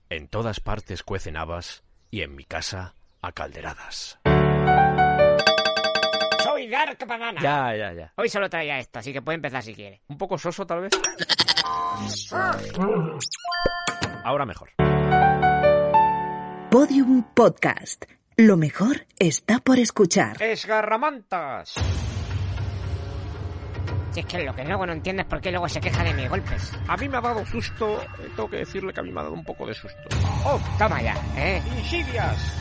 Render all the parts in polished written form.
En todas partes cuecen habas y en mi casa a calderadas. Soy Dark Banana. Ya. Hoy solo traía esto, así que puede empezar si quiere. ¿Un poco soso, tal vez? Ahora mejor. Podium Podcast. Lo mejor está por escuchar. ¡Esgarramantas! Si es que lo que luego no entiendo es por qué luego se queja de mis golpes. A mí me ha dado susto. Tengo que decirle que a mí me ha dado un poco de susto. ¡Oh, toma ya, ¡Insidias!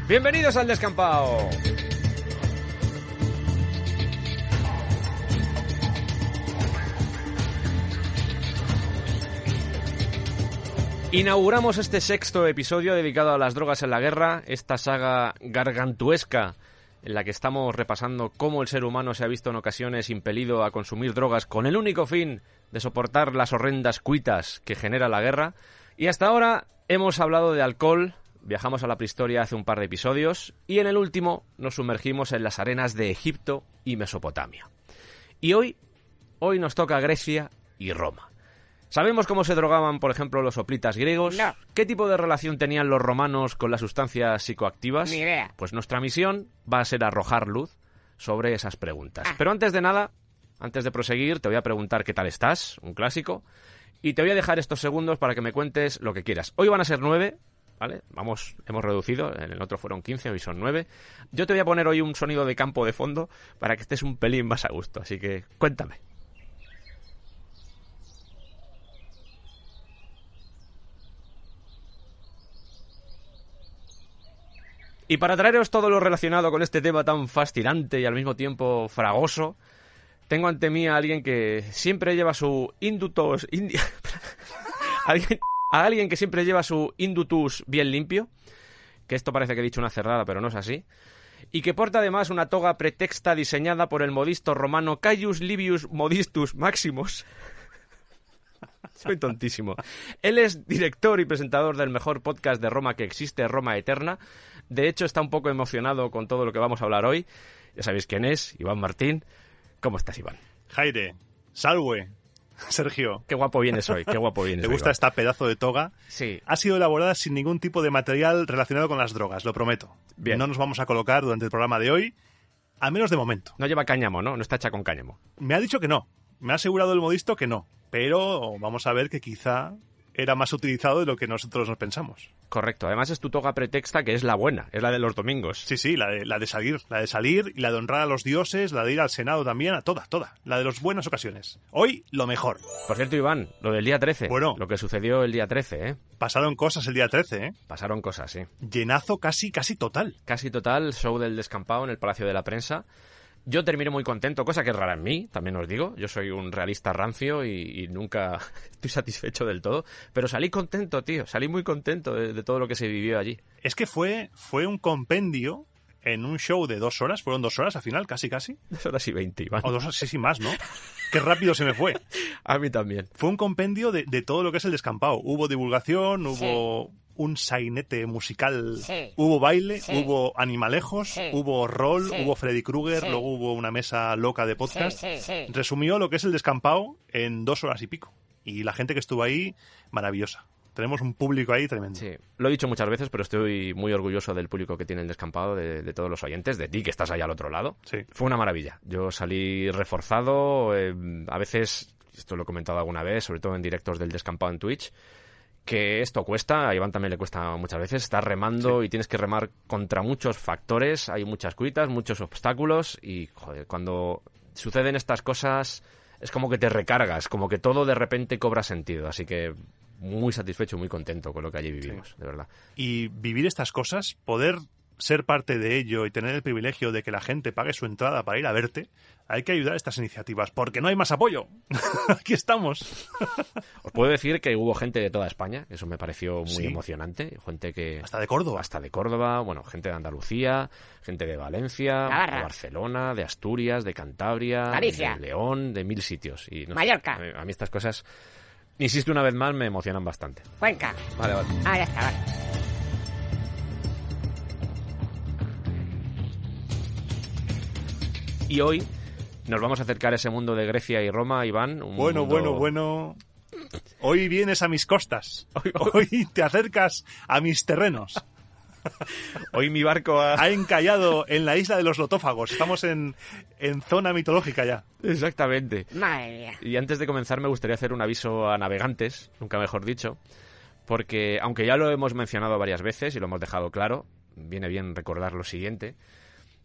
Bienvenidos al descampado. Inauguramos este sexto episodio dedicado a las drogas en la guerra, esta saga gargantuesca en la que estamos repasando cómo el ser humano se ha visto en ocasiones impelido a consumir drogas con el único fin de soportar las horrendas cuitas que genera la guerra. Y hasta ahora hemos hablado de alcohol, viajamos a la prehistoria hace un par de episodios y en el último nos sumergimos en las arenas de Egipto y Mesopotamia. Y hoy nos toca Grecia y Roma. ¿Sabemos cómo se drogaban, por ejemplo, los hoplitas griegos? No. ¿Qué tipo de relación tenían los romanos con las sustancias psicoactivas? Ni idea. Pues nuestra misión va a ser arrojar luz sobre esas preguntas. Pero antes de nada, antes de proseguir, te voy a preguntar qué tal estás, un clásico, y te voy a dejar estos segundos para que me cuentes lo que quieras. Hoy van a ser 9, ¿vale? Vamos, hemos reducido, en el otro fueron 15, hoy son 9. Yo te voy a poner hoy un sonido de campo de fondo para que estés un pelín más a gusto, así que cuéntame. Y para traeros todo lo relacionado con este tema tan fascinante y al mismo tiempo fragoso, tengo ante mí a alguien que siempre lleva su indutus... a alguien que siempre lleva su indutus bien limpio, que esto parece que he dicho una cerrada, pero no es así, y que porta además una toga pretexta diseñada por el modisto romano Caius Livius Modistus Maximus. Soy tontísimo. Él es director y presentador del mejor podcast de Roma que existe, Roma Eterna. De hecho, está un poco emocionado con todo lo que vamos a hablar hoy. Ya sabéis quién es, Iván Martín. ¿Cómo estás, Iván? Jaire, salve, Sergio. Qué guapo vienes hoy, qué guapo vienes ¿Te hoy, gusta Iván? esta pedazo de toga? Sí. Ha sido elaborada sin ningún tipo de material relacionado con las drogas, lo prometo. Bien. No nos vamos a colocar durante el programa de hoy, al menos de momento. No lleva cáñamo, ¿no? No está hecha con cáñamo. Me ha dicho que no. Me ha asegurado el modisto que no. Pero vamos a ver que quizá era más utilizado de lo que nosotros nos pensamos. Correcto. Además es tu toga pretexta, que es la buena, es la de los domingos. Sí, la de salir y la de honrar a los dioses, la de ir al Senado también, a toda, la de las buenas ocasiones. Hoy, lo mejor. Por cierto, Iván, lo del día 13. Bueno. Lo que sucedió el día 13, ¿eh? Pasaron cosas el día 13, ¿eh? Pasaron cosas, sí. Llenazo casi total. Casi total, show del descampado en el Palacio de la Prensa. Yo terminé muy contento, cosa que es rara en mí, también os digo. Yo soy un realista rancio y nunca estoy satisfecho del todo. Pero salí contento, tío. Salí muy contento de todo lo que se vivió allí. Es que fue un compendio en un show de 2 horas. Fueron 2 horas al final, casi. 2 horas y 20, Iván. O 2 horas, sí, más, ¿no? Qué rápido se me fue. A mí también. Fue un compendio de todo lo que es el descampado. Hubo divulgación, hubo... Sí. Un sainete musical, Sí. hubo baile, Sí. hubo animalejos, Sí. hubo rol, Sí. hubo Freddy Krueger, Sí. luego hubo una mesa loca de podcast. Sí. Resumió lo que es el descampado en 2 horas y pico. Y la gente que estuvo ahí, maravillosa. Tenemos un público ahí tremendo. Sí, lo he dicho muchas veces, pero estoy muy orgulloso del público que tiene el descampado, de todos los oyentes, de ti que estás ahí al otro lado. Sí. Fue una maravilla. Yo salí reforzado, a veces, esto lo he comentado alguna vez, sobre todo en directos del descampado en Twitch, que esto cuesta, a Iván también le cuesta muchas veces, estás remando y tienes que remar contra muchos factores, hay muchas cuitas, muchos obstáculos y, joder, cuando suceden estas cosas es como que te recargas, como que todo de repente cobra sentido, así que muy satisfecho, muy contento con lo que allí vivimos, de verdad. Y vivir estas cosas, poder ser parte de ello y tener el privilegio de que la gente pague su entrada para ir a verte, hay que ayudar a estas iniciativas, porque no hay más apoyo. Aquí estamos. Os puedo decir que hubo gente de toda España, eso me pareció muy Sí. emocionante, gente que... Hasta de Córdoba. Hasta de Córdoba, bueno, gente de Andalucía, gente de Valencia, Navarra. de Barcelona, de Asturias, de Cantabria, Galicia. de León, de 1000 sitios. Y no sé, Mallorca. a mí estas cosas, insisto una vez más, me emocionan bastante. Cuenca. Vale. Ah, ya está, vale. Y hoy nos vamos a acercar a ese mundo de Grecia y Roma, Iván. Bueno. Hoy vienes a mis costas. Hoy te acercas a mis terrenos. Hoy mi barco ha encallado en la isla de los lotófagos. Estamos en zona mitológica ya. Exactamente. Madre mía. Y antes de comenzar me gustaría hacer un aviso a navegantes, nunca mejor dicho, porque aunque ya lo hemos mencionado varias veces y lo hemos dejado claro, viene bien recordar lo siguiente.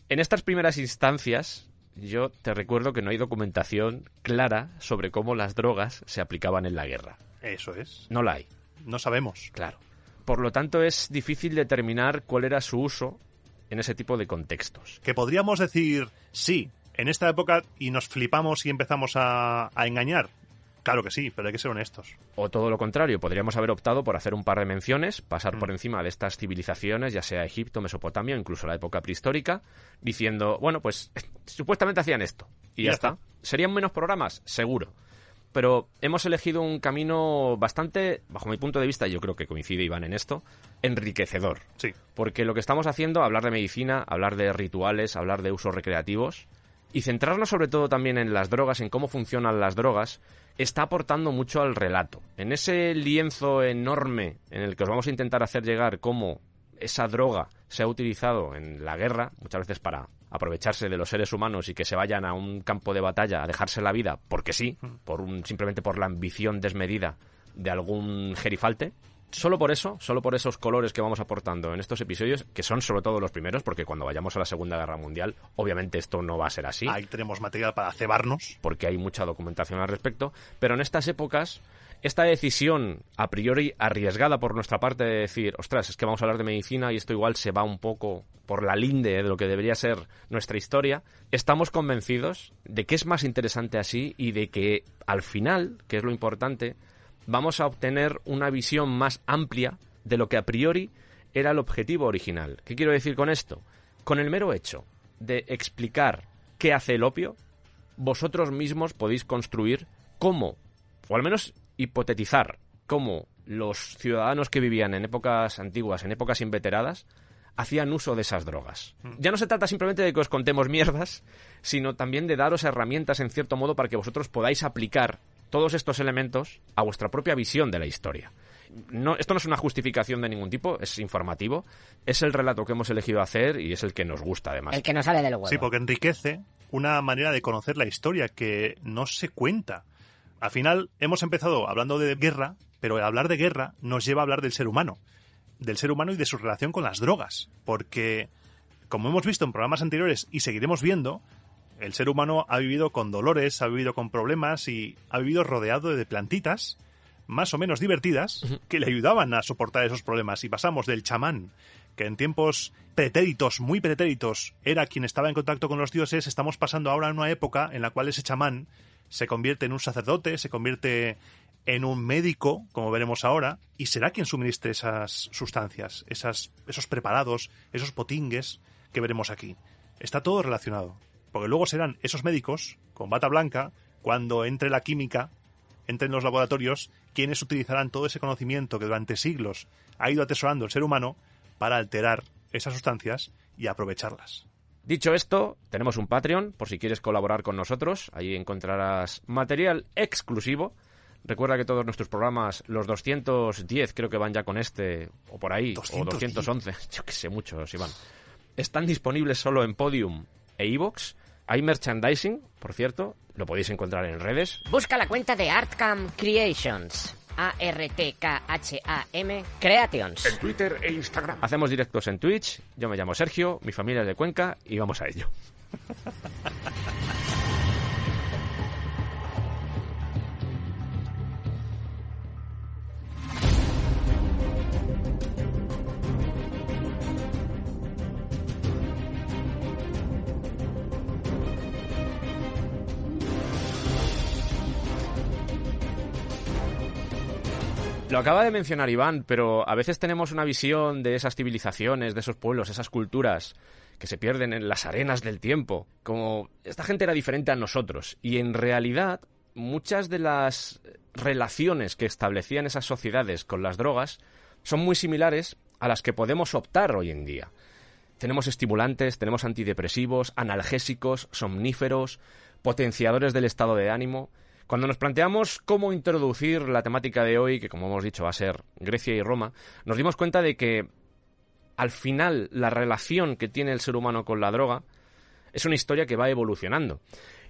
En estas primeras instancias, yo te recuerdo que no hay documentación clara sobre cómo las drogas se aplicaban en la guerra. Eso es. No la hay. No sabemos. Claro. Por lo tanto, es difícil determinar cuál era su uso en ese tipo de contextos. Que podríamos decir, sí, en esta época y nos flipamos y empezamos a engañar. Claro que sí, pero hay que ser honestos. O todo lo contrario, podríamos haber optado por hacer un par de menciones, pasar por encima de estas civilizaciones, ya sea Egipto, Mesopotamia, incluso la época prehistórica, diciendo, bueno, pues supuestamente hacían esto. Y ya está. ¿Serían menos programas? Seguro. Pero hemos elegido un camino bastante, bajo mi punto de vista, yo creo que coincide Iván en esto, enriquecedor. Sí. Porque lo que estamos haciendo, hablar de medicina, hablar de rituales, hablar de usos recreativos, y centrarnos sobre todo también en las drogas, en cómo funcionan las drogas, está aportando mucho al relato. En ese lienzo enorme en el que os vamos a intentar hacer llegar cómo esa droga se ha utilizado en la guerra, muchas veces para aprovecharse de los seres humanos y que se vayan a un campo de batalla a dejarse la vida, porque sí, simplemente por la ambición desmedida de algún gerifalte. Solo por esos colores que vamos aportando en estos episodios, que son sobre todo los primeros, porque cuando vayamos a la Segunda Guerra Mundial, obviamente esto no va a ser así. Ahí tenemos material para cebarnos. Porque hay mucha documentación al respecto, pero en estas épocas, esta decisión a priori arriesgada por nuestra parte de decir, ostras, es que vamos a hablar de medicina y esto igual se va un poco por la linde de lo que debería ser nuestra historia, estamos convencidos de que es más interesante así y de que al final, que es lo importante, vamos a obtener una visión más amplia de lo que a priori era el objetivo original. ¿Qué quiero decir con esto? Con el mero hecho de explicar qué hace el opio, vosotros mismos podéis construir cómo, o al menos hipotetizar cómo los ciudadanos que vivían en épocas antiguas, en épocas inveteradas, hacían uso de esas drogas. Ya no se trata simplemente de que os contemos mierdas, sino también de daros herramientas, en cierto modo, para que vosotros podáis aplicar todos estos elementos a vuestra propia visión de la historia. Esto no es una justificación de ningún tipo, es informativo, es el relato que hemos elegido hacer y es el que nos gusta, además. El que nos sale del huevo. Sí, porque enriquece una manera de conocer la historia que no se cuenta. Al final hemos empezado hablando de guerra, pero el hablar de guerra nos lleva a hablar del ser humano y de su relación con las drogas, porque, como hemos visto en programas anteriores y seguiremos viendo, el ser humano ha vivido con dolores, ha vivido con problemas y ha vivido rodeado de plantitas más o menos divertidas que le ayudaban a soportar esos problemas. Y pasamos del chamán, que en tiempos pretéritos, muy pretéritos, era quien estaba en contacto con los dioses, estamos pasando ahora a una época en la cual ese chamán se convierte en un sacerdote, se convierte en un médico, como veremos ahora, y será quien suministre esas sustancias, esos preparados, esos potingues que veremos aquí. Está todo relacionado. Porque luego serán esos médicos, con bata blanca, cuando entre la química, entren los laboratorios, quienes utilizarán todo ese conocimiento que durante siglos ha ido atesorando el ser humano para alterar esas sustancias y aprovecharlas. Dicho esto, tenemos un Patreon, por si quieres colaborar con nosotros. Ahí encontrarás material exclusivo. Recuerda que todos nuestros programas, los 210 creo que van ya con este, o por ahí, 210. O 211, yo que sé, muchos, Iván. Están disponibles solo en Podium e iVoox. Hay merchandising, por cierto, lo podéis encontrar en redes. Busca la cuenta de Artcam Creations. ARTKHAM Creations. En Twitter e Instagram. Hacemos directos en Twitch. Yo me llamo Sergio, mi familia es de Cuenca y vamos a ello. Lo acaba de mencionar Iván, pero a veces tenemos una visión de esas civilizaciones, de esos pueblos, esas culturas que se pierden en las arenas del tiempo, como esta gente era diferente a nosotros. Y en realidad, muchas de las relaciones que establecían esas sociedades con las drogas son muy similares a las que podemos optar hoy en día. Tenemos estimulantes, tenemos antidepresivos, analgésicos, somníferos, potenciadores del estado de ánimo. Cuando nos planteamos cómo introducir la temática de hoy, que como hemos dicho va a ser Grecia y Roma, nos dimos cuenta de que al final la relación que tiene el ser humano con la droga es una historia que va evolucionando.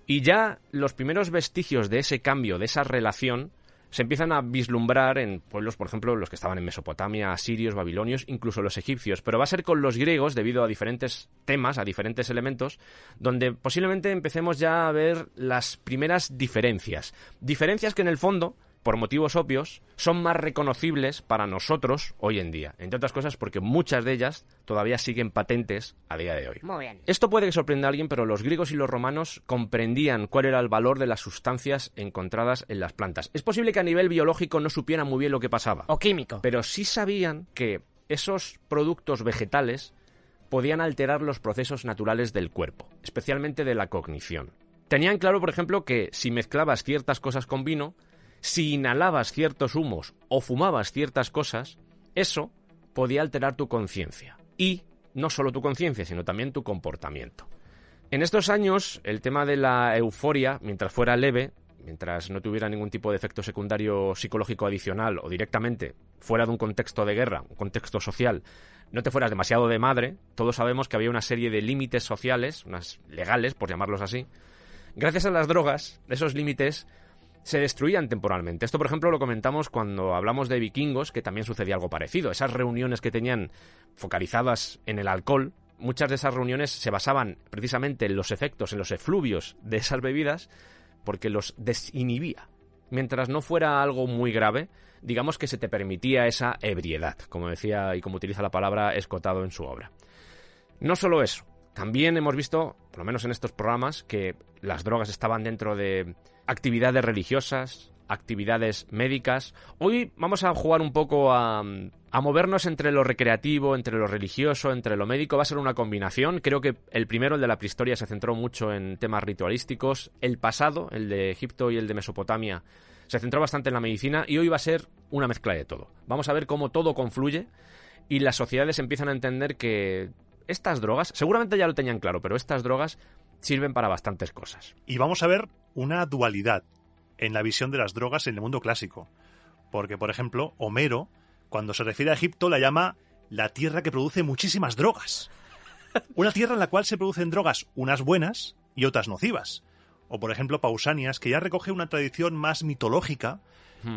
Y ya los primeros vestigios de ese cambio, de esa relación, se empiezan a vislumbrar en pueblos, por ejemplo, los que estaban en Mesopotamia, asirios, babilonios, incluso los egipcios. Pero va a ser con los griegos, debido a diferentes temas, a diferentes elementos, donde posiblemente empecemos ya a ver las primeras diferencias. Diferencias que en el fondo, por motivos obvios, son más reconocibles para nosotros hoy en día. Entre otras cosas porque muchas de ellas todavía siguen patentes a día de hoy. Muy bien. Esto puede que sorprenda a alguien, pero los griegos y los romanos comprendían cuál era el valor de las sustancias encontradas en las plantas. Es posible que a nivel biológico no supieran muy bien lo que pasaba. O químico. Pero sí sabían que esos productos vegetales podían alterar los procesos naturales del cuerpo, especialmente de la cognición. Tenían claro, por ejemplo, que si mezclabas ciertas cosas con vino, si inhalabas ciertos humos o fumabas ciertas cosas, eso podía alterar tu conciencia. Y no solo tu conciencia, sino también tu comportamiento. En estos años, el tema de la euforia, mientras fuera leve, mientras no tuviera ningún tipo de efecto secundario psicológico adicional o directamente fuera de un contexto de guerra, un contexto social, no te fueras demasiado de madre, todos sabemos que había una serie de límites sociales, unas legales, por llamarlos así. Gracias a las drogas, esos límites se destruían temporalmente. Esto, por ejemplo, lo comentamos cuando hablamos de vikingos, que también sucedía algo parecido. Esas reuniones que tenían focalizadas en el alcohol, muchas de esas reuniones se basaban precisamente en los efectos, en los efluvios de esas bebidas, porque los desinhibía. Mientras no fuera algo muy grave, digamos que se te permitía esa ebriedad, como decía y como utiliza la palabra Escotado en su obra. No solo eso, también hemos visto, por lo menos en estos programas, que las drogas estaban dentro de actividades religiosas, actividades médicas. Hoy vamos a jugar un poco a movernos entre lo recreativo, entre lo religioso, entre lo médico. Va a ser una combinación. Creo que el primero, el de la prehistoria, se centró mucho en temas ritualísticos. El pasado, el de Egipto y el de Mesopotamia, se centró bastante en la medicina. Y hoy va a ser una mezcla de todo. Vamos a ver cómo todo confluye y las sociedades empiezan a entender que estas drogas, seguramente ya lo tenían claro, pero estas drogas sirven para bastantes cosas. Y vamos a ver una dualidad en la visión de las drogas en el mundo clásico. Porque, por ejemplo, Homero, cuando se refiere a Egipto, la llama la tierra que produce muchísimas drogas. Una tierra en la cual se producen drogas, unas buenas y otras nocivas. O, por ejemplo, Pausanias, que ya recoge una tradición más mitológica,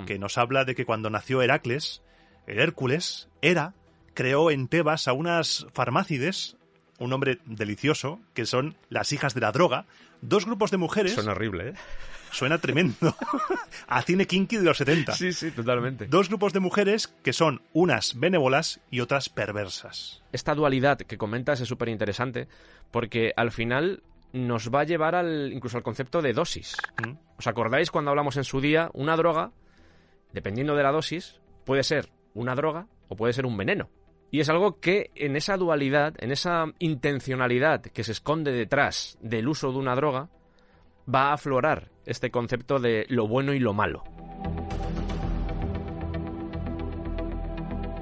que nos habla de que cuando nació Heracles, el Hércules, Hera, creó en Tebas a unas farmácides, un nombre delicioso, que son las hijas de la droga, dos grupos de mujeres. Suena horrible, ¿eh? Suena tremendo. A cine kinky de los 70. Sí, sí, totalmente. Dos grupos de mujeres que son unas benévolas y otras perversas. Esta dualidad que comentas es súper interesante porque al final nos va a llevar incluso al concepto de dosis. ¿Os acordáis cuando hablamos en su día? Una droga, dependiendo de la dosis, puede ser una droga o puede ser un veneno. Y es algo que en esa dualidad, en esa intencionalidad que se esconde detrás del uso de una droga, va a aflorar este concepto de lo bueno y lo malo.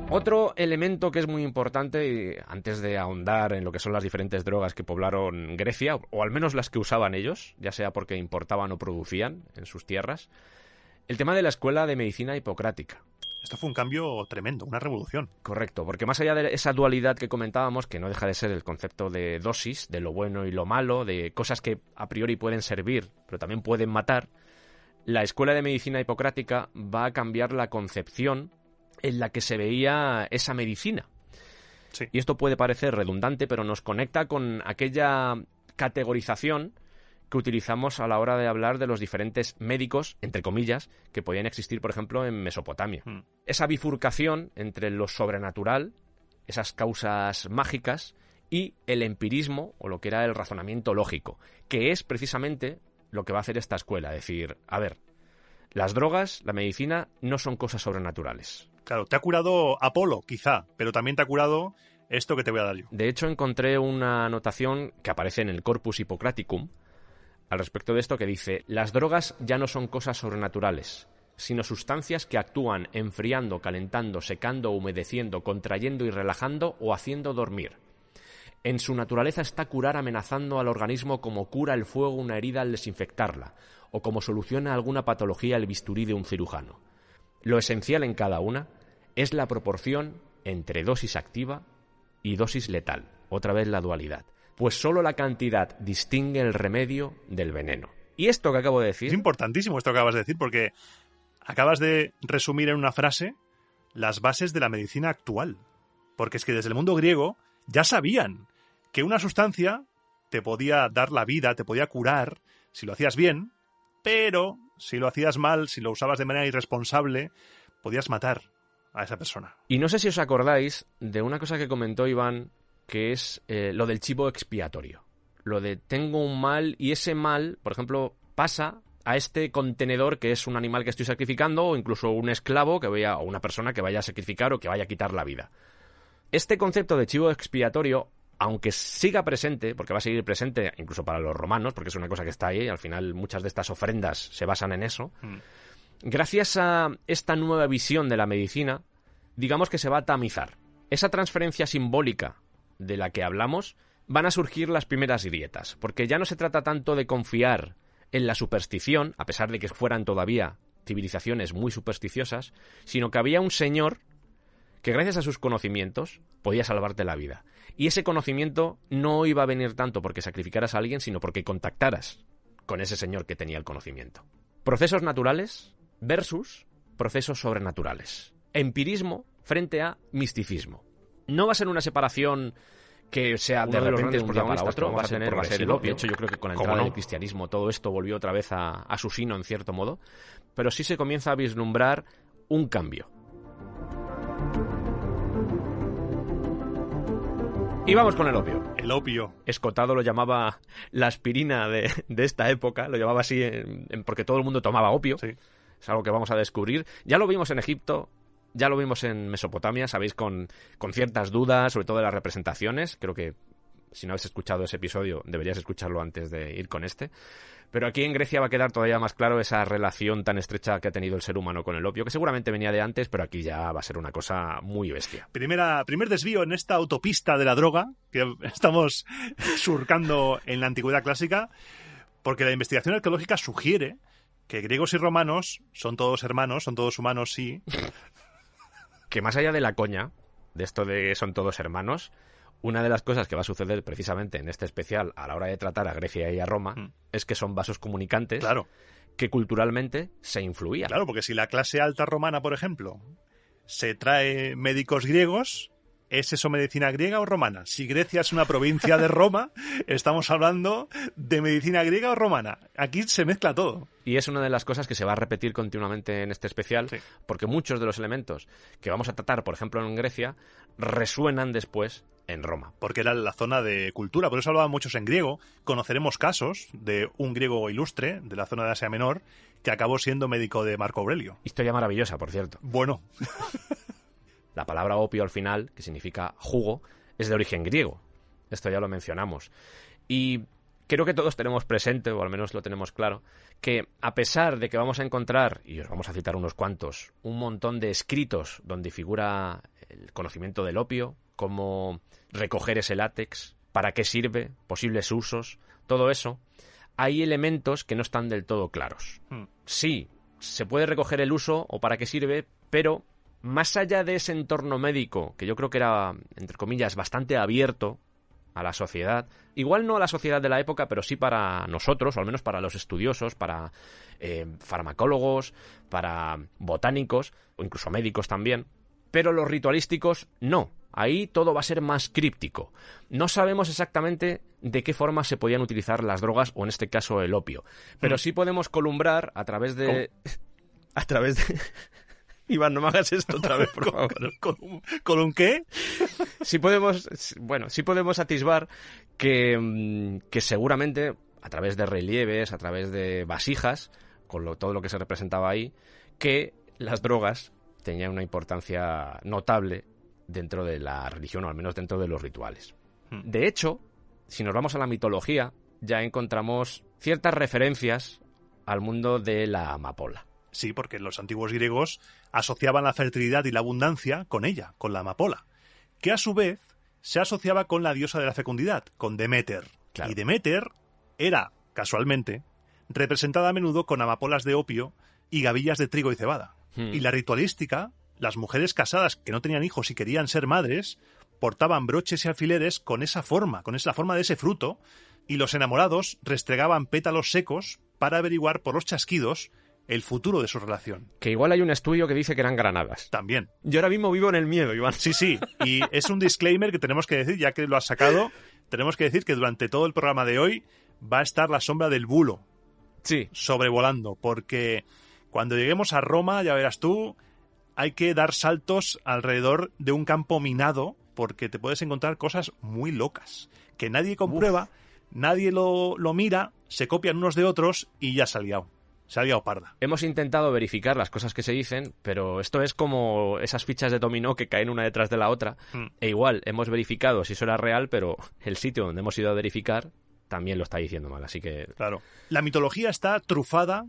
Otro elemento que es muy importante, y antes de ahondar en lo que son las diferentes drogas que poblaron Grecia, o al menos las que usaban ellos, ya sea porque importaban o producían en sus tierras, el tema de la escuela de medicina hipocrática. Esto fue un cambio tremendo, una revolución. Correcto, porque más allá de esa dualidad que comentábamos, que no deja de ser el concepto de dosis, de lo bueno y lo malo, de cosas que a priori pueden servir, pero también pueden matar, la escuela de medicina hipocrática va a cambiar la concepción en la que se veía esa medicina. Sí. Y esto puede parecer redundante, pero nos conecta con aquella categorización que utilizamos a la hora de hablar de los diferentes médicos, entre comillas, que podían existir, por ejemplo, en Mesopotamia. Esa bifurcación entre lo sobrenatural, esas causas mágicas, y el empirismo, o lo que era el razonamiento lógico, que es precisamente lo que va a hacer esta escuela. Es decir, a ver, las drogas, la medicina, no son cosas sobrenaturales. Claro, te ha curado Apolo, quizá, pero también te ha curado esto que te voy a dar yo. De hecho, encontré una anotación que aparece en el Corpus Hippocraticum, al respecto de esto, que dice: las drogas ya no son cosas sobrenaturales, sino sustancias que actúan enfriando, calentando, secando, humedeciendo, contrayendo y relajando o haciendo dormir. En su naturaleza está curar amenazando al organismo como cura el fuego una herida al desinfectarla, o como soluciona alguna patología el bisturí de un cirujano. Lo esencial en cada una es la proporción entre dosis activa y dosis letal, otra vez la dualidad, pues solo la cantidad distingue el remedio del veneno. Y esto que acabo de decir... Es importantísimo esto que acabas de decir, porque acabas de resumir en una frase las bases de la medicina actual. Porque es que desde el mundo griego ya sabían que una sustancia te podía dar la vida, te podía curar si lo hacías bien, pero si lo hacías mal, si lo usabas de manera irresponsable, podías matar a esa persona. Y no sé si os acordáis de una cosa que comentó Iván, que es lo del chivo expiatorio. Lo de tengo un mal y ese mal, por ejemplo, pasa a este contenedor que es un animal que estoy sacrificando o incluso un esclavo o una persona que vaya a sacrificar o que vaya a quitar la vida. Este concepto de chivo expiatorio, aunque siga presente, porque va a seguir presente incluso para los romanos, porque es una cosa que está ahí, al final muchas de estas ofrendas se basan en eso, gracias a esta nueva visión de la medicina, digamos que se va a tamizar. Esa transferencia simbólica de la que hablamos, van a surgir las primeras grietas, porque ya no se trata tanto de confiar en la superstición, a pesar de que fueran todavía civilizaciones muy supersticiosas, sino que había un señor que gracias a sus conocimientos podía salvarte la vida. Y ese conocimiento no iba a venir tanto porque sacrificaras a alguien, sino porque contactaras con ese señor que tenía el conocimiento. Procesos naturales versus procesos sobrenaturales. Empirismo frente a misticismo. No va a ser una separación que sea de repente de un día para otro, va a ser el opio. De hecho, yo creo que con la entrada del cristianismo todo esto volvió otra vez a su sino, en cierto modo. Pero sí se comienza a vislumbrar un cambio. Y vamos con el opio. El opio. Escotado lo llamaba la aspirina de esta época, lo llamaba así porque todo el mundo tomaba opio. Sí. Es algo que vamos a descubrir. Ya lo vimos en Egipto, ya lo vimos en Mesopotamia, sabéis, con ciertas dudas, sobre todo de las representaciones. Creo que si no habéis escuchado ese episodio, deberías escucharlo antes de ir con este. Pero aquí en Grecia va a quedar todavía más claro esa relación tan estrecha que ha tenido el ser humano con el opio, que seguramente venía de antes, pero aquí ya va a ser una cosa muy bestia. Primer desvío en esta autopista de la droga que estamos surcando en la antigüedad clásica, porque la investigación arqueológica sugiere que griegos y romanos son todos hermanos, son todos humanos, sí. Que más allá de la coña, de esto de son todos hermanos, una de las cosas que va a suceder precisamente en este especial a la hora de tratar a Grecia y a Roma es que son vasos comunicantes, claro, que culturalmente se influían. Claro, porque si la clase alta romana, por ejemplo, se trae médicos griegos, ¿es eso medicina griega o romana? Si Grecia es una provincia de Roma, estamos hablando de medicina griega o romana. Aquí se mezcla todo. Y es una de las cosas que se va a repetir continuamente en este especial, sí, porque muchos de los elementos que vamos a tratar, por ejemplo, en Grecia, resuenan después en Roma. Porque era la zona de cultura, por eso hablaban muchos en griego. Conoceremos casos de un griego ilustre de la zona de Asia Menor que acabó siendo médico de Marco Aurelio. Historia maravillosa, por cierto. Bueno. La palabra opio al final, que significa jugo, es de origen griego. Esto ya lo mencionamos. Y creo que todos tenemos presente, o al menos lo tenemos claro, que a pesar de que vamos a encontrar, y os vamos a citar unos cuantos, un montón de escritos donde figura el conocimiento del opio, cómo recoger ese látex, para qué sirve, posibles usos, todo eso, hay elementos que no están del todo claros. Sí, se puede recoger el uso o para qué sirve, pero más allá de ese entorno médico, que yo creo que era, entre comillas, bastante abierto a la sociedad, igual no a la sociedad de la época, pero sí para nosotros, o al menos para los estudiosos, para farmacólogos, para botánicos, o incluso médicos también, pero los ritualísticos no. Ahí todo va a ser más críptico. No sabemos exactamente de qué forma se podían utilizar las drogas, o en este caso el opio, pero sí podemos columbrar a través de... a través de... Iván, no me hagas esto otra vez, por favor. ¿Con un qué? Sí podemos atisbar que seguramente a través de relieves, a través de vasijas, con todo lo que se representaba ahí, que las drogas tenían una importancia notable dentro de la religión, o al menos dentro de los rituales. De hecho, si nos vamos a la mitología, ya encontramos ciertas referencias al mundo de la amapola. Sí, porque los antiguos griegos asociaban la fertilidad y la abundancia con ella, con la amapola, que a su vez se asociaba con la diosa de la fecundidad, con Deméter. Claro. Y Deméter era, casualmente, representada a menudo con amapolas de opio y gavillas de trigo y cebada. Y la ritualística, las mujeres casadas que no tenían hijos y querían ser madres, portaban broches y alfileres con esa forma, la forma de ese fruto, y los enamorados restregaban pétalos secos para averiguar por los chasquidos el futuro de su relación. Que igual hay un estudio que dice que eran granadas. También. Yo ahora mismo vivo en el miedo, Iván. Sí, y es un disclaimer que tenemos que decir, ya que lo has sacado, tenemos que decir que durante todo el programa de hoy va a estar la sombra del bulo Sí. sobrevolando, porque cuando lleguemos a Roma, ya verás tú, hay que dar saltos alrededor de un campo minado, porque te puedes encontrar cosas muy locas, que nadie comprueba, nadie lo mira, se copian unos de otros y ya se ha liado parda. Hemos intentado verificar las cosas que se dicen, pero esto es como esas fichas de dominó que caen una detrás de la otra. E igual, hemos verificado si eso era real, pero el sitio donde hemos ido a verificar también lo está diciendo mal, así que... Claro. La mitología está trufada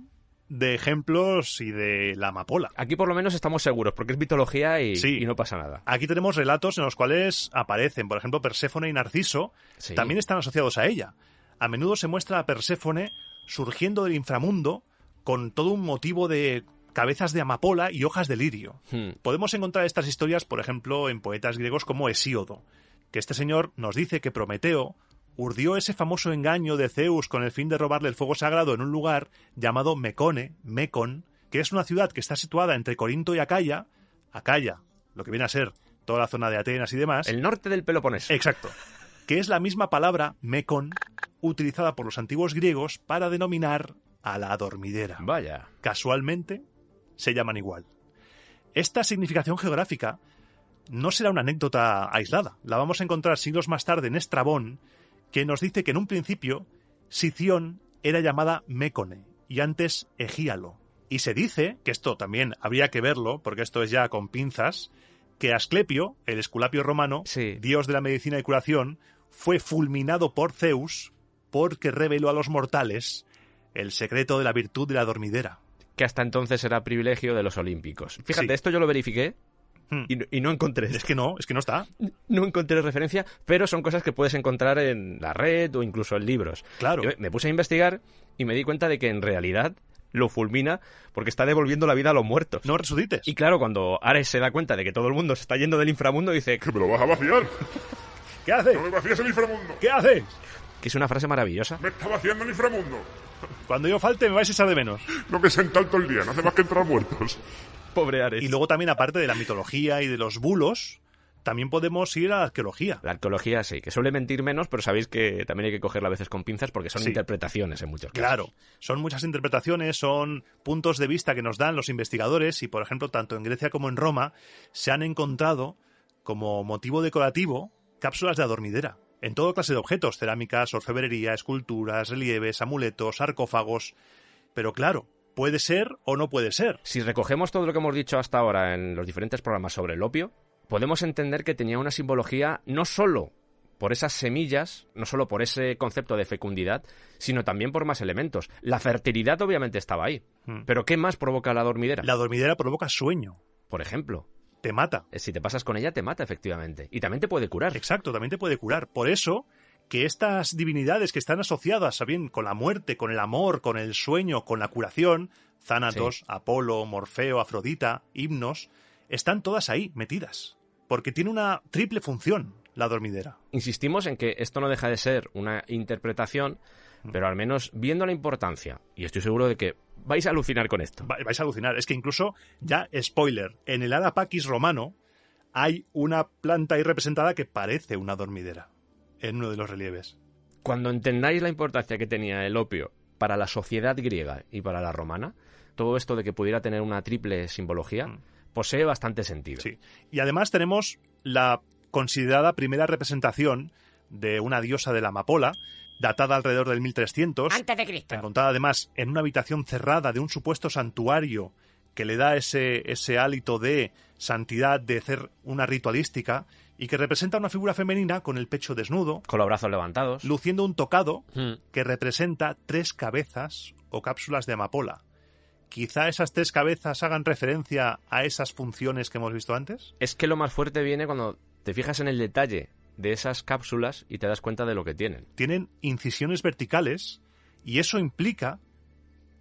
de ejemplos y de la amapola. Aquí por lo menos estamos seguros, porque es mitología y no pasa nada. Aquí tenemos relatos en los cuales aparecen, por ejemplo, Perséfone y Narciso, también están asociados a ella. A menudo se muestra a Perséfone surgiendo del inframundo con todo un motivo de cabezas de amapola y hojas de lirio. Podemos encontrar estas historias, por ejemplo, en poetas griegos como Hesíodo, que este señor nos dice que Prometeo urdió ese famoso engaño de Zeus con el fin de robarle el fuego sagrado en un lugar llamado Mecón, que es una ciudad que está situada entre Corinto y Acaya, lo que viene a ser toda la zona de Atenas y demás. El norte del Peloponeso. Exacto. Que es la misma palabra, Mecón, utilizada por los antiguos griegos para denominar a la adormidera. Vaya. Casualmente, se llaman igual. Esta significación geográfica no será una anécdota aislada. La vamos a encontrar siglos más tarde en Estrabón, que nos dice que en un principio Sición era llamada Mécone y antes Egíalo. Y se dice, que esto también habría que verlo, porque esto es ya con pinzas, que Asclepio, el Esculapio romano, dios de la medicina y curación, fue fulminado por Zeus porque reveló a los mortales el secreto de la virtud de la dormidera. Que hasta entonces era privilegio de los olímpicos. Fíjate, esto yo lo verifiqué y no encontré. Es que no está. No encontré referencia, pero son cosas que puedes encontrar en la red o incluso en libros. Claro. Yo me puse a investigar y me di cuenta de que en realidad lo fulmina porque está devolviendo la vida a los muertos. No resucites. Y claro, cuando Ares se da cuenta de que todo el mundo se está yendo del inframundo, dice... ¿Que me lo vas a vaciar? ¿Qué haces? ¿No me vacías el inframundo? ¿Qué haces? Que es una frase maravillosa. Me está vaciando el inframundo. Cuando yo falte me vais a echar de menos. No me he sentado todo el día, no hace más que entrar muertos. Pobre Ares. Y luego también, aparte de la mitología y de los bulos, también podemos ir a la arqueología. La arqueología sí, que suele mentir menos, pero sabéis que también hay que cogerla a veces con pinzas porque son interpretaciones en muchos casos. Claro, son muchas interpretaciones, son puntos de vista que nos dan los investigadores y, por ejemplo, tanto en Grecia como en Roma se han encontrado como motivo decorativo cápsulas de adormidera. En todo clase de objetos, cerámicas, orfebrería, esculturas, relieves, amuletos, sarcófagos. Pero claro, puede ser o no puede ser. Si recogemos todo lo que hemos dicho hasta ahora en los diferentes programas sobre el opio, podemos entender que tenía una simbología no solo por esas semillas, no solo por ese concepto de fecundidad, sino también por más elementos. La fertilidad obviamente estaba ahí. Pero ¿qué más provoca la dormidera? La dormidera provoca sueño. Por ejemplo. Te mata. Si te pasas con ella, te mata, efectivamente. Y también te puede curar. Exacto, también te puede curar. Por eso que estas divinidades que están asociadas bien con la muerte, con el amor, con el sueño, con la curación, Thanatos, Apolo, Morfeo, Afrodita, Himnos, están todas ahí metidas. Porque tiene una triple función la dormidera. Insistimos en que esto no deja de ser una interpretación, pero al menos viendo la importancia, y estoy seguro de que vais a alucinar con esto. Vais a alucinar. Es que incluso, ya spoiler, en el Adapaquis romano hay una planta ahí representada que parece una dormidera en uno de los relieves. Cuando entendáis la importancia que tenía el opio para la sociedad griega y para la romana, todo esto de que pudiera tener una triple simbología posee bastante sentido. Sí. Y además tenemos la considerada primera representación de una diosa de la amapola, datada alrededor del 1300. Antes de Cristo. Encontrada además en una habitación cerrada de un supuesto santuario que le da ese hálito de santidad, de hacer una ritualística, y que representa una figura femenina con el pecho desnudo, con los brazos levantados, luciendo un tocado que representa 3 cabezas o cápsulas de amapola. ¿Quizá esas 3 cabezas hagan referencia a esas funciones que hemos visto antes? Es que lo más fuerte viene cuando te fijas en el detalle de esas cápsulas y te das cuenta de lo que tienen. Tienen incisiones verticales y eso implica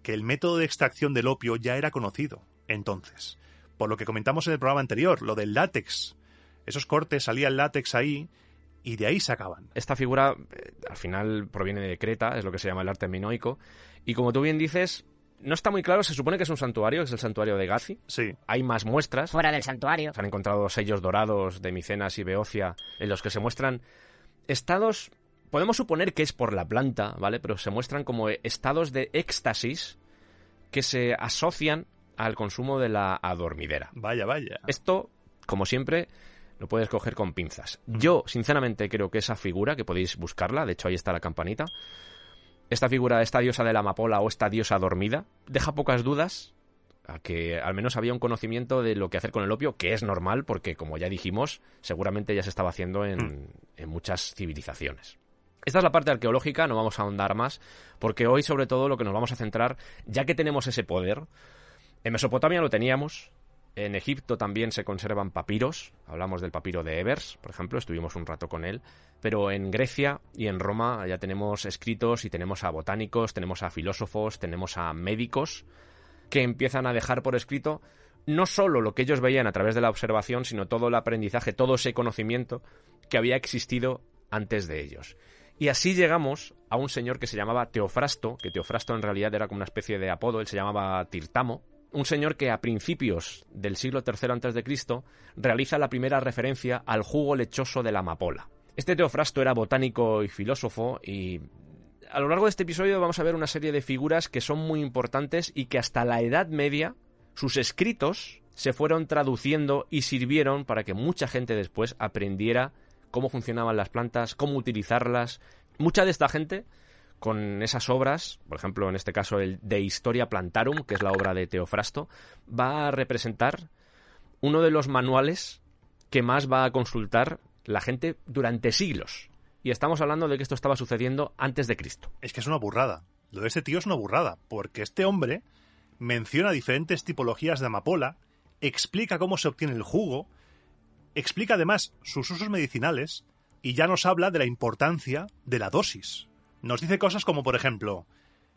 que el método de extracción del opio ya era conocido entonces. Por lo que comentamos en el programa anterior, lo del látex. Esos cortes, salía el látex ahí y de ahí sacaban. Esta figura al final proviene de Creta, es lo que se llama el arte minoico, y como tú bien dices, no está muy claro, se supone que es un santuario, que es el santuario de Gazi. Sí. Hay más muestras. Fuera del santuario. Se han encontrado sellos dorados de Micenas y Beocia en los que se muestran estados, podemos suponer que es por la planta, ¿vale? Pero se muestran como estados de éxtasis que se asocian al consumo de la adormidera. Vaya, vaya. Esto, como siempre, lo puedes coger con pinzas. Yo, sinceramente, creo que esa figura, que podéis buscarla, de hecho ahí está la campanita, esta figura, esta diosa de la amapola o esta diosa dormida, deja pocas dudas a que al menos había un conocimiento de lo que hacer con el opio, que es normal porque, como ya dijimos, seguramente ya se estaba haciendo en muchas civilizaciones. Esta es la parte arqueológica, no vamos a ahondar más, porque hoy sobre todo lo que nos vamos a centrar, ya que tenemos ese poder, en Mesopotamia lo teníamos, en Egipto también se conservan papiros, hablamos del papiro de Ebers, por ejemplo, estuvimos un rato con él, pero en Grecia y en Roma ya tenemos escritos y tenemos a botánicos, tenemos a filósofos, tenemos a médicos que empiezan a dejar por escrito no solo lo que ellos veían a través de la observación, sino todo el aprendizaje, todo ese conocimiento que había existido antes de ellos. Y así llegamos a un señor que se llamaba Teofrasto, que Teofrasto en realidad era como una especie de apodo, él se llamaba Tirtamo, un señor que a principios del siglo III a.C. realiza la primera referencia al jugo lechoso de la amapola. Este Teofrasto era botánico y filósofo y a lo largo de este episodio vamos a ver una serie de figuras que son muy importantes y que hasta la Edad Media sus escritos se fueron traduciendo y sirvieron para que mucha gente después aprendiera cómo funcionaban las plantas, cómo utilizarlas. Mucha de esta gente, con esas obras, por ejemplo, en este caso el De Historia Plantarum, que es la obra de Teofrasto, va a representar uno de los manuales que más va a consultar la gente durante siglos. Y estamos hablando de que esto estaba sucediendo antes de Cristo. Es que es una burrada. Lo de este tío es una burrada, porque este hombre menciona diferentes tipologías de amapola, explica cómo se obtiene el jugo, explica además sus usos medicinales y ya nos habla de la importancia de la dosis. Nos dice cosas como, por ejemplo,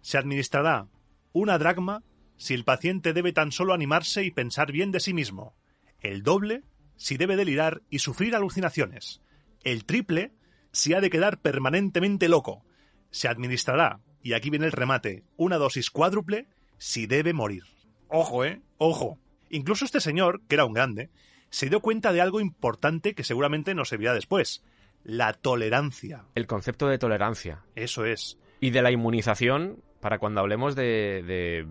se administrará una dracma si el paciente debe tan solo animarse y pensar bien de sí mismo, el doble si debe delirar y sufrir alucinaciones, el triple si ha de quedar permanentemente loco, se administrará, y aquí viene el remate, una dosis cuádruple si debe morir. Ojo, ojo. Incluso este señor, que era un grande, se dio cuenta de algo importante que seguramente nos servirá después. La tolerancia. El concepto de tolerancia. Eso es. Y de la inmunización para cuando hablemos de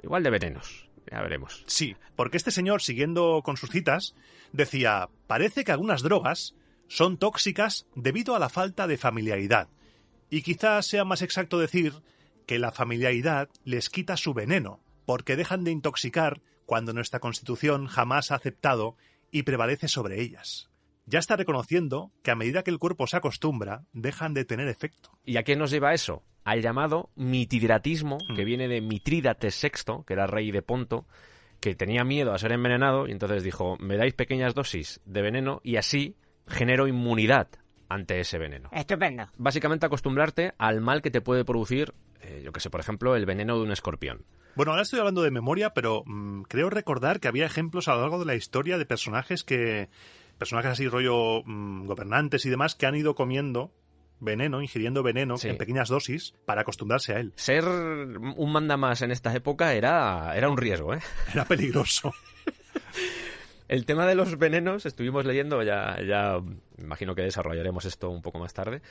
igual de venenos. Ya veremos. Sí, porque este señor, siguiendo con sus citas, decía, parece que algunas drogas son tóxicas debido a la falta de familiaridad. Y quizás sea más exacto decir que la familiaridad les quita su veneno, porque dejan de intoxicar cuando nuestra Constitución jamás ha aceptado y prevalece sobre ellas. Ya está reconociendo que a medida que el cuerpo se acostumbra, dejan de tener efecto. ¿Y a qué nos lleva eso? Al llamado mitidratismo, que viene de Mitrídates VI, que era rey de Ponto, que tenía miedo a ser envenenado y entonces dijo, me dais pequeñas dosis de veneno y así genero inmunidad ante ese veneno. Estupendo. Básicamente acostumbrarte al mal que te puede producir, yo que sé, por ejemplo, el veneno de un escorpión. Bueno, ahora estoy hablando de memoria, pero creo recordar que había ejemplos a lo largo de la historia de personajes así rollo gobernantes y demás que han ido comiendo veneno, ingiriendo veneno en pequeñas dosis para acostumbrarse a él. Ser un mandamás en esta época era un riesgo, ¿eh? Era peligroso. El tema de los venenos, estuvimos leyendo, ya me imagino que desarrollaremos esto un poco más tarde,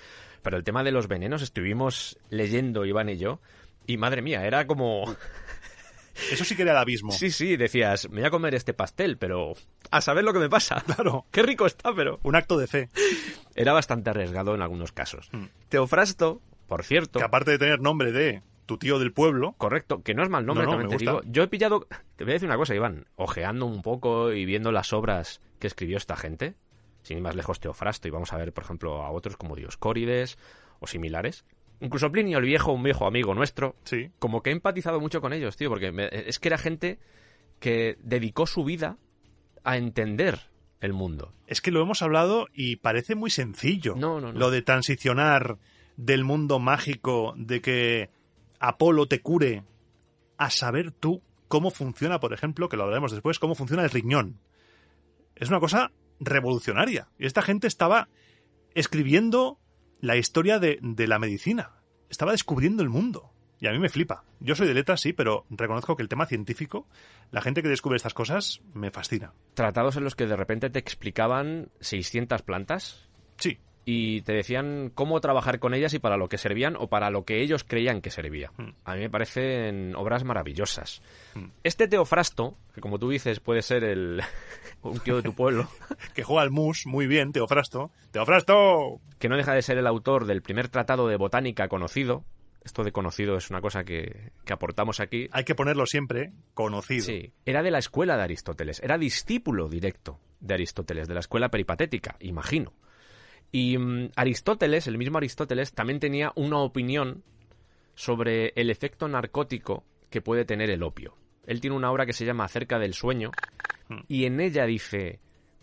pero el tema de los venenos estuvimos leyendo Iván y yo, y madre mía, era como... Eso sí que era el abismo. Sí, decías, me voy a comer este pastel, pero a saber lo que me pasa. Claro. Qué rico está, pero... Un acto de fe. Era bastante arriesgado en algunos casos. Teofrasto, por cierto... Que aparte de tener nombre de tu tío del pueblo... Correcto, que no es mal nombre, también te digo. Yo he pillado... Te voy a decir una cosa, Iván. Ojeando un poco y viendo las obras que escribió esta gente, sin ir más lejos Teofrasto, y vamos a ver, por ejemplo, a otros como Dioscórides o similares... Incluso Plinio el Viejo, un viejo amigo nuestro, sí, como que he empatizado mucho con ellos, tío, porque es que era gente que dedicó su vida a entender el mundo. Es que lo hemos hablado y parece muy sencillo. No. Lo de transicionar del mundo mágico, de que Apolo te cure, a saber tú cómo funciona, por ejemplo, que lo hablaremos después, cómo funciona el riñón. Es una cosa revolucionaria. Y esta gente estaba escribiendo la historia de la medicina. Estaba descubriendo el mundo. Y a mí me flipa. Yo soy de letras, sí, pero reconozco que el tema científico, la gente que descubre estas cosas, me fascina. Tratados en los que de repente te explicaban 600 plantas Sí. y te decían cómo trabajar con ellas y para lo que servían o para lo que ellos creían que servía. A mí me parecen obras maravillosas. Este Teofrasto, que como tú dices puede ser un tío de tu pueblo, Que juega al mus muy bien, Teofrasto. ¡Teofrasto! que no deja de ser el autor del primer tratado de botánica conocido. Esto de conocido es una cosa que aportamos aquí. Hay que ponerlo siempre conocido. Sí, era de la escuela de Aristóteles, era discípulo directo de Aristóteles, de la escuela peripatética, imagino. Y Aristóteles, el mismo Aristóteles, también tenía una opinión sobre el efecto narcótico que puede tener el opio. Él tiene una obra que se llama Acerca del sueño y en ella dice: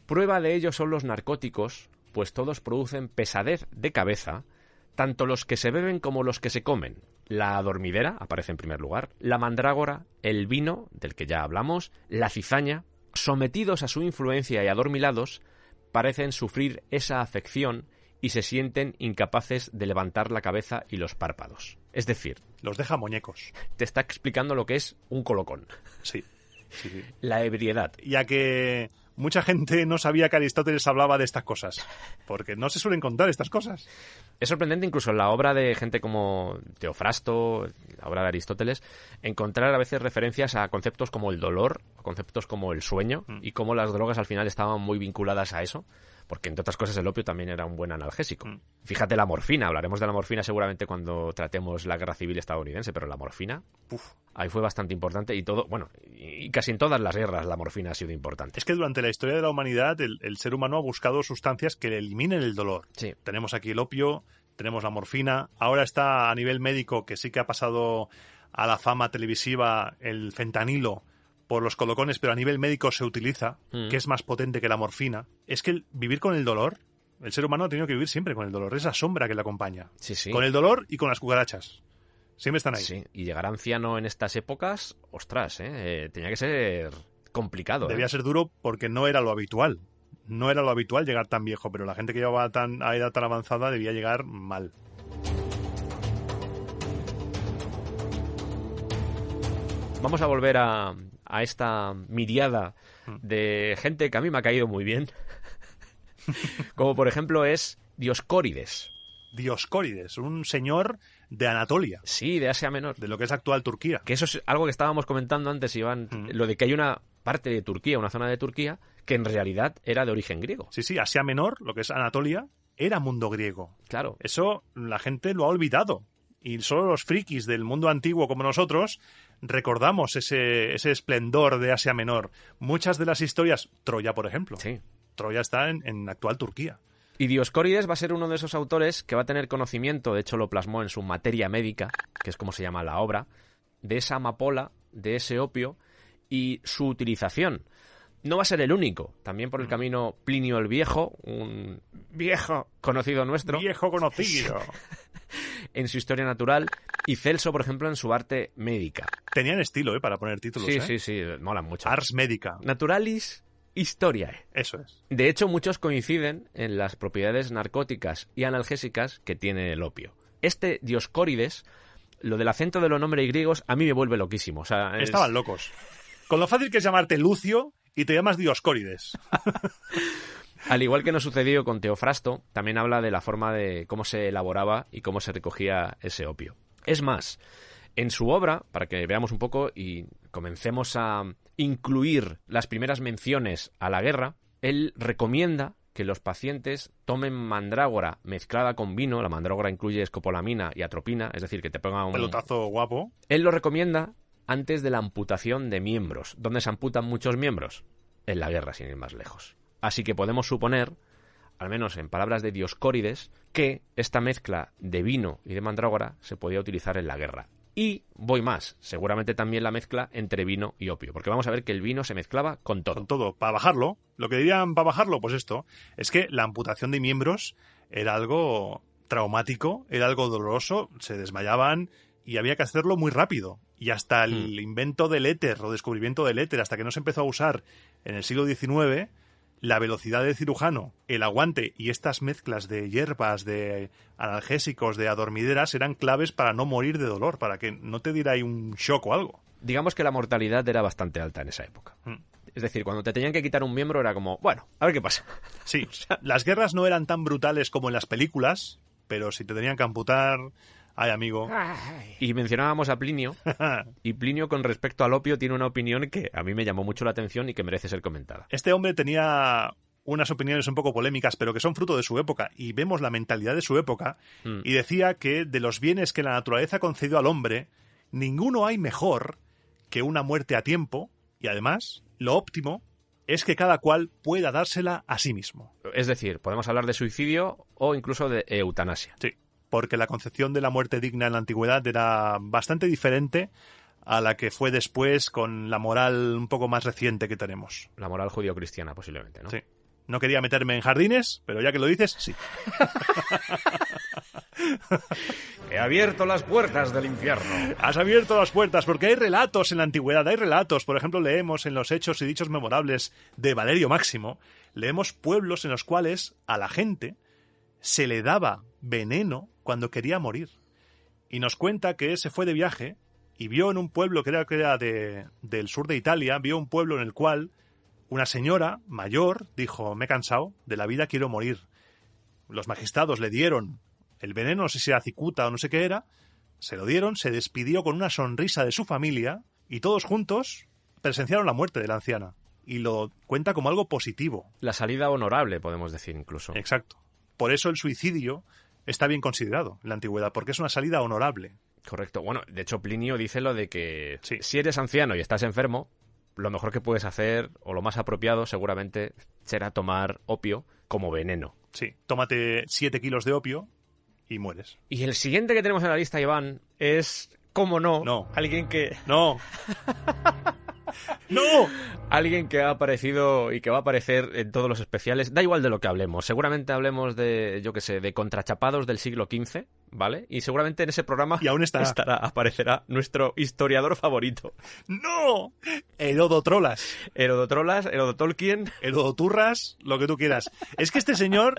prueba de ello son los narcóticos, pues todos producen pesadez de cabeza, tanto los que se beben como los que se comen. La dormidera aparece en primer lugar, la mandrágora, el vino, del que ya hablamos, la cizaña, sometidos a su influencia y adormilados, parecen sufrir esa afección y se sienten incapaces de levantar la cabeza y los párpados. Es decir, Los deja muñecos. te está explicando lo que es un colocón. Sí. Sí. La ebriedad. Ya que mucha gente no sabía que Aristóteles hablaba de estas cosas, porque no se suelen contar estas cosas. Es sorprendente incluso en la obra de gente como Teofrasto, la obra de Aristóteles, encontrar a veces referencias a conceptos como el dolor, conceptos como el sueño, y cómo las drogas al final estaban muy vinculadas a eso, porque entre otras cosas el opio también era un buen analgésico. Fíjate la morfina, hablaremos de la morfina seguramente cuando tratemos la guerra civil estadounidense, pero la morfina, ahí fue bastante importante y todo, bueno, y casi en todas las guerras la morfina ha sido importante. Es que durante la historia de la humanidad el ser humano ha buscado sustancias que le eliminen el dolor. Sí. Tenemos aquí el opio, tenemos la morfina, ahora está a nivel médico, que sí que ha pasado a la fama televisiva, el fentanilo por los colocones, pero a nivel médico se utiliza, que es más potente que la morfina. Es que vivir con el dolor, el ser humano ha tenido que vivir siempre con el dolor, es la sombra que le acompaña. Sí. Con el dolor y con las cucarachas. Siempre están ahí. Sí, y llegar anciano en estas épocas, ostras, tenía que ser complicado. Debía ser duro porque no era lo habitual. No era lo habitual llegar tan viejo, pero la gente que llevaba a edad tan avanzada debía llegar mal. Vamos a volver a esta miriada de gente que a mí me ha caído muy bien. Como por ejemplo es Dioscórides. Dioscórides, un señor de Anatolia, Sí, de Asia Menor. de lo que es actual Turquía. Que eso es algo que estábamos comentando antes, Iván. Lo de que hay una parte de Turquía, una zona de Turquía, que en realidad era de origen griego. Sí, sí, Asia Menor, lo que es Anatolia, era mundo griego. Claro. Eso la gente lo ha olvidado. Y solo los frikis del mundo antiguo como nosotros recordamos ese esplendor de Asia Menor. Muchas de las historias, Troya, por ejemplo. Sí. Troya está en actual Turquía. Y Dioscórides va a ser uno de esos autores que va a tener conocimiento, de hecho lo plasmó en su Materia Médica, que es como se llama la obra, de esa amapola, de ese opio y su utilización. No va a ser el único. También por el camino Plinio el Viejo, un viejo conocido nuestro, Viejo conocido. en su historia natural, y Celso, por ejemplo, en su arte médica. Tenían estilo, para poner títulos. Sí, molan mucho. Ars Medica. Naturalis Historiae. Eso es. De hecho, muchos coinciden en las propiedades narcóticas y analgésicas que tiene el opio. Este Dioscórides, lo del acento de los nombres griegos, a mí me vuelve loquísimo. O sea, Estaban locos. Con lo fácil que es llamarte Lucio y te llamas Dioscórides. Al igual que nos sucedió con Teofrasto, también habla de la forma de cómo se elaboraba y cómo se recogía ese opio. Es más, en su obra, para que veamos un poco y comencemos a incluir las primeras menciones a la guerra, él recomienda que los pacientes tomen mandrágora mezclada con vino. La mandrágora incluye escopolamina y atropina, es decir, que te ponga un Pelotazo guapo. Él lo recomienda antes de la amputación de miembros. ¿Dónde se amputan muchos miembros? En la guerra, sin ir más lejos. Así que podemos suponer, al menos en palabras de Dioscórides, que esta mezcla de vino y de mandrágora se podía utilizar en la guerra. Y voy más, seguramente también la mezcla entre vino y opio, porque vamos a ver que el vino se mezclaba con todo. Con todo, para bajarlo. Lo que dirían para bajarlo, pues esto, es que la amputación de miembros era algo traumático, era algo doloroso, se desmayaban y había que hacerlo muy rápido. Y hasta el invento del éter o descubrimiento del éter, hasta que no se empezó a usar en el siglo XIX, la velocidad del cirujano, el aguante y estas mezclas de hierbas, de analgésicos, de adormideras eran claves para no morir de dolor, para que no te diera ahí un shock o algo. Digamos que la mortalidad era bastante alta en esa época. Es decir, cuando te tenían que quitar un miembro era como, bueno, a ver qué pasa. Sí, las guerras no eran tan brutales como en las películas, pero si te tenían que amputar... Ay, amigo. Ay. Y mencionábamos a Plinio, y Plinio con respecto al opio tiene una opinión que a mí me llamó mucho la atención y que merece ser comentada. Este hombre tenía unas opiniones un poco polémicas, pero que son fruto de su época, y vemos la mentalidad de su época, y decía que de los bienes que la naturaleza concedió al hombre, ninguno hay mejor que una muerte a tiempo, y además, lo óptimo es que cada cual pueda dársela a sí mismo. Es decir, podemos hablar de suicidio o incluso de eutanasia. Sí, porque la concepción de la muerte digna en la antigüedad era bastante diferente a la que fue después con la moral un poco más reciente que tenemos. La moral judío-cristiana, posiblemente, ¿no? Sí. No quería meterme en jardines, pero ya que lo dices, sí. He abierto las puertas del infierno. Has abierto las puertas, porque hay relatos en la antigüedad, hay relatos. Por ejemplo, leemos en los Hechos y Dichos Memorables de Valerio Máximo, leemos pueblos en los cuales a la gente se le daba veneno cuando quería morir. Y nos cuenta que se fue de viaje y vio en un pueblo que era del sur de Italia, vio un pueblo en el cual una señora mayor dijo, me he cansado, de la vida quiero morir. Los magistrados le dieron el veneno, no sé si era cicuta o no sé qué era, se lo dieron, se despidió con una sonrisa de su familia y todos juntos presenciaron la muerte de la anciana. Y lo cuenta como algo positivo. La salida honorable, podemos decir incluso. Exacto. Por eso el suicidio está bien considerado en la antigüedad, porque es una salida honorable. Correcto. Bueno, de hecho Plinio dice lo de que Sí. si eres anciano y estás enfermo, lo mejor que puedes hacer, o lo más apropiado seguramente, será tomar opio como veneno. Sí, tómate 7 kilos de opio y mueres. Y el siguiente que tenemos en la lista, Iván, es, cómo no, No. alguien que ¡No! ¡No! alguien que ha aparecido y que va a aparecer en todos los especiales. Da igual de lo que hablemos. Seguramente hablemos de, yo qué sé, de contrachapados del siglo XV, ¿vale? Y seguramente en ese programa Y aún estará. aparecerá nuestro historiador favorito. ¡No! Herodotrolas, Herodotrolas, Herodotolkien. Herodoturras, lo que tú quieras. Es que este señor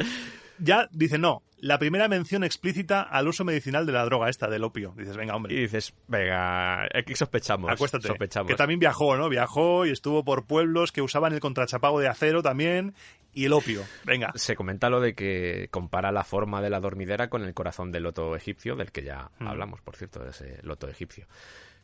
ya dice, no, la primera mención explícita al uso medicinal de la droga esta, del opio. Dices, venga, Y hombre, dices, venga, aquí sospechamos. acuéstate. Sospechamos. Que también viajó, ¿no? Viajó y estuvo por pueblos que usaban el contrachapado de acero también y el opio. Venga. Se comenta lo de que compara la forma de la dormidera con el corazón del loto egipcio, del que ya hablamos, por cierto, de ese loto egipcio.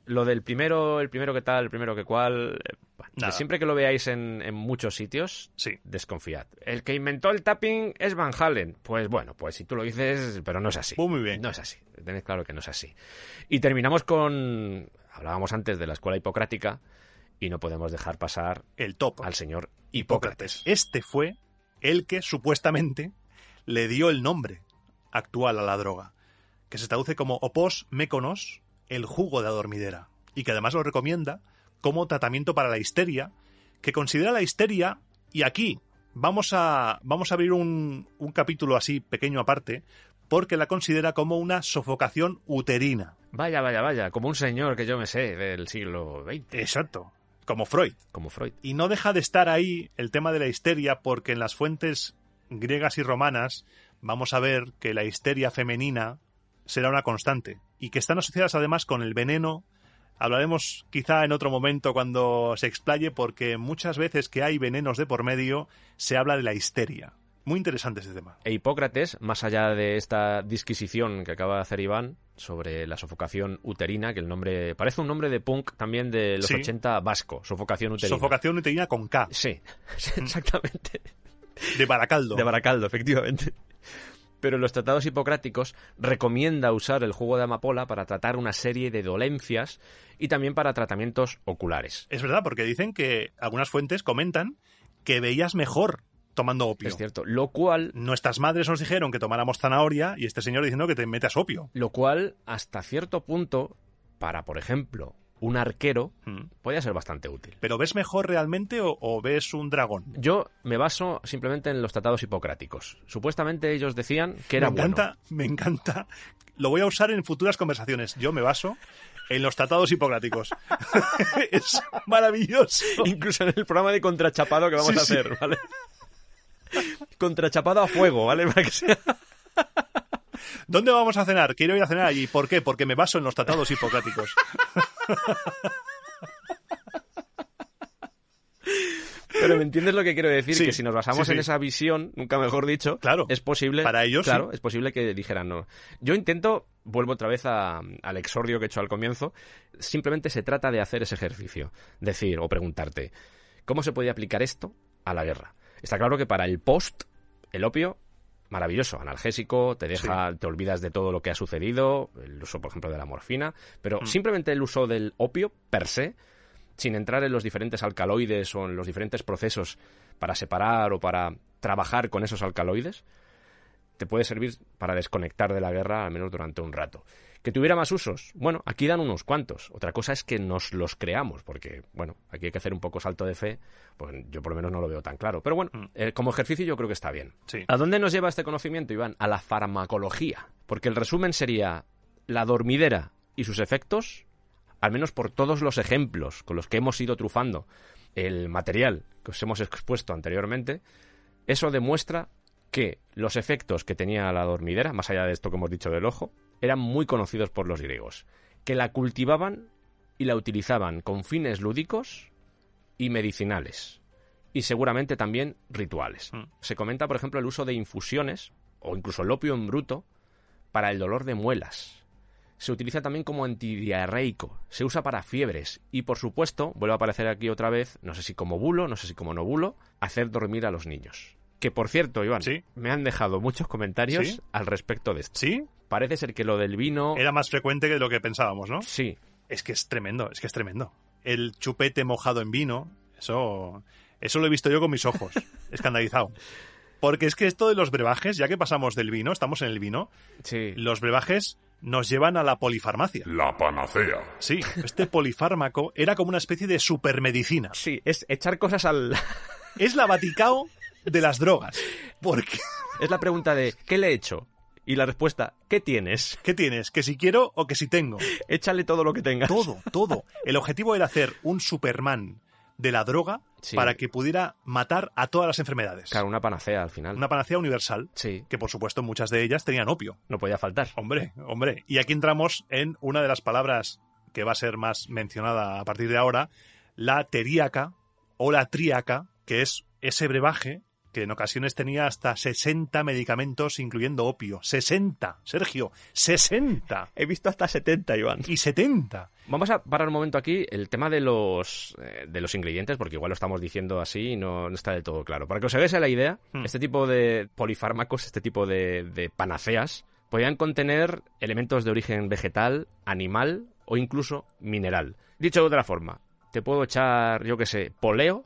Lo del el primero que tal, el primero que cual... bueno, Nada. siempre que lo veáis en muchos sitios, Sí. desconfiad. El que inventó el tapping es Van Halen. Pues bueno, pues si tú lo dices, pero no es así. Muy bien. No es así. Tenéis claro que no es así. Y terminamos con... Hablábamos antes de la escuela hipocrática y no podemos dejar pasar El top. al señor Hipócrates. Este fue el que supuestamente le dio el nombre actual a la droga, que se traduce como opos mekonos, el jugo de adormidera, y que además lo recomienda como tratamiento para la histeria, que considera la histeria, y aquí vamos a abrir un capítulo así pequeño aparte, porque la considera como una sofocación uterina. Vaya, vaya, vaya. Como un señor que yo me sé del siglo XX, Exacto, como Freud. como Freud. Y no deja de estar ahí el tema de la histeria, porque en las fuentes griegas y romanas vamos a ver que la histeria femenina será una constante y que están asociadas además con el veneno. Hablaremos quizá en otro momento cuando se explaye, porque muchas veces que hay venenos de por medio se habla de la histeria. Muy interesante ese tema. E Hipócrates, más allá de esta disquisición que acaba de hacer Iván sobre la sofocación uterina, que el nombre parece un nombre de punk también de los Sí. 80 vasco, sofocación uterina. Sofocación uterina con K, Sí, exactamente. de Baracaldo. De Baracaldo, efectivamente. Pero en los tratados hipocráticos recomienda usar el jugo de amapola para tratar una serie de dolencias y también para tratamientos oculares. Es verdad, porque dicen que algunas fuentes comentan que veías mejor tomando opio. Es cierto, lo cual Nuestras madres nos dijeron que tomáramos zanahoria y este señor diciendo que te metas opio. hasta cierto punto para, por ejemplo, un arquero, podía ser bastante útil. ¿Pero ves mejor realmente o ves un dragón? Yo me baso simplemente en los tratados hipocráticos. Supuestamente ellos decían que era bueno. Me encanta. Lo voy a usar en futuras conversaciones. Yo me baso en los tratados hipocráticos. Es maravilloso. Incluso en el programa de contrachapado que vamos a hacer, ¿vale? Contrachapado a fuego, ¿vale? Para que sea... ¿Dónde vamos a cenar? Quiero ir a cenar allí. ¿Por qué? Porque me baso en los tratados hipocráticos. Pero ¿me entiendes lo que quiero decir? Sí, que si nos basamos en esa visión, nunca mejor dicho, claro, es posible... para ellos, claro, es posible que dijeran no. Yo intento, vuelvo otra vez al exordio que he hecho al comienzo, simplemente se trata de hacer ese ejercicio. Decir o preguntarte, ¿cómo se puede aplicar esto a la guerra? Está claro que para el post, el opio... maravilloso, analgésico, te olvidas de todo lo que ha sucedido, el uso, por ejemplo, de la morfina, pero simplemente el uso del opio, per se, sin entrar en los diferentes alcaloides o en los diferentes procesos para separar o para trabajar con esos alcaloides, te puede servir para desconectar de la guerra, al menos durante un rato. ¿Que tuviera más usos? Bueno, aquí dan unos cuantos. Otra cosa es que nos los creamos, porque, bueno, aquí hay que hacer un poco salto de fe, pues yo por lo menos no lo veo tan claro. Pero bueno, como ejercicio yo creo que está bien. Sí. ¿A dónde nos lleva este conocimiento, Iván? A la farmacología. Porque el resumen sería la dormidera y sus efectos, al menos por todos los ejemplos con los que hemos ido trufando el material que os hemos expuesto anteriormente, eso demuestra que los efectos que tenía la dormidera, más allá de esto que hemos dicho del ojo, eran muy conocidos por los griegos, que la cultivaban y la utilizaban con fines lúdicos y medicinales, y seguramente también rituales. Se comenta, por ejemplo, el uso de infusiones, o incluso el opio en bruto, para el dolor de muelas. Se utiliza también como antidiarreico, se usa para fiebres, y por supuesto, vuelve a aparecer aquí otra vez, no sé si como bulo, no sé si como no bulo, hacer dormir a los niños. Que por cierto, Iván, me han dejado muchos comentarios al respecto de esto. ¿Sí? Parece ser que lo del vino... Era más frecuente que lo que pensábamos, ¿no? Sí. Es que es tremendo. El chupete mojado en vino, eso lo he visto yo con mis ojos, escandalizado. Porque es que esto de los brebajes, ya que pasamos del vino, estamos en el vino, los brebajes nos llevan a la polifarmacia. La panacea. Sí, este polifármaco era como una especie de supermedicina. Sí, es echar cosas al... Es la Vaticao de las drogas. Porque... Es la pregunta de, ¿qué le he hecho? Y la respuesta, ¿qué tienes? ¿Qué tienes? ¿Que si quiero o que si tengo? Échale todo lo que tengas. Todo. El objetivo era hacer un Superman de la droga para que pudiera matar a todas las enfermedades. Claro, una panacea al final. Una panacea universal. Sí. Que por supuesto muchas de ellas tenían opio. No podía faltar. Hombre. Y aquí entramos en una de las palabras que va a ser más mencionada a partir de ahora, la teríaca o la tríaca, que es ese brebaje que en ocasiones tenía hasta 60 medicamentos, incluyendo opio. 60, Sergio, 60. He visto hasta 70, Iván. Y 70. Vamos a parar un momento aquí el tema de los ingredientes, porque igual lo estamos diciendo así y no está del todo claro. Para que os hagáis la idea, este tipo de polifármacos, este tipo de panaceas, podían contener elementos de origen vegetal, animal o incluso mineral. Dicho de otra forma, te puedo echar, yo qué sé, poleo,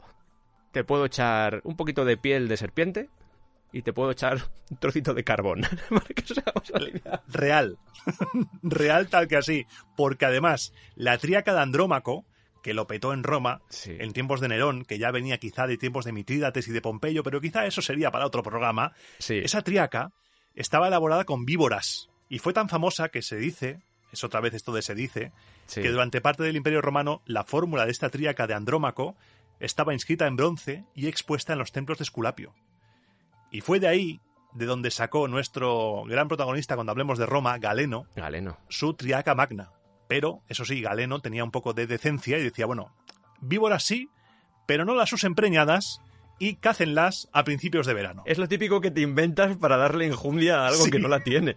te puedo echar un poquito de piel de serpiente y te puedo echar un trocito de carbón. Para que os hagamos la idea. Real. Real tal que así. Porque además, la tríaca de Andrómaco, que lo petó en Roma, en tiempos de Nerón, que ya venía quizá de tiempos de Mitrídates y de Pompeyo, pero quizá eso sería para otro programa, esa tríaca estaba elaborada con víboras. Y fue tan famosa que se dice, es otra vez esto de se dice, que durante parte del Imperio Romano la fórmula de esta tríaca de Andrómaco estaba inscrita en bronce y expuesta en los templos de Esculapio. Y fue de ahí de donde sacó nuestro gran protagonista cuando hablemos de Roma, Galeno, su Triaca Magna. Pero, eso sí, Galeno tenía un poco de decencia y decía, bueno, víboras sí, pero no las usen preñadas y cácenlas a principios de verano. Es lo típico que te inventas para darle enjundia a algo que no la tiene.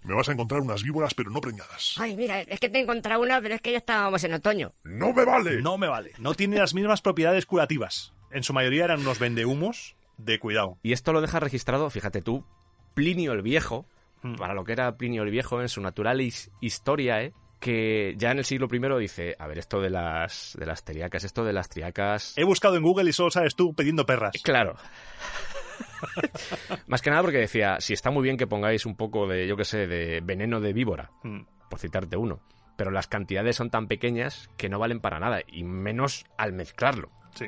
Me vas a encontrar unas víboras, pero no preñadas. Ay, mira, es que te he encontrado una, pero es que ya estábamos en otoño. ¡No me vale! No me vale. No tiene las mismas propiedades curativas. En su mayoría eran unos vendehumos de cuidado. Y esto lo deja registrado, fíjate tú, Plinio el Viejo, para lo que era Plinio el Viejo en su Naturalis Historiae, que ya en el siglo I dice, a ver, esto de las teríacas, esto de las triacas... He buscado en Google y solo sabes tú pidiendo perras. Claro. Más que nada porque decía, si está muy bien que pongáis un poco de, yo qué sé, de veneno de víbora, por citarte uno, pero las cantidades son tan pequeñas que no valen para nada, y menos al mezclarlo. Sí.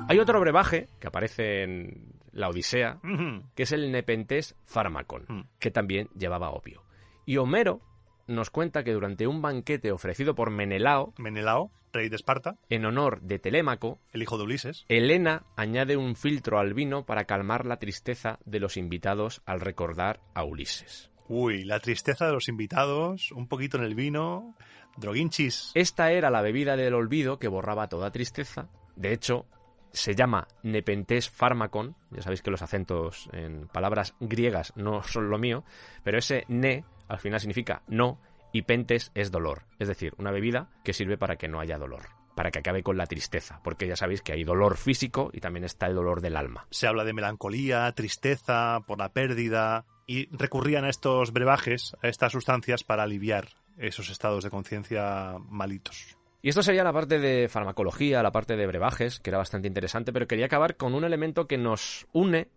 Hay otro brebaje que aparece en la Odisea, Ujú. que es el Nepenthes Pharmakon, Mm. que también llevaba opio. Y Homero nos cuenta que durante un banquete ofrecido por Menelao, Menelao, rey de Esparta, en honor de Telémaco, el hijo de Ulises. Helena añade un filtro al vino para calmar la tristeza de los invitados al recordar a Ulises. Uy, la tristeza de los invitados, un poquito en el vino, droguinchis. Esta era la bebida del olvido que borraba toda tristeza. De hecho, se llama Nepenthes Pharmakon. Ya sabéis que los acentos en palabras griegas no son lo mío, pero ese ne al final significa no y pentes es dolor. Es decir, una bebida que sirve para que no haya dolor, para que acabe con la tristeza, porque ya sabéis que hay dolor físico y también está el dolor del alma. Se habla de melancolía, tristeza, por la pérdida, y recurrían a estos brebajes, a estas sustancias, para aliviar esos estados de conciencia malitos. Y esto sería la parte de farmacología, la parte de brebajes, que era bastante interesante, pero quería acabar con un elemento que nos une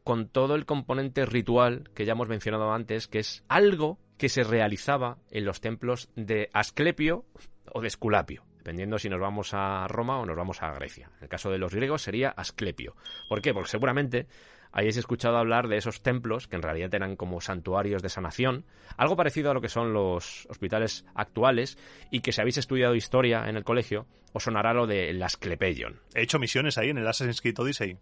con todo el componente ritual que ya hemos mencionado antes, que es algo que se realizaba en los templos de Asclepio o de Esculapio, dependiendo si nos vamos a Roma o nos vamos a Grecia. En el caso de los griegos sería Asclepio. ¿Por qué? Porque seguramente hayáis escuchado hablar de esos templos que en realidad eran como santuarios de sanación, algo parecido a lo que son los hospitales actuales, y que si habéis estudiado historia en el colegio os sonará lo del Asclepeion. He hecho misiones ahí en el Assassin's Creed Odyssey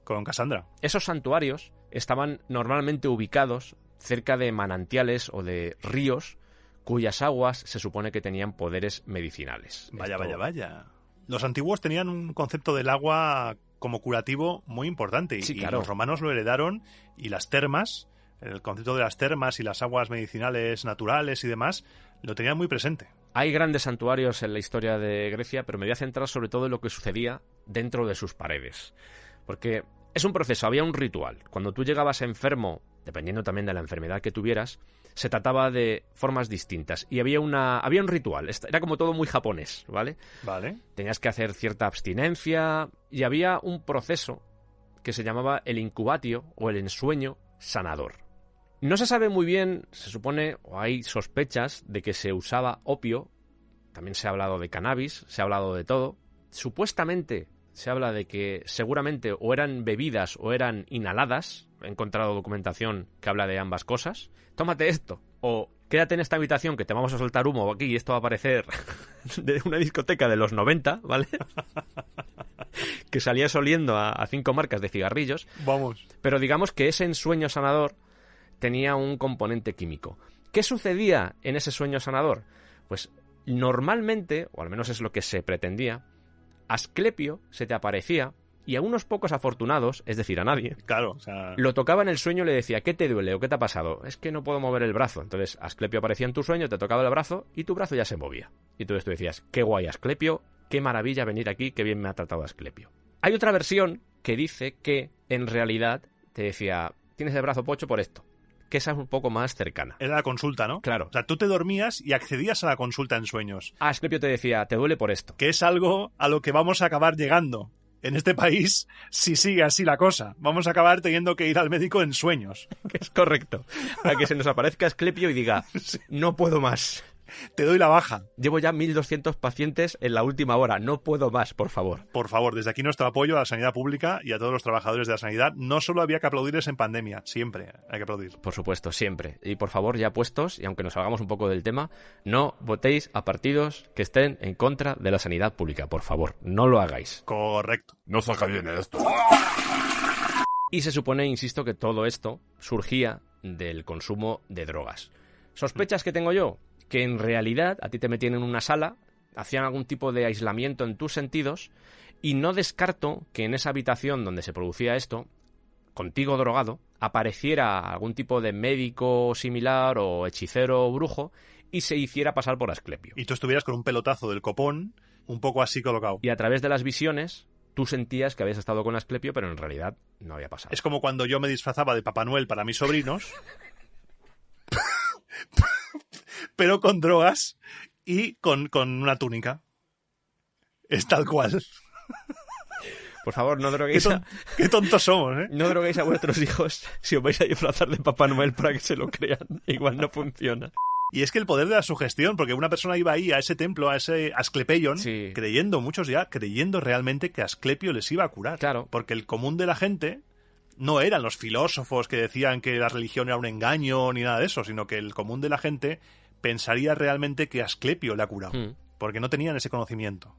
con Cassandra. Esos santuarios estaban normalmente ubicados cerca de manantiales o de ríos cuyas aguas se supone que tenían poderes medicinales. Vaya, Esto- vaya, vaya. Los antiguos tenían un concepto del agua como curativo muy importante, Sí, y claro. los romanos lo heredaron, y las termas, el concepto de las termas y las aguas medicinales naturales y demás, lo tenían muy presente. Hay grandes santuarios en la historia de Grecia, pero me voy a centrar sobre todo en lo que sucedía dentro de sus paredes. Porque es un proceso, había un ritual. Cuando tú llegabas enfermo, dependiendo también de la enfermedad que tuvieras, se trataba de formas distintas. Y había un ritual. Era como todo muy japonés, ¿vale? Vale. Tenías que hacer cierta abstinencia y había un proceso que se llamaba el incubatio o el ensueño sanador. No se sabe muy bien, se supone, o hay sospechas de que se usaba opio. También se ha hablado de cannabis, se ha hablado de todo. Supuestamente se habla de que seguramente o eran bebidas o eran inhaladas. He encontrado documentación que habla de ambas cosas. Tómate esto, o quédate en esta habitación que te vamos a soltar humo aquí y esto va a parecer de una discoteca de los 90, ¿vale? Que salías oliendo a 5 marcas de cigarrillos. Vamos. Pero digamos que ese ensueño sanador tenía un componente químico. ¿Qué sucedía en ese sueño sanador? Pues normalmente, o al menos es lo que se pretendía, Asclepio se te aparecía y a unos pocos afortunados, es decir, a nadie, Claro, o sea, lo tocaba en el sueño y le decía, ¿qué te duele o qué te ha pasado? Es que no puedo mover el brazo. Entonces Asclepio aparecía en tu sueño, te tocaba el brazo y tu brazo ya se movía. Y entonces tú decías, qué guay Asclepio, qué maravilla venir aquí, qué bien me ha tratado Asclepio. Hay otra versión que dice que en realidad te decía, tienes el brazo pocho por esto, que esa es un poco más cercana. era la consulta, ¿no? Claro. O sea, tú te dormías y accedías a la consulta en sueños, Asclepio te decía, te duele por esto. que es algo a lo que vamos a acabar llegando en este país si sigue así la cosa. Vamos a acabar teniendo que ir al médico en sueños. Que es correcto. A que se nos aparezca Asclepio y diga, no puedo más. Te doy la baja. Llevo ya 1.200 pacientes en la última hora, no puedo más, por favor. Por favor, desde aquí nuestro apoyo a la sanidad pública y a todos los trabajadores de la sanidad. No solo había que aplaudirles en pandemia, siempre hay que aplaudir. Por supuesto, siempre. Y por favor, ya puestos, y aunque nos salgamos un poco del tema, no votéis a partidos que estén en contra de la sanidad pública. Por favor, no lo hagáis. Correcto. No saca bien esto. Y se supone, insisto, que todo esto surgía del consumo de drogas. ¿Sospechas que tengo yo? Que en realidad a ti te metían en una sala, hacían algún tipo de aislamiento en tus sentidos, y no descarto que en esa habitación donde se producía esto, contigo drogado, apareciera algún tipo de médico similar o hechicero o brujo y se hiciera pasar por Asclepio. Y tú estuvieras con un pelotazo del copón, un poco así colocado. Y a través de las visiones, tú sentías que habías estado con Asclepio, pero en realidad no había pasado. Es como cuando yo me disfrazaba de Papá Noel para mis sobrinos, pero con drogas y con una túnica. Es tal cual. Por favor, no droguéis Qué tontos somos, ¿eh? no droguéis a vuestros hijos si os vais a disfrazar de Papá Noel para que se lo crean. Igual no funciona. Y es que el poder de la sugestión, porque una persona iba ahí a ese templo, a ese Asclepeion, Sí. muchos ya creyendo realmente que Asclepio les iba a curar. Claro. Porque el común de la gente no eran los filósofos que decían que la religión era un engaño ni nada de eso, sino que el común de la gente pensaría realmente que Asclepio le ha curado. Porque no tenían ese conocimiento.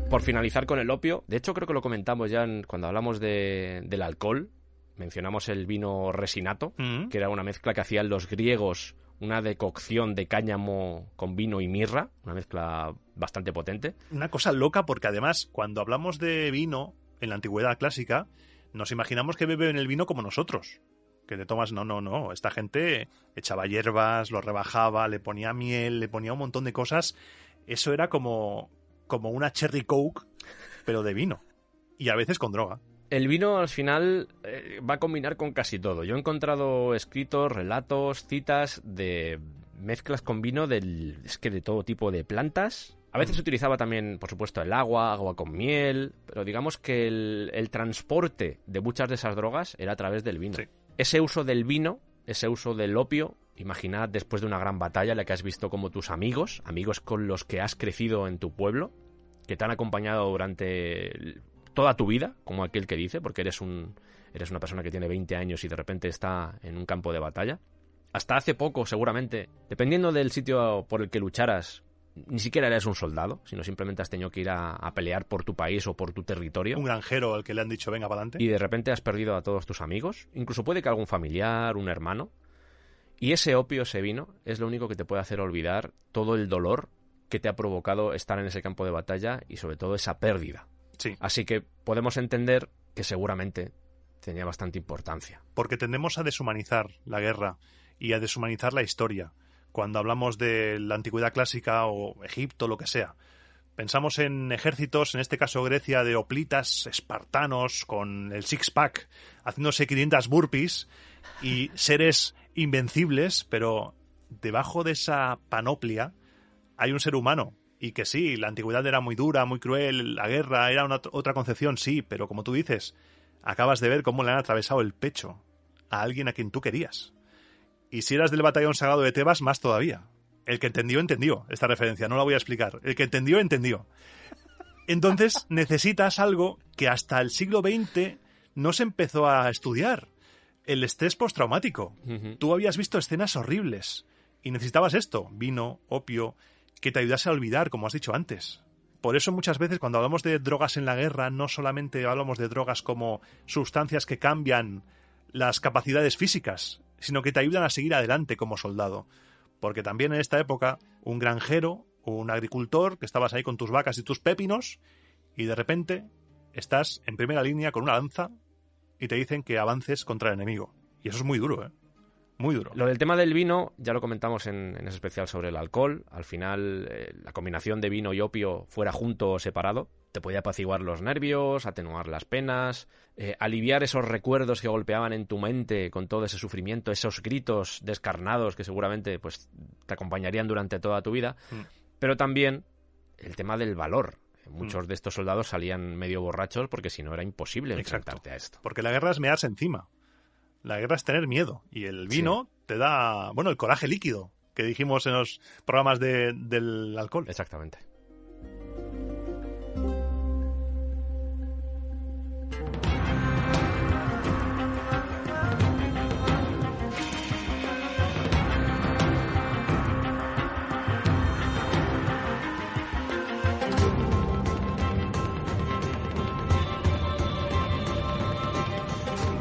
Por finalizar con el opio, de hecho creo que lo comentamos ya cuando hablamos del alcohol, mencionamos el vino resinato, que era una mezcla que hacían los griegos, una decocción de cáñamo con vino y mirra, una mezcla bastante potente. Una cosa loca porque además cuando hablamos de vino en la antigüedad clásica, nos imaginamos que beben el vino como nosotros. Que te tomas, no. Esta gente echaba hierbas, lo rebajaba, le ponía miel, le ponía un montón de cosas. Eso era como una cherry coke, pero de vino. Y a veces con droga. El vino al final va a combinar con casi todo. Yo he encontrado escritos, relatos, citas de mezclas con vino de todo tipo de plantas. A veces se utilizaba también, por supuesto, el agua con miel, pero digamos que el transporte de muchas de esas drogas era a través del vino. Sí. Ese uso del vino, ese uso del opio, imaginad después de una gran batalla en la que has visto como tus amigos con los que has crecido en tu pueblo, que te han acompañado durante toda tu vida, como aquel que dice, porque eres una persona que tiene 20 años y de repente está en un campo de batalla. Hasta hace poco, seguramente, dependiendo del sitio por el que lucharas, ni siquiera eres un soldado, sino simplemente has tenido que ir a pelear por tu país o por tu territorio. Un granjero al que le han dicho venga para adelante. Y de repente has perdido a todos tus amigos, incluso puede que algún familiar, un hermano. Y ese opio, ese vino, es lo único que te puede hacer olvidar todo el dolor que te ha provocado estar en ese campo de batalla y sobre todo esa pérdida. Sí. Así que podemos entender que seguramente tenía bastante importancia. Porque tendemos a deshumanizar la guerra y a deshumanizar la historia. Cuando hablamos de la antigüedad clásica o Egipto, lo que sea. Pensamos en ejércitos, en este caso Grecia, de hoplitas, espartanos, con el six-pack, haciéndose 500 burpees y seres invencibles, pero debajo de esa panoplia hay un ser humano. Y que sí, la antigüedad era muy dura, muy cruel, la guerra era otra concepción, sí, pero como tú dices, acabas de ver cómo le han atravesado el pecho a alguien a quien tú querías. Y si eras del batallón sagrado de Tebas, más todavía. El que entendió, entendió esta referencia, no la voy a explicar. El que entendió, entendió. Entonces necesitas algo que hasta el siglo XX no se empezó a estudiar. El estrés postraumático. Tú habías visto escenas horribles y necesitabas esto, vino, opio, que te ayudase a olvidar, como has dicho antes. Por eso muchas veces cuando hablamos de drogas en la guerra no solamente hablamos de drogas como sustancias que cambian las capacidades físicas, sino que te ayudan a seguir adelante como soldado. Porque también en esta época, un granjero, un agricultor, que estabas ahí con tus vacas y tus pepinos, y de repente estás en primera línea con una lanza y te dicen que avances contra el enemigo. Y eso es muy duro, ¿eh? Muy duro. Lo del tema del vino, ya lo comentamos en ese especial sobre el alcohol. Al final, la combinación de vino y opio, fuera junto o separado, te podía apaciguar los nervios, atenuar las penas, aliviar esos recuerdos que golpeaban en tu mente con todo ese sufrimiento, esos gritos descarnados que seguramente pues te acompañarían durante toda tu vida. Pero también el tema del valor. Muchos de estos soldados salían medio borrachos porque si no era imposible enfrentarte a esto. Porque la guerra es mearse encima. La guerra es tener miedo. Y el vino te da, el coraje líquido que dijimos en los programas del alcohol. Exactamente.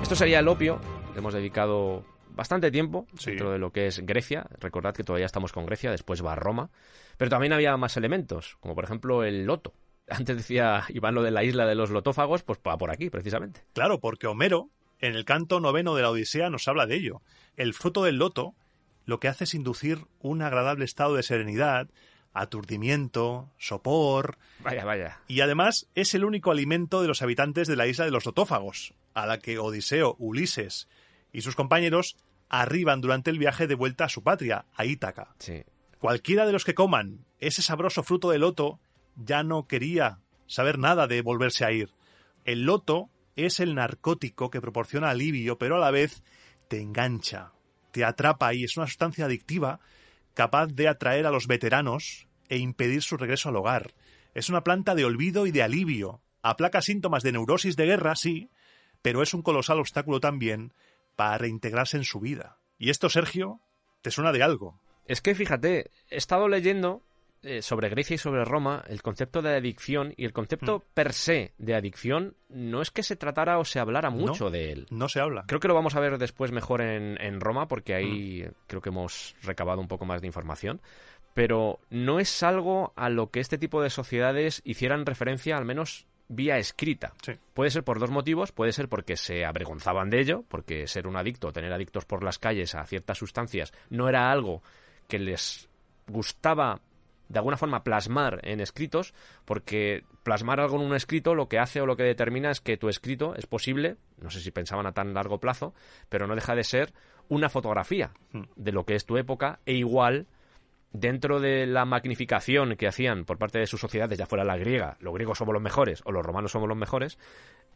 Esto sería el opio. Le hemos dedicado bastante tiempo dentro de lo que es Grecia. Recordad que todavía estamos con Grecia, después va Roma. Pero también había más elementos, como por ejemplo el loto. Antes decía Iván lo de la isla de los lotófagos, pues va por aquí, precisamente. Claro, porque Homero, en el canto 9 de la Odisea, nos habla de ello. El fruto del loto lo que hace es inducir un agradable estado de serenidad, aturdimiento, sopor... Vaya. Y además es el único alimento de los habitantes de la isla de los lotófagos, a la que Odiseo, Ulises y sus compañeros arriban durante el viaje de vuelta a su patria, a Ítaca. Sí. Cualquiera de los que coman ese sabroso fruto de loto ya no quería saber nada de volverse a ir. El loto es el narcótico que proporciona alivio, pero a la vez te engancha, te atrapa y es una sustancia adictiva capaz de atraer a los veteranos e impedir su regreso al hogar. Es una planta de olvido y de alivio. Aplaca síntomas de neurosis de guerra, sí, pero es un colosal obstáculo también para reintegrarse en su vida. Y esto, Sergio, ¿te suena de algo? Es que fíjate, he estado leyendo sobre Grecia y sobre Roma el concepto de adicción, y el concepto per se de adicción no es que se tratara o se hablara mucho de él. No se habla. Creo que lo vamos a ver después mejor en Roma, porque ahí creo que hemos recabado un poco más de información. Pero no es algo a lo que este tipo de sociedades hicieran referencia, al menos vía escrita. Sí. Puede ser por dos motivos. Puede ser porque se avergonzaban de ello, porque ser un adicto, tener adictos por las calles a ciertas sustancias, no era algo que les gustaba de alguna forma plasmar en escritos, porque plasmar algo en un escrito lo que hace o lo que determina es que tu escrito es posible, no sé si pensaban a tan largo plazo, pero no deja de ser una fotografía de lo que es tu época, e igual dentro de la magnificación que hacían por parte de sus sociedades, ya fuera la griega, los griegos somos los mejores o los romanos somos los mejores,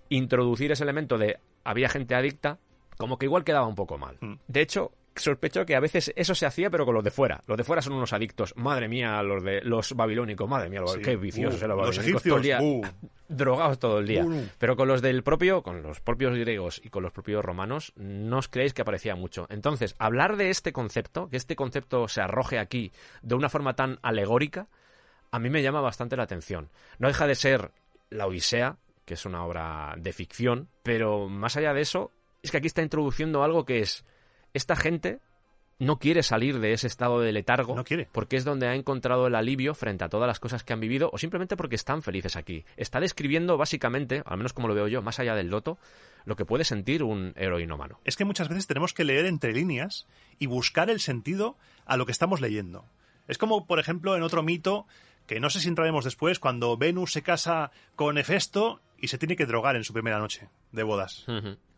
introducir ese elemento de había gente adicta, como que igual quedaba un poco mal. De hecho, sospecho que a veces eso se hacía, pero con los de fuera. Los de fuera son unos adictos. Madre mía, los babilónicos. Madre mía, Sí. qué viciosos eran los Los babilónicos. egipcios. Todo el día, drogados todo el día. Pero con los con los propios griegos y con los propios romanos, no os creéis que aparecía mucho. Entonces, hablar de este concepto, que este concepto se arroje aquí de una forma tan alegórica, a mí me llama bastante la atención. No deja de ser la Odisea, que es una obra de ficción, pero más allá de eso, es que aquí está introduciendo algo que es: esta gente no quiere salir de ese estado de letargo, No quiere. porque es donde ha encontrado el alivio frente a todas las cosas que han vivido, o simplemente porque están felices aquí. Está describiendo básicamente, al menos como lo veo yo, más allá del loto, lo que puede sentir un heroinómano. Es que muchas veces tenemos que leer entre líneas y buscar el sentido a lo que estamos leyendo. Es como, por ejemplo, en otro mito, que no sé si entraremos después, cuando Venus se casa con Hefesto y se tiene que drogar en su primera noche de bodas.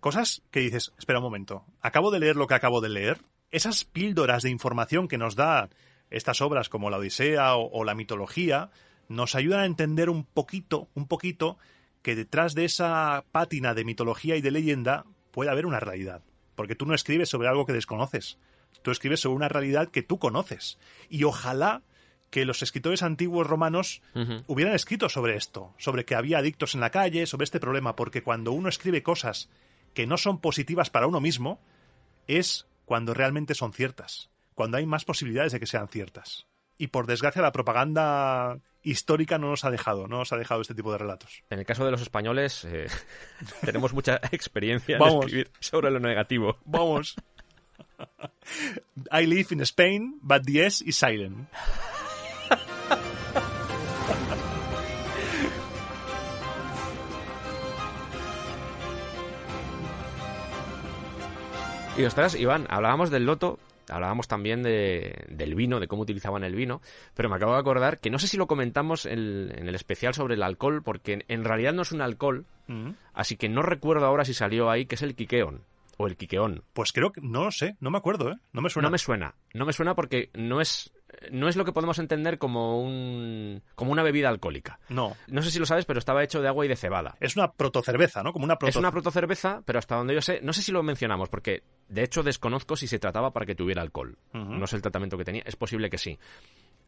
Cosas que dices, espera un momento, ¿acabo de leer lo que acabo de leer? Esas píldoras de información que nos da estas obras como la Odisea o la mitología nos ayudan a entender un poquito que detrás de esa pátina de mitología y de leyenda puede haber una realidad. Porque tú no escribes sobre algo que desconoces, tú escribes sobre una realidad que tú conoces. Y ojalá que los escritores antiguos romanos hubieran escrito sobre esto, sobre que había adictos en la calle, sobre este problema, porque cuando uno escribe cosas que no son positivas para uno mismo, es cuando realmente son ciertas, cuando hay más posibilidades de que sean ciertas. Y por desgracia la propaganda histórica no nos ha dejado este tipo de relatos. En el caso de los españoles, tenemos mucha experiencia en Vamos. escribir sobre lo negativo. Vamos. I live in Spain, but the S is silent. Y ostras, Iván, hablábamos del loto, hablábamos también del vino, de cómo utilizaban el vino, pero me acabo de acordar que no sé si lo comentamos en el especial sobre el alcohol, porque en realidad no es un alcohol, así que no recuerdo ahora si salió ahí, que es el quiqueón, o el quiqueón. Pues creo que, no lo sé, no me acuerdo, ¿eh? No me suena. No me suena porque no es lo que podemos entender como una bebida alcohólica. No. No sé si lo sabes, pero estaba hecho de agua y de cebada. Es una protocerveza, ¿no? Como una Es una protocerveza, pero hasta donde yo sé, no sé si lo mencionamos, porque de hecho desconozco si se trataba para que tuviera alcohol. No sé el tratamiento que tenía, es posible que sí.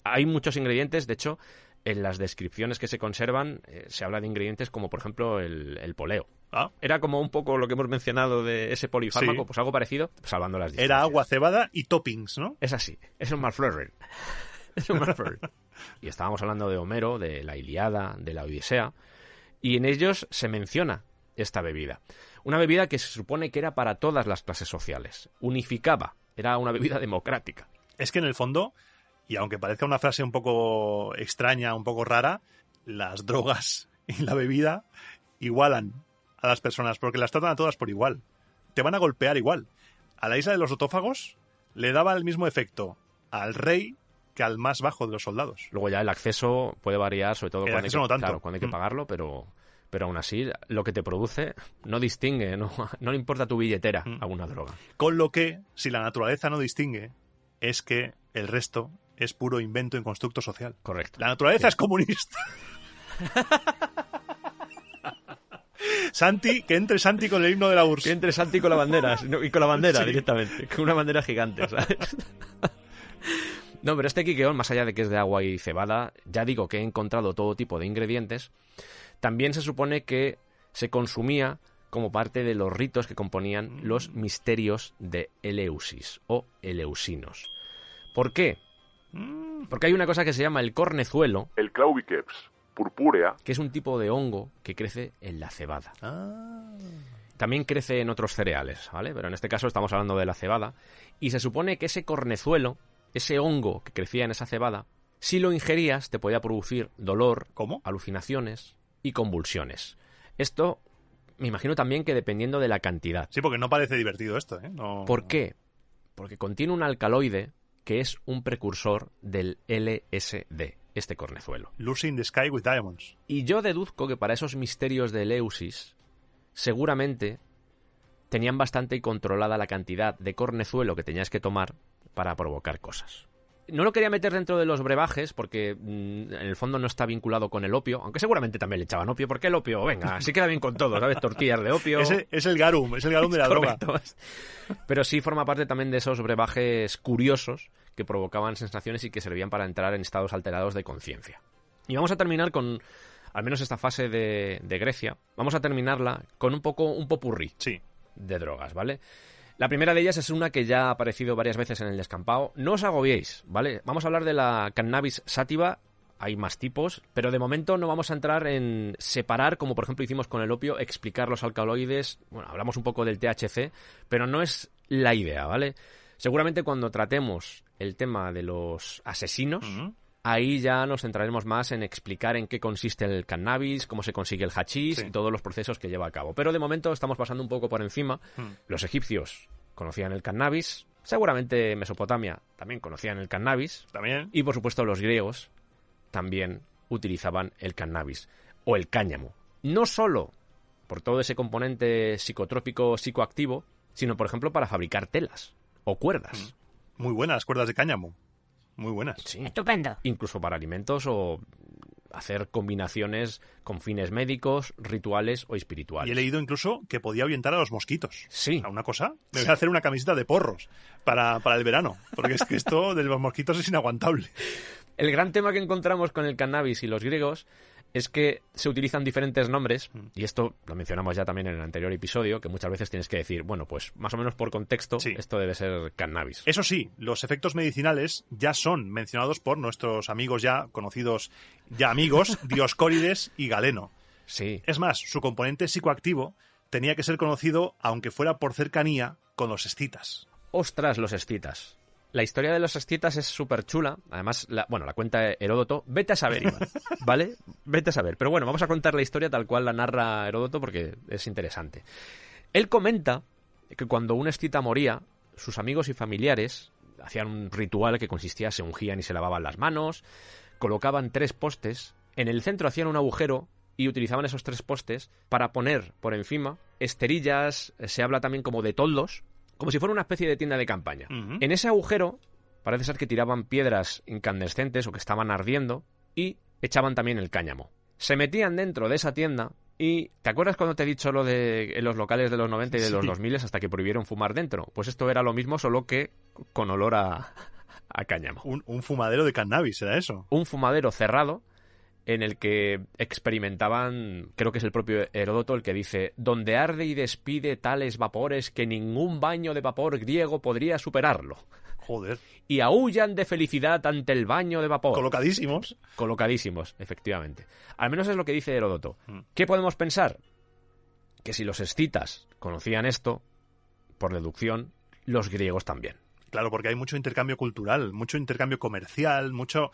Hay muchos ingredientes, de hecho, en las descripciones que se conservan se habla de ingredientes como, por ejemplo, el poleo. Ah. Era como un poco lo que hemos mencionado de ese polifármaco, Sí. pues algo parecido, salvando las distancias. Era agua, cebada y toppings, ¿no? Es así, es un Malflurry. Es un Malflurry. Y estábamos hablando de Homero, de la Ilíada, de la Odisea, y en ellos se menciona esta bebida. Una bebida que se supone que era para todas las clases sociales. Unificaba, era una bebida democrática. Es que en el fondo, y aunque parezca una frase un poco extraña, un poco rara, las drogas y la bebida igualan a las personas, porque las tratan a todas por igual. Te van a golpear igual. A la isla de los otófagos le daba el mismo efecto al rey que al más bajo de los soldados. Luego ya el acceso puede variar, sobre todo cuando acceso no tanto. Claro, cuando hay que pagarlo, pero aún así lo que te produce no distingue, no le importa tu billetera a una droga. Con lo que, si la naturaleza no distingue, es que el resto es puro invento en constructo social. Correcto. La naturaleza es comunista. Santi, que entre Santi con el himno de la URSS. Que entre Santi con la bandera, y con la bandera Sí. directamente, con una bandera gigante, ¿sabes? No, pero este quiqueón, más allá de que es de agua y cebada, ya digo que he encontrado todo tipo de ingredientes, también se supone que se consumía como parte de los ritos que componían los misterios de Eleusis o eleusinos. ¿Por qué? Porque hay una cosa que se llama el cornezuelo, El Claudiceps purpúrea. que es un tipo de hongo que crece en la cebada. Ah. También crece en otros cereales, ¿vale? Pero en este caso estamos hablando de la cebada. Y se supone que ese cornezuelo, ese hongo que crecía en esa cebada, si lo ingerías te podía producir dolor, ¿Cómo? alucinaciones y convulsiones. Esto me imagino también que dependiendo de la cantidad. Sí, porque no parece divertido esto, ¿eh? No... ¿Por qué? Porque contiene un alcaloide que es un precursor del LSD, este cornezuelo. Lucy in the Sky with Diamonds. Y yo deduzco que para esos misterios de Eleusis, seguramente tenían bastante controlada la cantidad de cornezuelo que tenías que tomar para provocar cosas. No lo quería meter dentro de los brebajes porque en el fondo no está vinculado con el opio, aunque seguramente también le echaban opio, porque el opio, venga, así queda bien con todo, ¿sabes? Tortillas de opio. Ese es el garum de la droga. Correcto. Pero sí forma parte también de esos brebajes curiosos que provocaban sensaciones y que servían para entrar en estados alterados de conciencia. Y vamos a terminar con, al menos esta fase de Grecia, vamos a terminarla con un popurrí Sí. de drogas, ¿vale? La primera de ellas es una que ya ha aparecido varias veces en el descampado. No os agobiéis, ¿vale? Vamos a hablar de la cannabis sativa. Hay más tipos, pero de momento no vamos a entrar en separar, como por ejemplo hicimos con el opio, explicar los alcaloides. Bueno, hablamos un poco del THC, pero no es la idea, ¿vale? Seguramente cuando tratemos el tema de los asesinos, ahí ya nos centraremos más en explicar en qué consiste el cannabis, cómo se consigue el hachís y todos los procesos que lleva a cabo. Pero de momento estamos pasando un poco por encima. Los egipcios conocían el cannabis, seguramente Mesopotamia también conocían el cannabis, También. y por supuesto los griegos también utilizaban el cannabis o el cáñamo. No solo por todo ese componente psicotrópico, psicoactivo, sino por ejemplo para fabricar telas o cuerdas. Muy buenas las cuerdas de cáñamo. Muy buenas. Sí. Estupendo. Incluso para alimentos o hacer combinaciones con fines médicos, rituales o espirituales. Y he leído incluso que podía ahuyentar a los mosquitos. Sí. ¿A una cosa? Me voy a hacer una camiseta de porros para el verano. Porque es que esto de los mosquitos es inaguantable. El gran tema que encontramos con el cannabis y los griegos es que se utilizan diferentes nombres, y esto lo mencionamos ya también en el anterior episodio, que muchas veces tienes que decir, bueno, pues más o menos por contexto, Sí. esto debe ser cannabis. Eso sí, los efectos medicinales ya son mencionados por nuestros amigos ya conocidos, ya amigos, Dioscórides y Galeno. Sí. Es más, su componente psicoactivo tenía que ser conocido, aunque fuera por cercanía, con los escitas. Ostras, los escitas. La historia de los escitas es súper chula. Además, la cuenta Heródoto. Vete a saber, Iván, ¿vale? Vete a saber. Pero bueno, vamos a contar la historia tal cual la narra Heródoto porque es interesante. Él comenta que cuando un escita moría, sus amigos y familiares hacían un ritual que consistía, se ungían y se lavaban las manos, colocaban 3 postes, en el centro hacían un agujero y utilizaban esos 3 postes para poner por encima esterillas, se habla también como de toldos, como si fuera una especie de tienda de campaña. En ese agujero parece ser que tiraban piedras incandescentes o que estaban ardiendo y echaban también el cáñamo. Se metían dentro de esa tienda y... ¿Te acuerdas cuando te he dicho lo de en los locales de los 90 y de los 2000 hasta que prohibieron fumar dentro? Pues esto era lo mismo, solo que con olor a cáñamo. Un fumadero de cannabis, ¿era eso? Un fumadero cerrado en el que experimentaban, creo que es el propio Heródoto el que dice, donde arde y despide tales vapores que ningún baño de vapor griego podría superarlo. Joder. Y aúllan de felicidad ante el baño de vapor. Colocadísimos. Colocadísimos, efectivamente. Al menos es lo que dice Heródoto. ¿Qué podemos pensar? Que si los escitas conocían esto, por deducción, los griegos también. Claro, porque hay mucho intercambio cultural, mucho intercambio comercial, mucho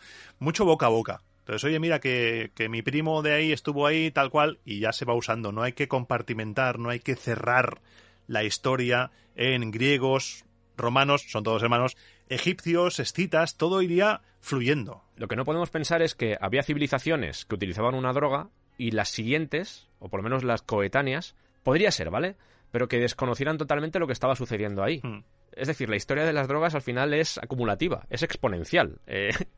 boca a boca. Entonces, oye, mira que mi primo de ahí estuvo ahí, tal cual, y ya se va usando. No hay que compartimentar, no hay que cerrar la historia en griegos, romanos, son todos hermanos, egipcios, escitas, todo iría fluyendo. Lo que no podemos pensar es que había civilizaciones que utilizaban una droga y las siguientes, o por lo menos las coetáneas, podría ser, ¿vale? Pero que desconocieran totalmente lo que estaba sucediendo ahí. Es decir, la historia de las drogas al final es acumulativa, es exponencial.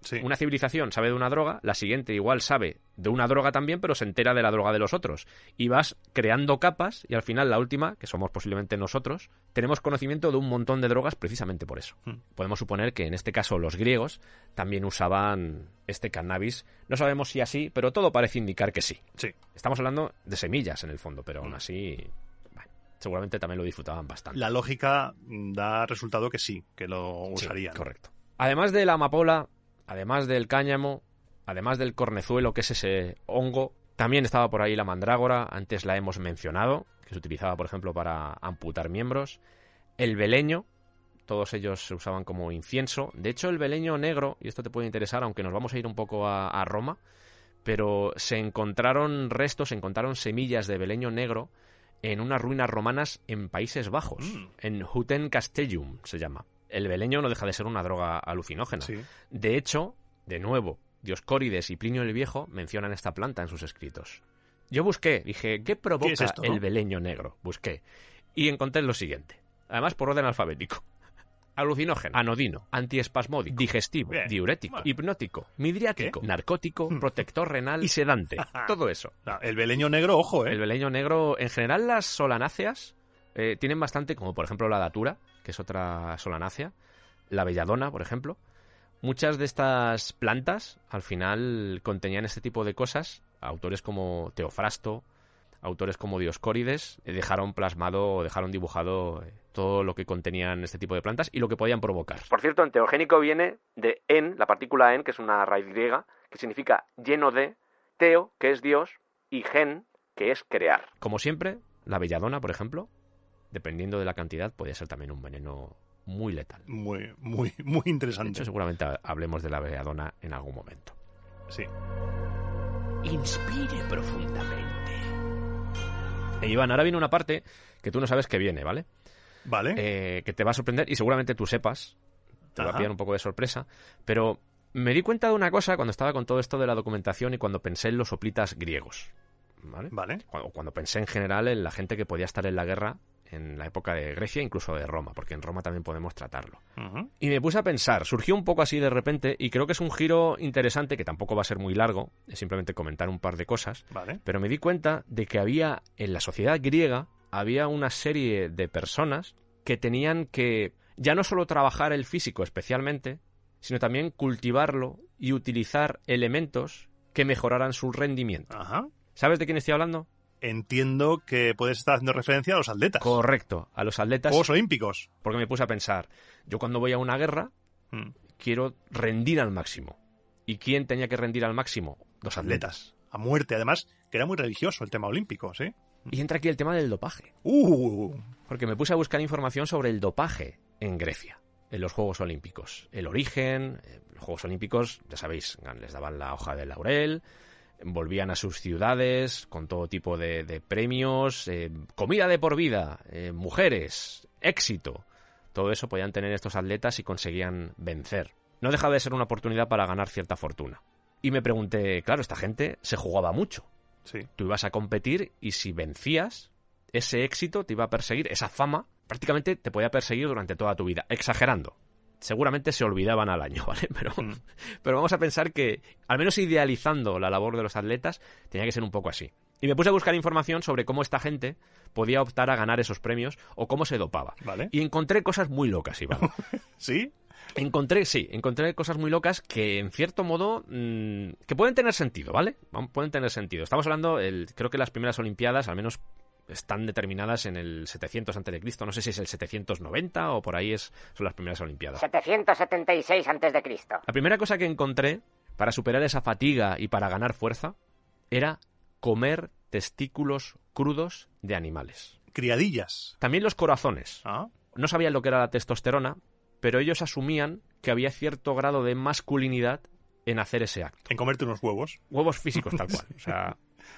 Sí. Una civilización sabe de una droga, la siguiente igual sabe de una droga también, pero se entera de la droga de los otros. Y vas creando capas y al final la última, que somos posiblemente nosotros, tenemos conocimiento de un montón de drogas precisamente por eso. Podemos suponer que en este caso los griegos también usaban este cannabis. No sabemos si así, pero todo parece indicar que sí. Sí. Estamos hablando de semillas en el fondo, pero aún así... seguramente también lo disfrutaban bastante. La lógica da resultado que sí, que lo usarían. Sí, correcto. Además de la amapola, además del cáñamo, además del cornezuelo, que es ese hongo, también estaba por ahí la mandrágora, antes la hemos mencionado, que se utilizaba, por ejemplo, para amputar miembros. El beleño, todos ellos se usaban como incienso. De hecho, el beleño negro, y esto te puede interesar, aunque nos vamos a ir un poco a Roma, pero se encontraron restos, se encontraron semillas de beleño negro en unas ruinas romanas en Países Bajos, en Hutten Castellum se llama. El beleño no deja de ser una droga alucinógena. Sí. De hecho, de nuevo, Dioscórides y Plinio el Viejo mencionan esta planta en sus escritos. Yo busqué, dije, ¿qué provoca ¿Qué es esto, no? el beleño negro? Busqué. Y encontré lo siguiente. Además, por orden alfabético. Alucinógeno, anodino, antiespasmódico, digestivo, Bien. diurético, Bueno. hipnótico, midriático, ¿Qué? narcótico, protector renal y sedante. Todo eso. No, el beleño negro, ojo, El beleño negro, en general las solanáceas tienen bastante, como por ejemplo la datura, que es otra solanácea, la belladona, por ejemplo. Muchas de estas plantas al final contenían este tipo de cosas. Autores como Teofrasto, autores como Dioscórides dejaron plasmado o dejaron dibujado todo lo que contenían este tipo de plantas y lo que podían provocar. Por cierto, enteogénico viene de en, la partícula en, que es una raíz griega, que significa lleno de, teo, que es Dios, y gen, que es crear. Como siempre, la belladona, por ejemplo, dependiendo de la cantidad, podía ser también un veneno muy letal. Muy, muy, muy De interesante. hecho, seguramente hablemos de la belladona en algún momento. Sí. Inspire profundamente. Iván, ahora viene una parte que tú no sabes que viene, ¿vale? Vale. Que te va a sorprender y seguramente tú sepas. Te va a Ajá. pillar un poco de sorpresa. Pero me di cuenta de una cosa cuando estaba con todo esto de la documentación y cuando pensé en los soplitas griegos, ¿vale? Vale. Cuando pensé en general en la gente que podía estar en la guerra en la época de Grecia, incluso de Roma, porque en Roma también podemos tratarlo. Ujú. Y me puse a pensar, surgió un poco así de repente, y creo que es un giro interesante, que tampoco va a ser muy largo, es simplemente comentar un par de cosas, Vale. pero me di cuenta de que había, en la sociedad griega, había una serie de personas que tenían que ya no solo trabajar el físico especialmente, sino también cultivarlo y utilizar elementos que mejoraran su rendimiento. Ajá. ¿Sabes de quién estoy hablando? Entiendo que puedes estar haciendo referencia a los atletas. Correcto, a los atletas, Juegos Olímpicos. porque me puse a pensar, yo cuando voy a una guerra Mm. quiero rendir al máximo. ¿Y quién tenía que rendir al máximo? Los atletas. A muerte, además, que era muy religioso el tema olímpico, ¿sí? Y entra aquí el tema del dopaje. Porque me puse a buscar información sobre el dopaje en Grecia, en los Juegos Olímpicos. El origen, los Juegos Olímpicos, ya sabéis, les daban la hoja de laurel, volvían a sus ciudades con todo tipo de premios, comida de por vida, mujeres, éxito. Todo eso podían tener estos atletas y conseguían vencer. No dejaba de ser una oportunidad para ganar cierta fortuna. Y me pregunté, claro, esta gente se jugaba mucho. Sí. Tú ibas a competir y si vencías, ese éxito te iba a perseguir, esa fama prácticamente te podía perseguir durante toda tu vida, exagerando. Seguramente se olvidaban al año, ¿vale? Pero vamos a pensar que, al menos idealizando la labor de los atletas, tenía que ser un poco así. Y me puse a buscar información sobre cómo esta gente podía optar a ganar esos premios o cómo se dopaba. Vale. Y encontré cosas muy locas, Iván. ¿Sí? Encontré cosas muy locas que, en cierto modo, que pueden tener sentido, ¿vale? Pueden tener sentido. Estamos hablando, creo que las primeras Olimpiadas, al menos, están determinadas en el 700 a.C. No sé si es el 790 o por ahí son las primeras Olimpiadas. 776 a.C. La primera cosa que encontré para superar esa fatiga y para ganar fuerza era comer testículos crudos de animales. Criadillas. También los corazones. Ah. No sabían lo que era la testosterona, pero ellos asumían que había cierto grado de masculinidad en hacer ese acto. En comerte unos huevos. Huevos físicos, tal cual. O sea,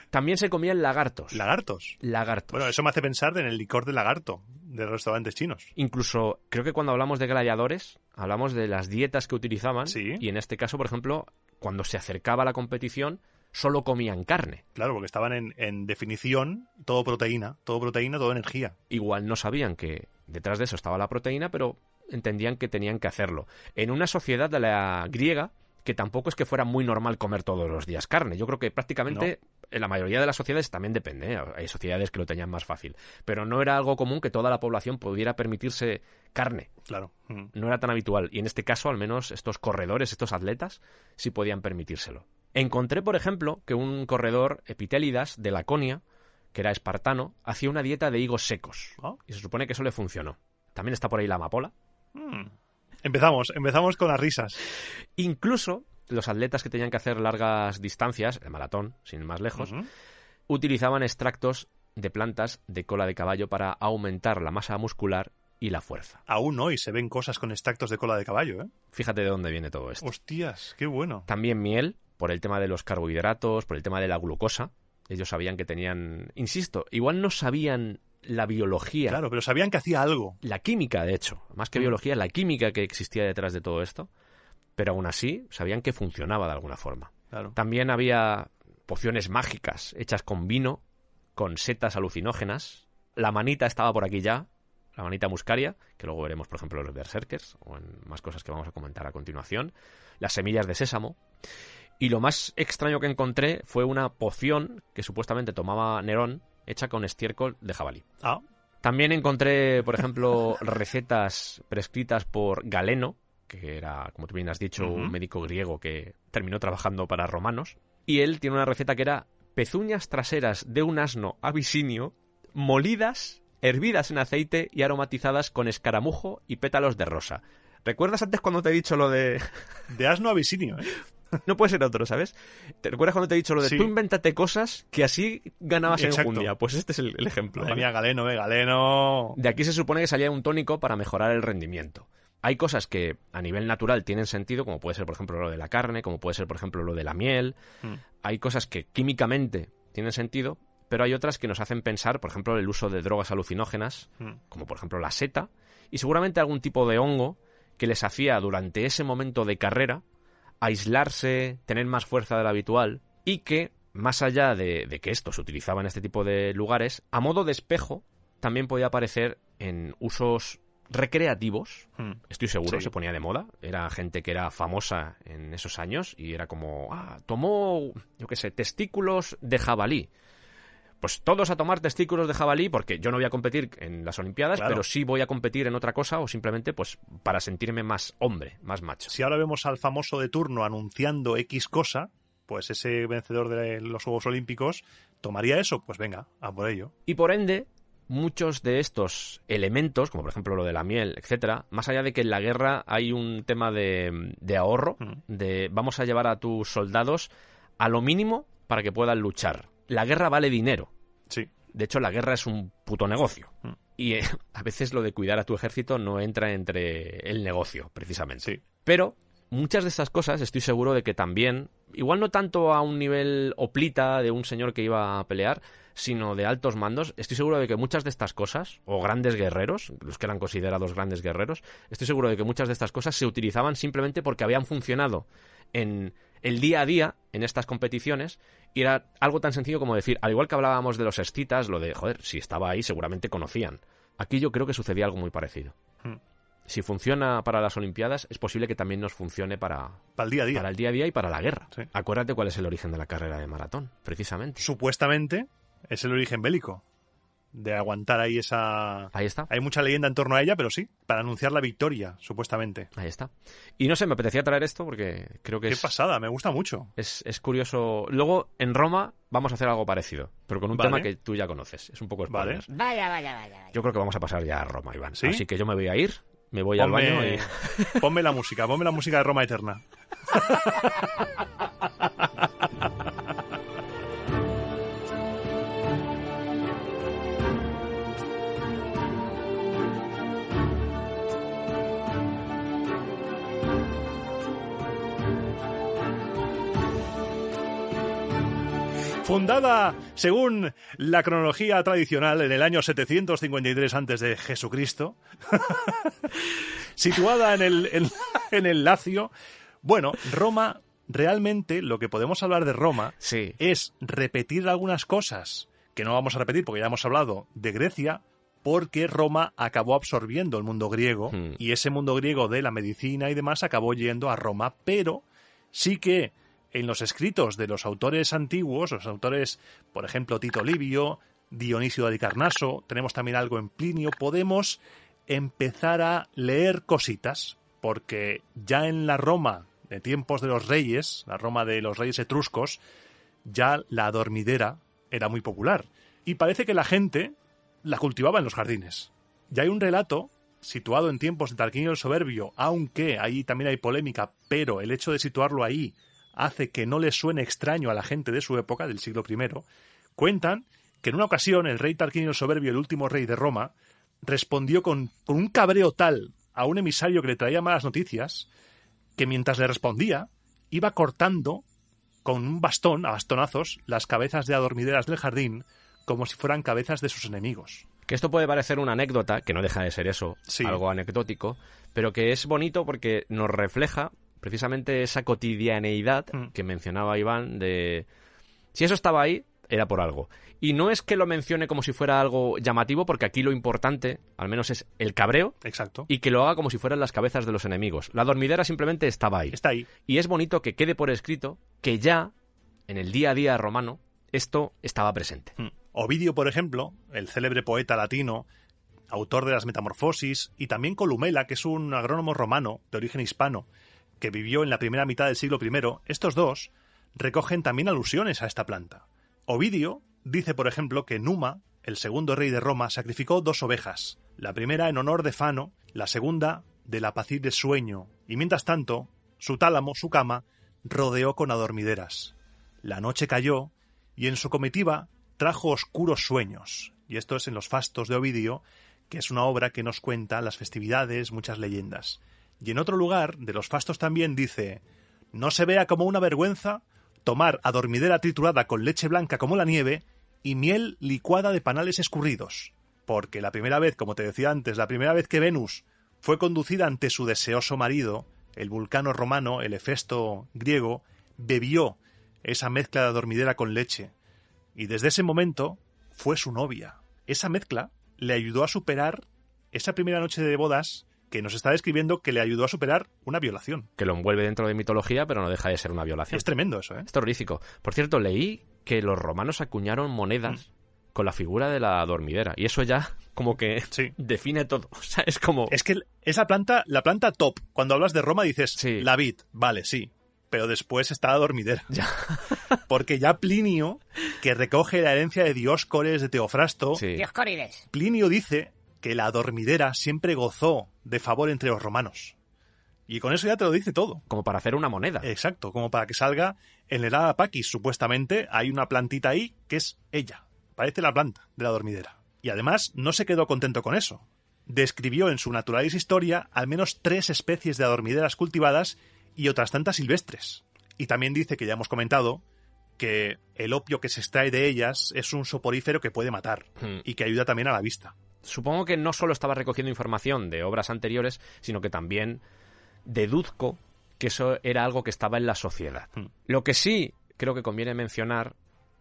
también se comían lagartos. Lagartos. Lagartos. Bueno, eso me hace pensar en el licor de lagarto de los restaurantes chinos. Incluso, creo que cuando hablamos de gladiadores, hablamos de las dietas que utilizaban. Sí. Y en este caso, por ejemplo, cuando se acercaba la competición, solo comían carne. Claro, porque estaban en definición todo proteína, todo energía. Igual no sabían que detrás de eso estaba la proteína, pero entendían que tenían que hacerlo. En una sociedad de la griega que tampoco es que fuera muy normal comer todos los días carne. Yo creo que prácticamente en la mayoría de las sociedades también depende, ¿eh? Hay sociedades que lo tenían más fácil. Pero no era algo común que toda la población pudiera permitirse carne. Claro. No era tan habitual. Y en este caso, al menos, estos corredores, estos atletas, sí podían permitírselo. Encontré, por ejemplo, que un corredor, Epitélidas, de Laconia, que era espartano, hacía una dieta de higos secos. ¿Oh? Y se supone que eso le funcionó. También está por ahí la amapola. Empezamos con las risas. Incluso los atletas que tenían que hacer largas distancias, el maratón, sin ir más lejos, utilizaban extractos de plantas de cola de caballo para aumentar la masa muscular y la fuerza. Aún hoy se ven cosas con extractos de cola de caballo, ¿eh? Fíjate de dónde viene todo esto. Hostias, qué bueno. También miel, por el tema de los carbohidratos, por el tema de la glucosa. Ellos sabían que tenían... Insisto, igual no sabían la biología. Claro, pero sabían que hacía algo. La química, de hecho. Más que biología, la química que existía detrás de todo esto. Pero aún así, sabían que funcionaba de alguna forma. Claro. También había pociones mágicas hechas con vino, con setas alucinógenas. La manita estaba por aquí ya, la manita muscaria, que luego veremos, por ejemplo, en los berserkers, o en más cosas que vamos a comentar a continuación. Las semillas de sésamo. Y lo más extraño que encontré fue una poción que supuestamente tomaba Nerón, hecha con estiércol de jabalí. Ah. También encontré, por ejemplo, recetas prescritas por Galeno, que era, como tú bien has dicho, un médico griego que terminó trabajando para romanos. Y él tiene una receta que era pezuñas traseras de un asno abisinio, molidas, hervidas en aceite y aromatizadas con escaramujo y pétalos de rosa. ¿Recuerdas antes cuando te he dicho lo de...? De asno abisinio, ¿eh? No puede ser otro, ¿sabes? ¿Te recuerdas cuando te he dicho lo de Sí. tú invéntate cosas que así ganabas Exacto. enjundia? Pues este es el ejemplo. Madre ¿vale? mía, Galeno, Galeno. De aquí se supone que salía un tónico para mejorar el rendimiento. Hay cosas que a nivel natural tienen sentido, como puede ser, por ejemplo, lo de la carne, como puede ser, por ejemplo, lo de la miel. Hay cosas que químicamente tienen sentido, pero hay otras que nos hacen pensar, por ejemplo, el uso de drogas alucinógenas, como por ejemplo la seta, y seguramente algún tipo de hongo que les hacía durante ese momento de carrera aislarse, tener más fuerza de la habitual, y que, más allá de que esto se utilizaba en este tipo de lugares, a modo de espejo, también podía aparecer en usos recreativos. Estoy seguro, Sí. se ponía de moda. Era gente que era famosa en esos años y era como, tomó, yo qué sé, testículos de jabalí. Pues todos a tomar testículos de jabalí porque yo no voy a competir en las Olimpiadas, Claro. pero sí voy a competir en otra cosa o simplemente pues para sentirme más hombre, más macho. Si ahora vemos al famoso de turno anunciando X cosa, pues ese vencedor de los Juegos Olímpicos tomaría eso, pues venga, a por ello. Y por ende, muchos de estos elementos, como por ejemplo lo de la miel, etcétera, más allá de que en la guerra hay un tema de ahorro, de vamos a llevar a tus soldados a lo mínimo para que puedan luchar. La guerra vale dinero. Sí. De hecho, la guerra es un puto negocio. Y a veces lo de cuidar a tu ejército no entra entre el negocio, precisamente. Sí. Pero muchas de estas cosas estoy seguro de que también, igual no tanto a un nivel hoplita de un señor que iba a pelear, sino de altos mandos, estoy seguro de que muchas de estas cosas, o grandes guerreros, los que eran considerados grandes guerreros, estoy seguro de que muchas de estas cosas se utilizaban simplemente porque habían funcionado en el día a día en estas competiciones, y era algo tan sencillo como decir, al igual que hablábamos de los escitas, lo de, joder, si estaba ahí seguramente conocían. Aquí yo creo que sucedía algo muy parecido. Si funciona para las Olimpiadas, es posible que también nos funcione para el día a día. Para el día a día y para la guerra. Sí. Acuérdate cuál es el origen de la carrera de maratón, precisamente. Supuestamente es el origen bélico. De aguantar ahí esa... Ahí está. Hay mucha leyenda en torno a ella, pero sí, para anunciar la victoria, supuestamente. Ahí está. Y no sé, me apetecía traer esto porque creo que Qué pasada, me gusta mucho. es curioso. Luego, en Roma, vamos a hacer algo parecido, pero con un Vale. tema que tú ya conoces. Es un poco spoiler. Vale. Vaya. Yo creo que vamos a pasar ya a Roma, Iván. ¿Sí? Así que yo me voy a ir, me voy al baño y... Ponme la música de Roma Eterna. Fundada, según la cronología tradicional, en el año 753 antes de Jesucristo, situada en el Lacio. Bueno, Roma realmente lo que podemos hablar de Roma Sí. es repetir algunas cosas que no vamos a repetir porque ya hemos hablado de Grecia, porque Roma acabó absorbiendo el mundo griego y ese mundo griego de la medicina y demás acabó yendo a Roma, pero sí que en los escritos de los autores antiguos, los autores, por ejemplo, Tito Livio, Dionisio de Halicarnaso, tenemos también algo en Plinio, podemos empezar a leer cositas, porque ya en la Roma de tiempos de los reyes, la Roma de los reyes etruscos, ya la dormidera era muy popular. Y parece que la gente la cultivaba en los jardines. Ya hay un relato situado en tiempos de Tarquinio el Soberbio, aunque ahí también hay polémica, pero el hecho de situarlo ahí hace que no le suene extraño a la gente de su época, del siglo I. Cuentan que en una ocasión el rey Tarquinio el Soberbio, el último rey de Roma, respondió con un cabreo tal a un emisario que le traía malas noticias, que mientras le respondía, iba cortando con un bastón, a bastonazos, las cabezas de adormideras del jardín, como si fueran cabezas de sus enemigos. Que esto puede parecer una anécdota, que no deja de ser eso, Sí. algo anecdótico, pero que es bonito porque nos refleja precisamente esa cotidianeidad que mencionaba Iván de... Si eso estaba ahí, era por algo. Y no es que lo mencione como si fuera algo llamativo, porque aquí lo importante, al menos, es el cabreo, Exacto. y que lo haga como si fueran las cabezas de los enemigos. La dormidera simplemente estaba ahí. Está ahí. Y es bonito que quede por escrito que ya, en el día a día romano, esto estaba presente. Ovidio, por ejemplo, el célebre poeta latino, autor de las Metamorfosis, y también Columela, que es un agrónomo romano de origen hispano, que vivió en la primera mitad del siglo I, estos dos recogen también alusiones a esta planta. Ovidio dice, por ejemplo, que Numa, el segundo rey de Roma, sacrificó 2 ovejas, la primera en honor de Fano, la segunda del apacible sueño, y mientras tanto, su tálamo, su cama, rodeó con adormideras. La noche cayó, y en su comitiva trajo oscuros sueños, y esto es en los Fastos de Ovidio, que es una obra que nos cuenta las festividades, muchas leyendas. Y en otro lugar, de los Fastos también dice: no se vea como una vergüenza tomar adormidera triturada con leche blanca como la nieve y miel licuada de panales escurridos, porque la primera vez, como te decía antes, la primera vez que Venus fue conducida ante su deseoso marido, el Vulcano romano, el Hefesto griego, bebió esa mezcla de adormidera con leche, y desde ese momento fue su novia. Esa mezcla le ayudó a superar esa primera noche de bodas que nos está describiendo, que le ayudó a superar una violación. Que lo envuelve dentro de mitología, pero no deja de ser una violación. Es tremendo eso, ¿eh? Es terrorífico. Por cierto, leí que los romanos acuñaron monedas con la figura de la dormidera. Y eso ya como que Sí. define todo. O sea, es como... Es que esa planta, la planta top, cuando hablas de Roma dices, Sí. la vid, vale, sí, pero después está la dormidera. Ya. Porque ya Plinio, que recoge la herencia de Dioscores, de Teofrasto, Sí. Dioscórides. Plinio dice que la dormidera siempre gozó de favor entre los romanos. Y con eso ya te lo dice todo. Como para hacer una moneda. Exacto, como para que salga en el Era Paquis, supuestamente hay una plantita ahí que es ella. Parece la planta de la dormidera. Y además no se quedó contento con eso. Describió en su Naturalis Historia al menos 3 especies de adormideras cultivadas y otras tantas silvestres. Y también dice, que ya hemos comentado, que el opio que se extrae de ellas es un soporífero que puede matar y que ayuda también a la vista. Supongo que no solo estaba recogiendo información de obras anteriores, sino que también deduzco que eso era algo que estaba en la sociedad. Lo que sí creo que conviene mencionar,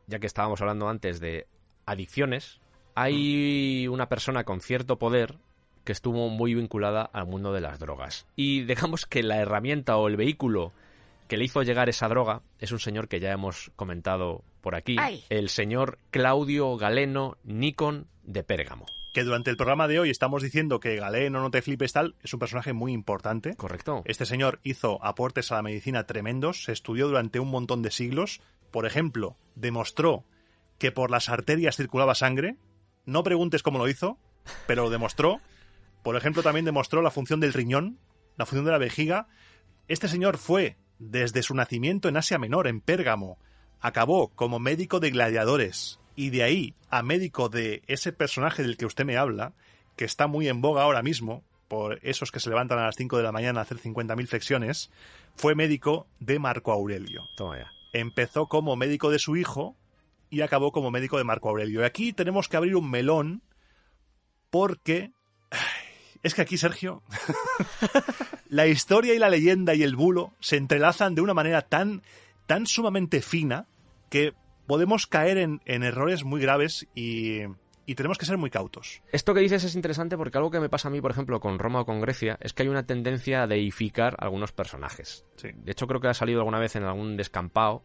ya que estábamos hablando antes de adicciones, hay una persona con cierto poder que estuvo muy vinculada al mundo de las drogas. Y digamos que la herramienta o el vehículo que le hizo llegar esa droga es un señor que ya hemos comentado por aquí, ¡Ay! el señor Claudio Galeno Nikon de Pérgamo. Que durante el programa de hoy estamos diciendo que Galeno, no te flipes tal, es un personaje muy importante. ¿Correcto? Este señor hizo aportes a la medicina tremendos, se estudió durante un montón de siglos. Por ejemplo, demostró que por las arterias circulaba sangre. No preguntes cómo lo hizo, pero lo demostró. Por ejemplo, también demostró la función del riñón, la función de la vejiga. Este señor fue, desde su nacimiento en Asia Menor, en Pérgamo, acabó como médico de gladiadores, y de ahí a médico de ese personaje del que usted me habla, que está muy en boga ahora mismo, por esos que se levantan a las 5 de la mañana a hacer 50.000 flexiones, fue médico de Marco Aurelio. Toma ya. Empezó como médico de su hijo y acabó como médico de Marco Aurelio. Y aquí tenemos que abrir un melón porque Es que aquí, Sergio, la historia y la leyenda y el bulo se entrelazan de una manera tan sumamente fina que podemos caer en errores muy graves y tenemos que ser muy cautos. Esto que dices es interesante porque algo que me pasa a mí, por ejemplo, con Roma o con Grecia, es que hay una tendencia a deificar algunos personajes. Sí. De hecho, creo que ha salido alguna vez en algún descampado.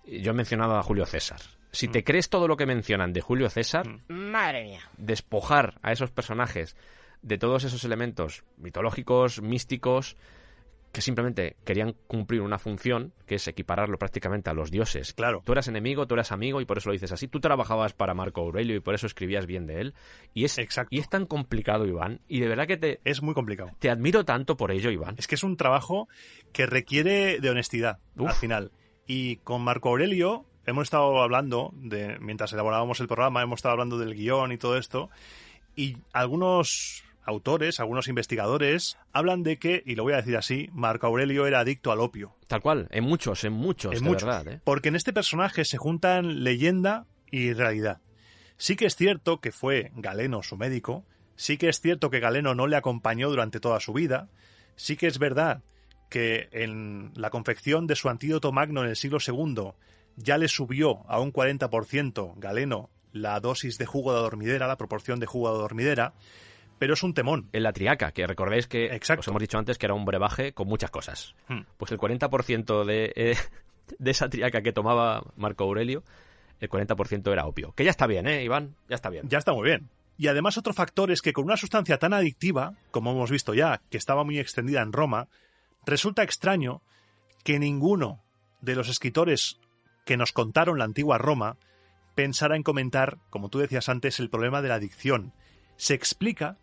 Yo he mencionado a Julio César. Si te crees todo lo que mencionan de Julio César, Madre mía. despojar a esos personajes de todos esos elementos mitológicos, místicos, que simplemente querían cumplir una función, que es equipararlo prácticamente a los dioses. Claro. Tú eras enemigo, tú eras amigo, y por eso lo dices así. Tú trabajabas para Marco Aurelio y por eso escribías bien de él. Exacto. Y es tan complicado, Iván, y de verdad que Es muy complicado. te admiro tanto por ello, Iván. Es que es un trabajo que requiere de honestidad, al final. Y con Marco Aurelio hemos estado hablando, mientras elaborábamos el programa, hemos estado hablando del guión y todo esto, y algunos autores, algunos investigadores, hablan de que, y lo voy a decir así, Marco Aurelio era adicto al opio. Tal cual, en muchos, de verdad, ¿eh? Porque en este personaje se juntan leyenda y realidad. Sí que es cierto que fue Galeno su médico, sí que es cierto que Galeno no le acompañó durante toda su vida, sí que es verdad que en la confección de su antídoto magno en el siglo II ya le subió a un 40% Galeno la dosis de jugo de adormidera, la proporción de jugo de adormidera, pero es un temón. En la triaca, que recordéis que Exacto. os hemos dicho antes que era un brebaje con muchas cosas. Pues el 40% de esa triaca que tomaba Marco Aurelio, el 40% era opio. Que ya está bien, Iván? Ya está bien. Ya está muy bien. Y además otro factor es que con una sustancia tan adictiva, como hemos visto ya, que estaba muy extendida en Roma, resulta extraño que ninguno de los escritores que nos contaron la antigua Roma pensara en comentar, como tú decías antes, el problema de la adicción. Se explica,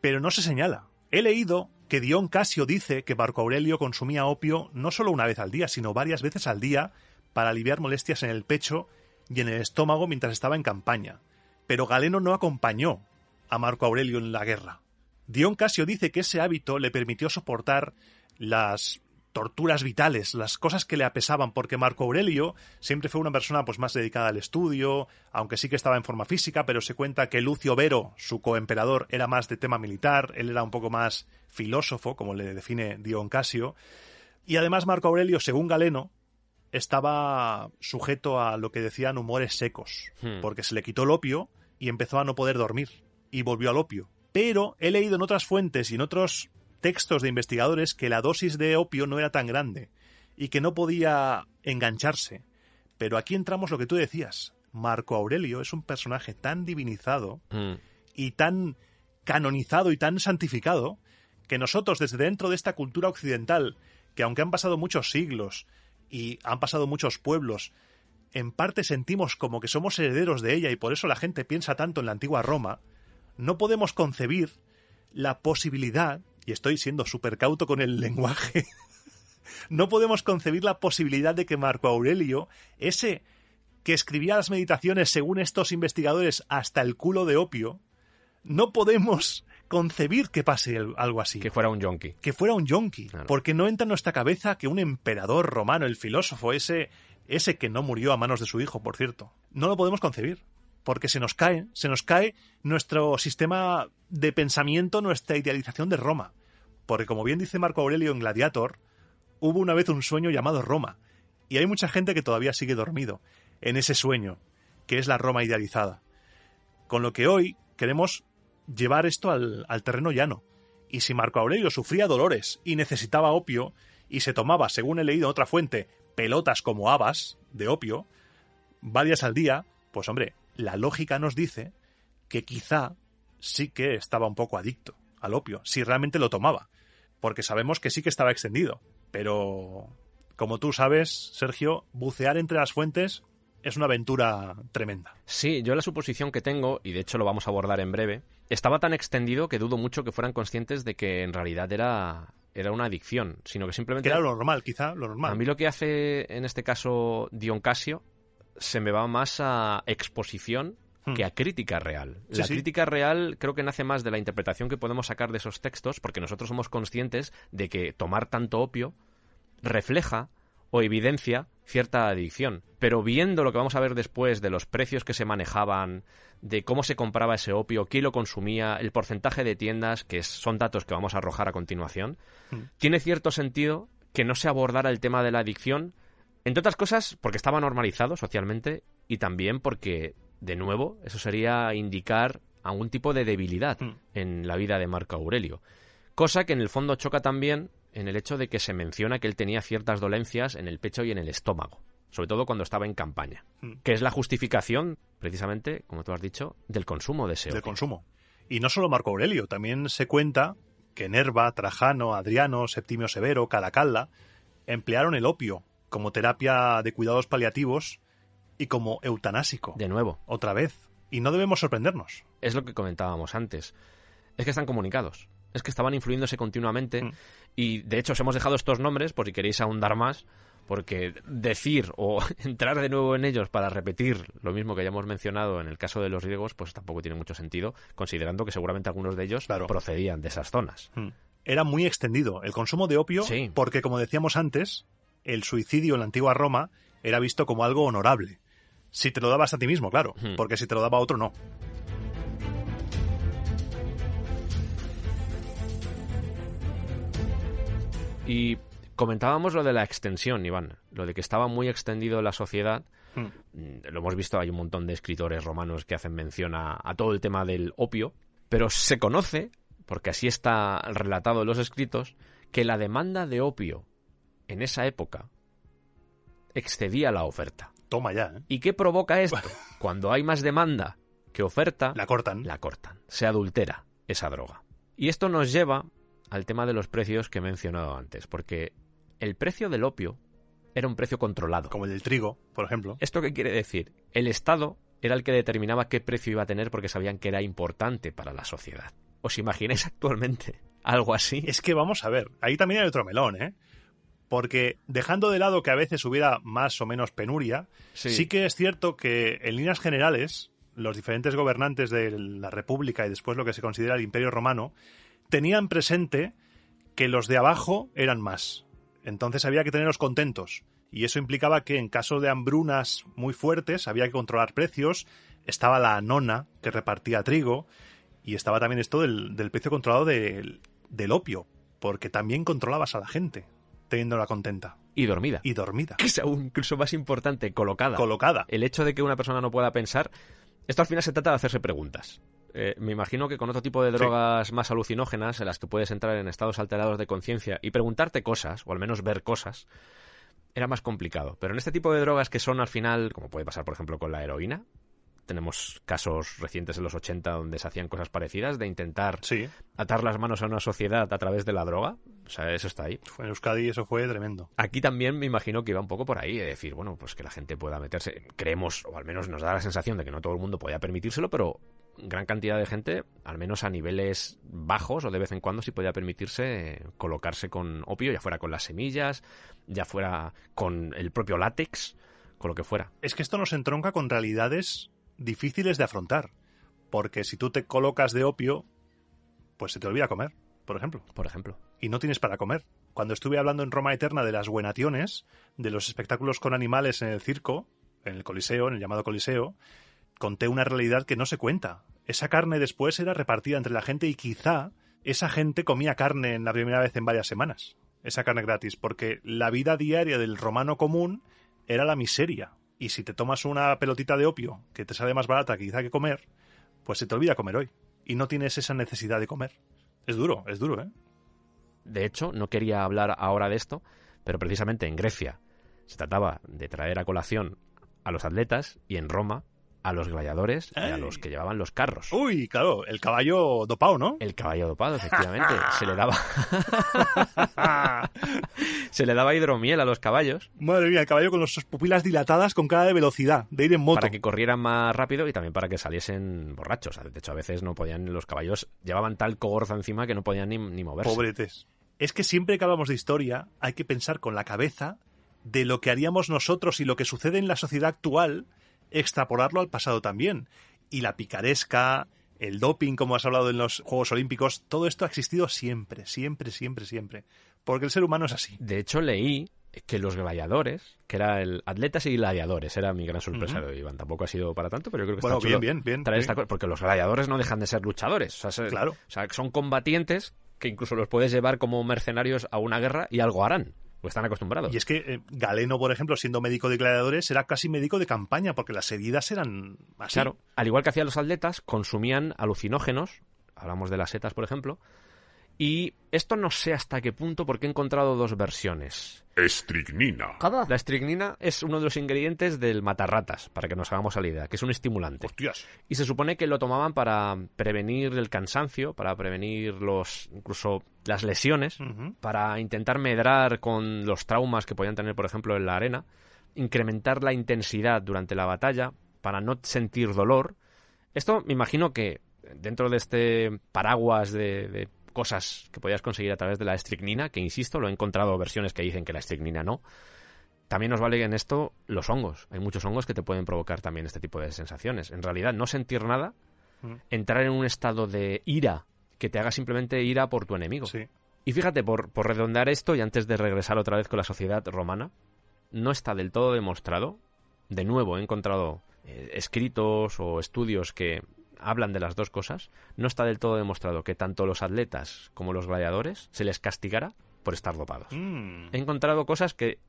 pero no se señala. He leído que Dion Casio dice que Marco Aurelio consumía opio no solo una vez al día, sino varias veces al día para aliviar molestias en el pecho y en el estómago mientras estaba en campaña. Pero Galeno no acompañó a Marco Aurelio en la guerra. Dion Casio dice que ese hábito le permitió soportar las torturas vitales, las cosas que le apesaban, porque Marco Aurelio siempre fue una persona pues más dedicada al estudio, aunque sí que estaba en forma física, pero se cuenta que Lucio Vero, su coemperador, era más de tema militar, él era un poco más filósofo, como le define Dion Casio, y además Marco Aurelio, según Galeno, estaba sujeto a lo que decían humores secos, porque se le quitó el opio y empezó a no poder dormir, y volvió al opio. Pero he leído en otras fuentes y en otros textos de investigadores que la dosis de opio no era tan grande y que no podía engancharse. Pero aquí entramos lo que tú decías. Marco Aurelio es un personaje tan divinizado y tan canonizado y tan santificado que nosotros desde dentro de esta cultura occidental, que aunque han pasado muchos siglos y han pasado muchos pueblos, en parte sentimos como que somos herederos de ella y por eso la gente piensa tanto en la antigua Roma, no podemos concebir la posibilidad, y estoy siendo súper cauto con el lenguaje, no podemos concebir la posibilidad de que Marco Aurelio, ese que escribía las meditaciones según estos investigadores hasta el culo de opio, no podemos concebir que pase algo así. Que fuera un yonki. Que fuera un yonki. Claro. Porque no entra en nuestra cabeza que un emperador romano, el filósofo, ese que no murió a manos de su hijo, por cierto, no lo podemos concebir. Porque se nos cae nuestro sistema de pensamiento, nuestra idealización de Roma. Porque como bien dice Marco Aurelio en Gladiator, hubo una vez un sueño llamado Roma. Y hay mucha gente que todavía sigue dormido en ese sueño, que es la Roma idealizada. Con lo que hoy queremos llevar esto al terreno llano. Y si Marco Aurelio sufría dolores y necesitaba opio, y se tomaba, según he leído en otra fuente, pelotas como habas de opio, varias al día, pues hombre, la lógica nos dice que quizá sí que estaba un poco adicto al opio, si realmente lo tomaba, porque sabemos que sí que estaba extendido. Pero, como tú sabes, Sergio, bucear entre las fuentes es una aventura tremenda. Sí, yo la suposición que tengo, y de hecho lo vamos a abordar en breve, estaba tan extendido que dudo mucho que fueran conscientes de que en realidad era una adicción, sino que simplemente... Que era lo normal, quizá, lo normal. A mí lo que hace, en este caso, Dion Casio, se me va más a exposición que a crítica real. Sí, La sí. crítica real creo que nace más de la interpretación que podemos sacar de esos textos, porque nosotros somos conscientes de que tomar tanto opio refleja o evidencia cierta adicción. Pero viendo lo que vamos a ver después de los precios que se manejaban, de cómo se compraba ese opio, quién lo consumía, el porcentaje de tiendas, que son datos que vamos a arrojar a continuación, tiene cierto sentido que no se abordara el tema de la adicción, entre otras cosas porque estaba normalizado socialmente y también porque, de nuevo, eso sería indicar algún tipo de debilidad en la vida de Marco Aurelio. Cosa que en el fondo choca también en el hecho de que se menciona que él tenía ciertas dolencias en el pecho y en el estómago, sobre todo cuando estaba en campaña, que es la justificación, precisamente, como tú has dicho, del consumo de ese opio. Del consumo. Y no solo Marco Aurelio, también se cuenta que Nerva, Trajano, Adriano, Septimio Severo, Caracalla emplearon el opio como terapia de cuidados paliativos y como eutanásico. De nuevo. Otra vez. Y no debemos sorprendernos. Es lo que comentábamos antes. Es que están comunicados. Es que estaban influyéndose continuamente y, de hecho, os hemos dejado estos nombres por si queréis ahondar más, porque decir o entrar de nuevo en ellos para repetir lo mismo que ya hemos mencionado en el caso de los griegos, pues tampoco tiene mucho sentido, considerando que seguramente algunos de ellos procedían de esas zonas. Era muy extendido el consumo de opio porque, como decíamos antes, el suicidio en la antigua Roma era visto como algo honorable. Si te lo dabas a ti mismo, claro, porque si te lo daba a otro, no. Y comentábamos lo de la extensión, Iván, lo de que estaba muy extendido en la sociedad. Lo hemos visto, hay un montón de escritores romanos que hacen mención a todo el tema del opio, pero se conoce, porque así está relatado en los escritos, que la demanda de opio en esa época excedía la oferta. Toma ya, ¿eh? ¿Y qué provoca esto? Cuando hay más demanda que oferta, la cortan. Se adultera esa droga. Y esto nos lleva al tema de los precios que he mencionado antes, porque el precio del opio era un precio controlado. Como el del trigo, por ejemplo. ¿Esto qué quiere decir? El Estado era el que determinaba qué precio iba a tener porque sabían que era importante para la sociedad. ¿Os imagináis actualmente algo así? Es que vamos a ver, ahí también hay otro melón, ¿eh? Porque dejando de lado que a veces hubiera más o menos penuria, sí que es cierto que en líneas generales los diferentes gobernantes de la República y después lo que se considera el Imperio Romano tenían presente que los de abajo eran más. Entonces había que tenerlos contentos. Y eso implicaba que en caso de hambrunas muy fuertes había que controlar precios. Estaba la nona que repartía trigo. Y estaba también esto del precio controlado del opio. Porque también controlabas a la gente, teniéndola contenta. Y dormida. Que es aún incluso más importante, colocada. Colocada. El hecho de que una persona no pueda pensar. Esto al final se trata de hacerse preguntas. Me imagino que con otro tipo de drogas más alucinógenas, en las que puedes entrar en estados alterados de conciencia y preguntarte cosas, o al menos ver cosas, era más complicado. Pero en este tipo de drogas que son al final, como puede pasar por ejemplo con la heroína, tenemos casos recientes en los 80 donde se hacían cosas parecidas, de intentar atar las manos a una sociedad a través de la droga. O sea, eso está ahí. En Euskadi eso fue tremendo. Aquí también me imagino que iba un poco por ahí, de decir, bueno, pues que la gente pueda meterse. Creemos, o al menos nos da la sensación de que no todo el mundo podía permitírselo, pero gran cantidad de gente, al menos a niveles bajos o de vez en cuando, sí podía permitirse colocarse con opio, ya fuera con las semillas, ya fuera con el propio látex, con lo que fuera. Es que esto nos entronca con realidades difíciles de afrontar, porque si tú te colocas de opio, pues se te olvida comer, por ejemplo. Y no tienes para comer. Cuando estuve hablando en Roma Eterna de las buenaciones, de los espectáculos con animales en el circo, en el Coliseo, en el llamado Coliseo, conté una realidad que no se cuenta. Esa carne después era repartida entre la gente y quizá esa gente comía carne en la primera vez en varias semanas. Esa carne gratis, porque la vida diaria del romano común era la miseria. Y si te tomas una pelotita de opio que te sale más barata quizá que comer, pues se te olvida comer hoy. Y no tienes esa necesidad de comer. Es duro, ¿eh? De hecho, no quería hablar ahora de esto, pero precisamente en Grecia se trataba de traer a colación a los atletas y en Roma a los gladiadores y a los que llevaban los carros. Uy, claro, el caballo dopado, ¿no? El caballo dopado, efectivamente. Se le daba hidromiel a los caballos. Madre mía, el caballo con las pupilas dilatadas con cara de velocidad, de ir en moto. Para que corrieran más rápido y también para que saliesen borrachos. De hecho, a veces no podían, los caballos llevaban tal cogorza encima que no podían ni moverse. Pobretes. Es que siempre que hablamos de historia hay que pensar con la cabeza de lo que haríamos nosotros y lo que sucede en la sociedad actual, extrapolarlo al pasado también. Y la picaresca, el doping, como has hablado en los Juegos Olímpicos, todo esto ha existido siempre. Porque el ser humano es así. De hecho, leí que los gladiadores, que era el atletas y gladiadores, era mi gran sorpresa, Iván. Tampoco ha sido para tanto, pero yo creo que está chulo bien. traer esta cosa, porque los gladiadores no dejan de ser luchadores. O sea, Claro. O sea, son combatientes que incluso los puedes llevar como mercenarios a una guerra y algo harán, pues están acostumbrados. Y es que Galeno, por ejemplo, siendo médico de gladiadores, era casi médico de campaña, porque las heridas eran así. Claro, al igual que hacían los atletas, consumían alucinógenos, hablamos de las setas, por ejemplo, y esto no sé hasta qué punto, porque he encontrado dos versiones. Estricnina. ¿Cómo? La estricnina es uno de los ingredientes del matarratas, para que nos hagamos a la idea, que es un estimulante. Hostias. Y se supone que lo tomaban para prevenir el cansancio, para prevenir incluso las lesiones, para intentar medrar con los traumas que podían tener, por ejemplo, en la arena, incrementar la intensidad durante la batalla, para no sentir dolor. Esto me imagino que dentro de este paraguas de cosas que podías conseguir a través de la estricnina, que insisto, lo he encontrado versiones que dicen que la estricnina no. También nos vale en esto los hongos. Hay muchos hongos que te pueden provocar también este tipo de sensaciones. En realidad, no sentir nada, entrar en un estado de ira que te haga simplemente ira por tu enemigo. Sí. Y fíjate, por redondear esto, y antes de regresar otra vez con la sociedad romana, no está del todo demostrado. De nuevo, he encontrado escritos o estudios que hablan de las dos cosas. No está del todo demostrado que tanto los atletas como los gladiadores se les castigara por estar dopados. He encontrado cosas que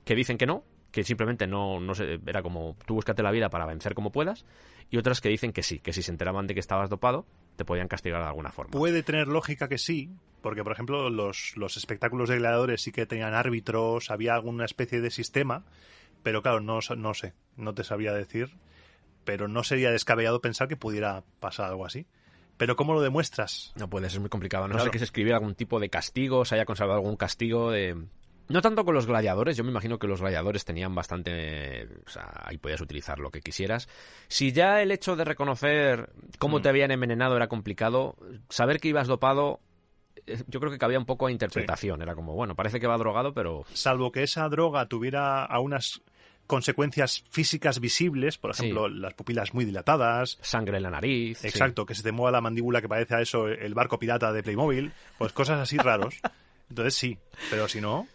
dicen que no, que simplemente no sé, era como tú búscate la vida para vencer como puedas, y otras que dicen que sí, que si se enteraban de que estabas dopado, te podían castigar de alguna forma. Puede tener lógica que sí, porque, por ejemplo, los espectáculos de gladiadores sí que tenían árbitros, había alguna especie de sistema, pero claro, no sé, no te sabría decir, pero no sería descabellado pensar que pudiera pasar algo así. Pero ¿cómo lo demuestras? No puede, es muy complicado. No Claro. sé que se escribiera algún tipo de castigo, se haya conservado algún castigo de... No tanto con los gladiadores, yo me imagino que los gladiadores tenían bastante... O sea, ahí podías utilizar lo que quisieras. Si ya el hecho de reconocer cómo te habían envenenado era complicado, saber que ibas dopado, yo creo que cabía un poco a interpretación. Era como, bueno, parece que va drogado, pero... Salvo que esa droga tuviera a unas consecuencias físicas visibles, por ejemplo, las pupilas muy dilatadas, Sangre en la nariz. exacto, que se te mueva la mandíbula que parece a eso el barco pirata de Playmobil, pues cosas así raros. Entonces sí, pero si no...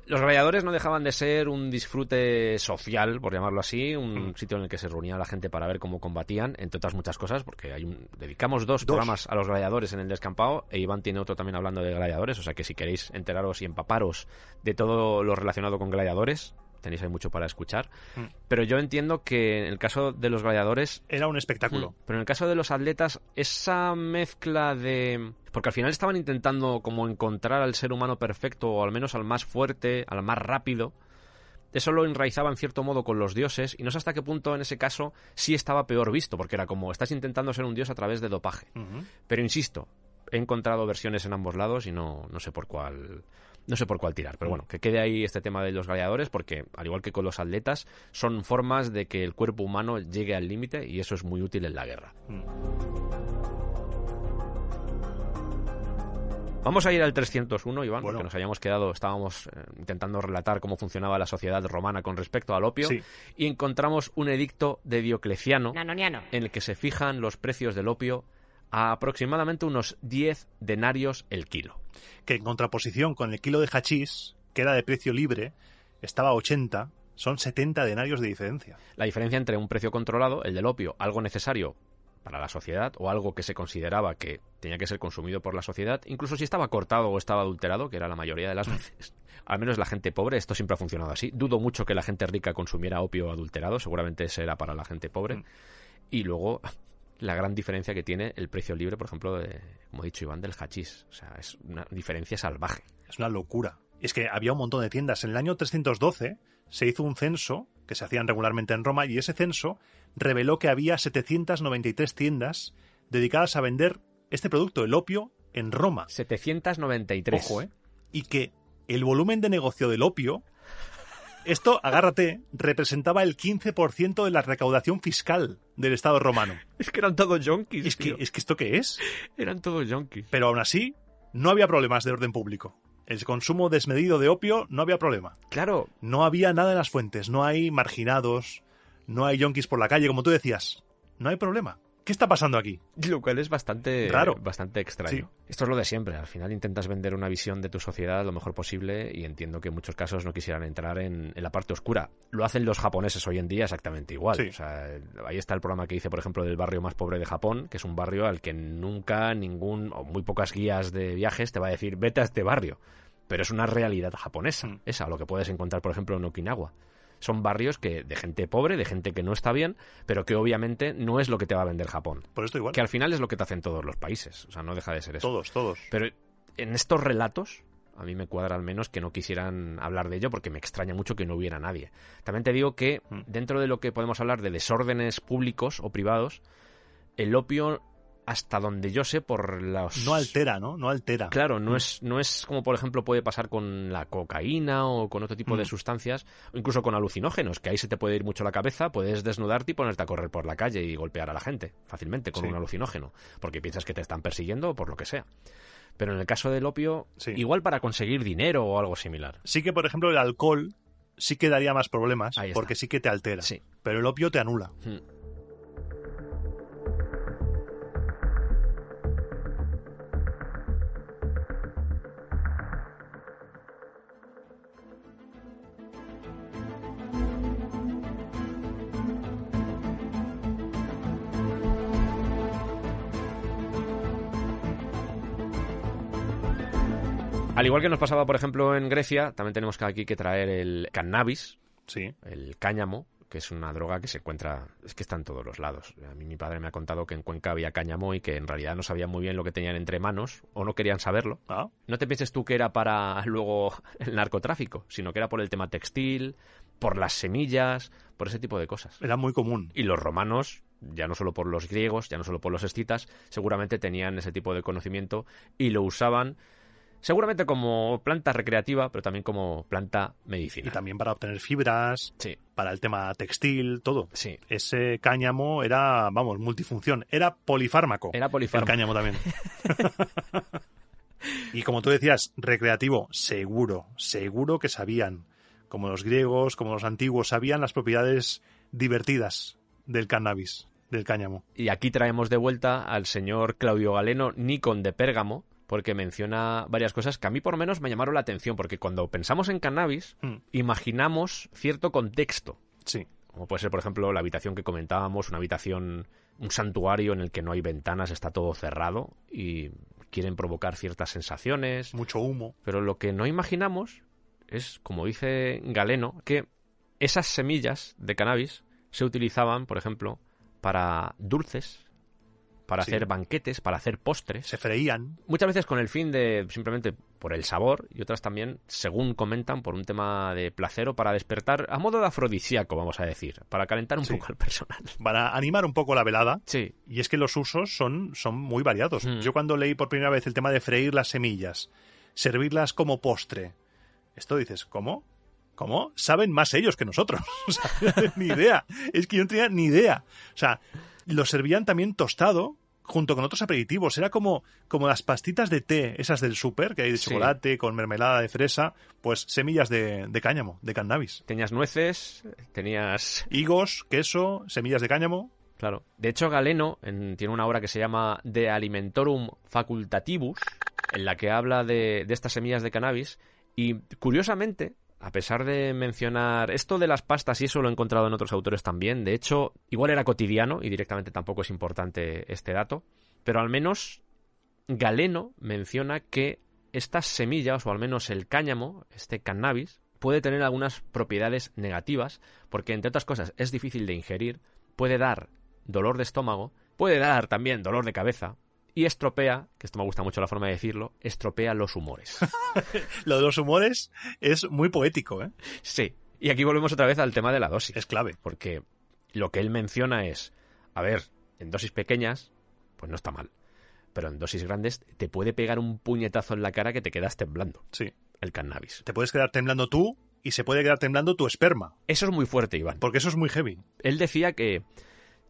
Los gladiadores no dejaban de ser un disfrute social, por llamarlo así, un sitio en el que se reunía la gente para ver cómo combatían, entre otras muchas cosas, porque dedicamos dos programas a los gladiadores en el descampado, e Iván tiene otro también hablando de gladiadores, o sea que si queréis enteraros y empaparos de todo lo relacionado con gladiadores, tenéis ahí mucho para escuchar. Pero yo entiendo que en el caso de los gladiadores... Era un espectáculo. Pero en el caso de los atletas, esa mezcla de... Porque al final estaban intentando como encontrar al ser humano perfecto, o al menos al más fuerte, al más rápido. Eso lo enraizaba en cierto modo con los dioses, y no sé hasta qué punto en ese caso sí estaba peor visto, porque era como, estás intentando ser un dios a través de dopaje. Pero insisto, he encontrado versiones en ambos lados y no sé por cuál... No sé por cuál tirar, pero bueno, que quede ahí este tema de los gladiadores, porque al igual que con los atletas, son formas de que el cuerpo humano llegue al límite, y eso es muy útil en la guerra. Vamos a ir al 301, Iván, porque nos habíamos quedado, estábamos intentando relatar cómo funcionaba la sociedad romana con respecto al opio, y encontramos un edicto de Diocleciano Nanoniano, en el que se fijan los precios del opio a aproximadamente unos 10 denarios el kilo. Que en contraposición con el kilo de hachís, que era de precio libre, estaba a 80, son 70 denarios de diferencia. La diferencia entre un precio controlado, el del opio, algo necesario para la sociedad, o algo que se consideraba que tenía que ser consumido por la sociedad, incluso si estaba cortado o estaba adulterado, que era la mayoría de las veces. Al menos la gente pobre, esto siempre ha funcionado así. Dudo mucho que la gente rica consumiera opio adulterado, seguramente ese era para la gente pobre. Y luego... la gran diferencia que tiene el precio libre, por ejemplo, como ha dicho Iván, del hachís. O sea, es una diferencia salvaje. Es una locura. Es que había un montón de tiendas. En el año 312 se hizo un censo, que se hacían regularmente en Roma, y ese censo reveló que había 793 tiendas dedicadas a vender este producto, el opio, en Roma. 793. Ojo, ¿eh? Y que el volumen de negocio del opio... Esto, agárrate, representaba el 15% de la recaudación fiscal del Estado romano. Es que eran todos yonkis. Es que ¿esto qué es? Eran todos yonkis. Pero aún así, no había problemas de orden público. El consumo desmedido de opio no había problema. Claro. No había nada en las fuentes. No hay marginados, no hay yonkis por la calle, como tú decías. No hay problema. ¿Qué está pasando aquí? Lo cual es bastante Raro. bastante extraño. Sí. Esto es lo de siempre. Al final intentas vender una visión de tu sociedad lo mejor posible y entiendo que en muchos casos no quisieran entrar en la parte oscura. Lo hacen los japoneses hoy en día exactamente igual. Sí. O sea, ahí está el programa que hice, por ejemplo, del barrio más pobre de Japón, que es un barrio al que nunca ningún o muy pocas guías de viajes te va a decir vete a este barrio. Pero es una realidad japonesa, esa, lo que puedes encontrar, por ejemplo, en Okinawa. Son barrios que de gente pobre, de gente que no está bien, pero que obviamente no es lo que te va a vender Japón. Por esto igual. Que al final es lo que te hacen todos los países. O sea, no deja de ser eso. Todos. Pero en estos relatos, a mí me cuadra al menos que no quisieran hablar de ello porque me extraña mucho que no hubiera nadie. También te digo que dentro de lo que podemos hablar de desórdenes públicos o privados, el opio, hasta donde yo sé, por los... No altera, ¿no? No altera. Claro, no es como, por ejemplo, puede pasar con la cocaína o con otro tipo de sustancias, o incluso con alucinógenos, que ahí se te puede ir mucho la cabeza, puedes desnudarte y ponerte a correr por la calle y golpear a la gente fácilmente con un alucinógeno, porque piensas que te están persiguiendo o por lo que sea. Pero en el caso del opio, igual para conseguir dinero o algo similar. Sí que, por ejemplo, el alcohol sí que daría más problemas, porque sí que te altera. Sí. Pero el opio te anula. Al igual que nos pasaba, por ejemplo, en Grecia, también tenemos aquí que traer el cannabis, el cáñamo, que es una droga que se encuentra, es que está en todos los lados. A mí mi padre me ha contado que en Cuenca había cáñamo y que en realidad no sabían muy bien lo que tenían entre manos o no querían saberlo. No te pienses tú que era para luego el narcotráfico, sino que era por el tema textil, por las semillas, por ese tipo de cosas. Era muy común. Y los romanos, ya no solo por los griegos, ya no solo por los escitas, seguramente tenían ese tipo de conocimiento y lo usaban seguramente como planta recreativa, pero también como planta medicinal. Y también para obtener fibras, para el tema textil, todo. Sí. Ese cáñamo era, vamos, multifunción. Era polifármaco. Era polifármaco. El cáñamo también. Y como tú decías, recreativo, seguro que sabían, como los griegos, como los antiguos, sabían las propiedades divertidas del cannabis, del cáñamo. Y aquí traemos de vuelta al señor Claudio Galeno Nikon de Pérgamo, porque menciona varias cosas que a mí por lo menos me llamaron la atención, porque cuando pensamos en cannabis, imaginamos cierto contexto. Sí. Como puede ser, por ejemplo, la habitación que comentábamos, una habitación, un santuario en el que no hay ventanas, está todo cerrado y quieren provocar ciertas sensaciones. Mucho humo. Pero lo que no imaginamos es, como dice Galeno, que esas semillas de cannabis se utilizaban, por ejemplo, para dulces, para hacer banquetes, para hacer postres. Se freían. Muchas veces con el fin de simplemente por el sabor y otras también, según comentan, por un tema de placer o para despertar a modo de afrodisíaco, vamos a decir, para calentar un poco al personal. Para animar un poco la velada. Sí. Y es que los usos son muy variados. Yo cuando leí por primera vez el tema de freír las semillas, servirlas como postre, esto dices, ¿cómo? ¿Cómo? Saben más ellos que nosotros. O sea, ni idea. Es que yo no tenía ni idea. O sea, lo servían también tostado junto con otros aperitivos. Era como las pastitas de té, esas del súper, que hay de chocolate, con mermelada de fresa, pues semillas de cáñamo, de cannabis. Tenías nueces, tenías... higos, queso, semillas de cáñamo. Claro. De hecho, Galeno tiene una obra que se llama De Alimentorum Facultatibus, en la que habla de estas semillas de cannabis, y curiosamente, a pesar de mencionar esto de las pastas, y eso lo he encontrado en otros autores también, de hecho, igual era cotidiano y directamente tampoco es importante este dato, pero al menos Galeno menciona que estas semillas, o al menos el cáñamo, este cannabis, puede tener algunas propiedades negativas, porque entre otras cosas es difícil de ingerir, puede dar dolor de estómago, puede dar también dolor de cabeza, y estropea, que esto me gusta mucho la forma de decirlo, estropea los humores. Lo de los humores es muy poético, ¿eh? Sí. Y aquí volvemos otra vez al tema de la dosis. Es clave. Porque lo que él menciona es, a ver, en dosis pequeñas, pues no está mal. Pero en dosis grandes te puede pegar un puñetazo en la cara que te quedas temblando. Sí. El cannabis. Te puedes quedar temblando tú y se puede quedar temblando tu esperma. Eso es muy fuerte, Iván. Porque eso es muy heavy. Él decía que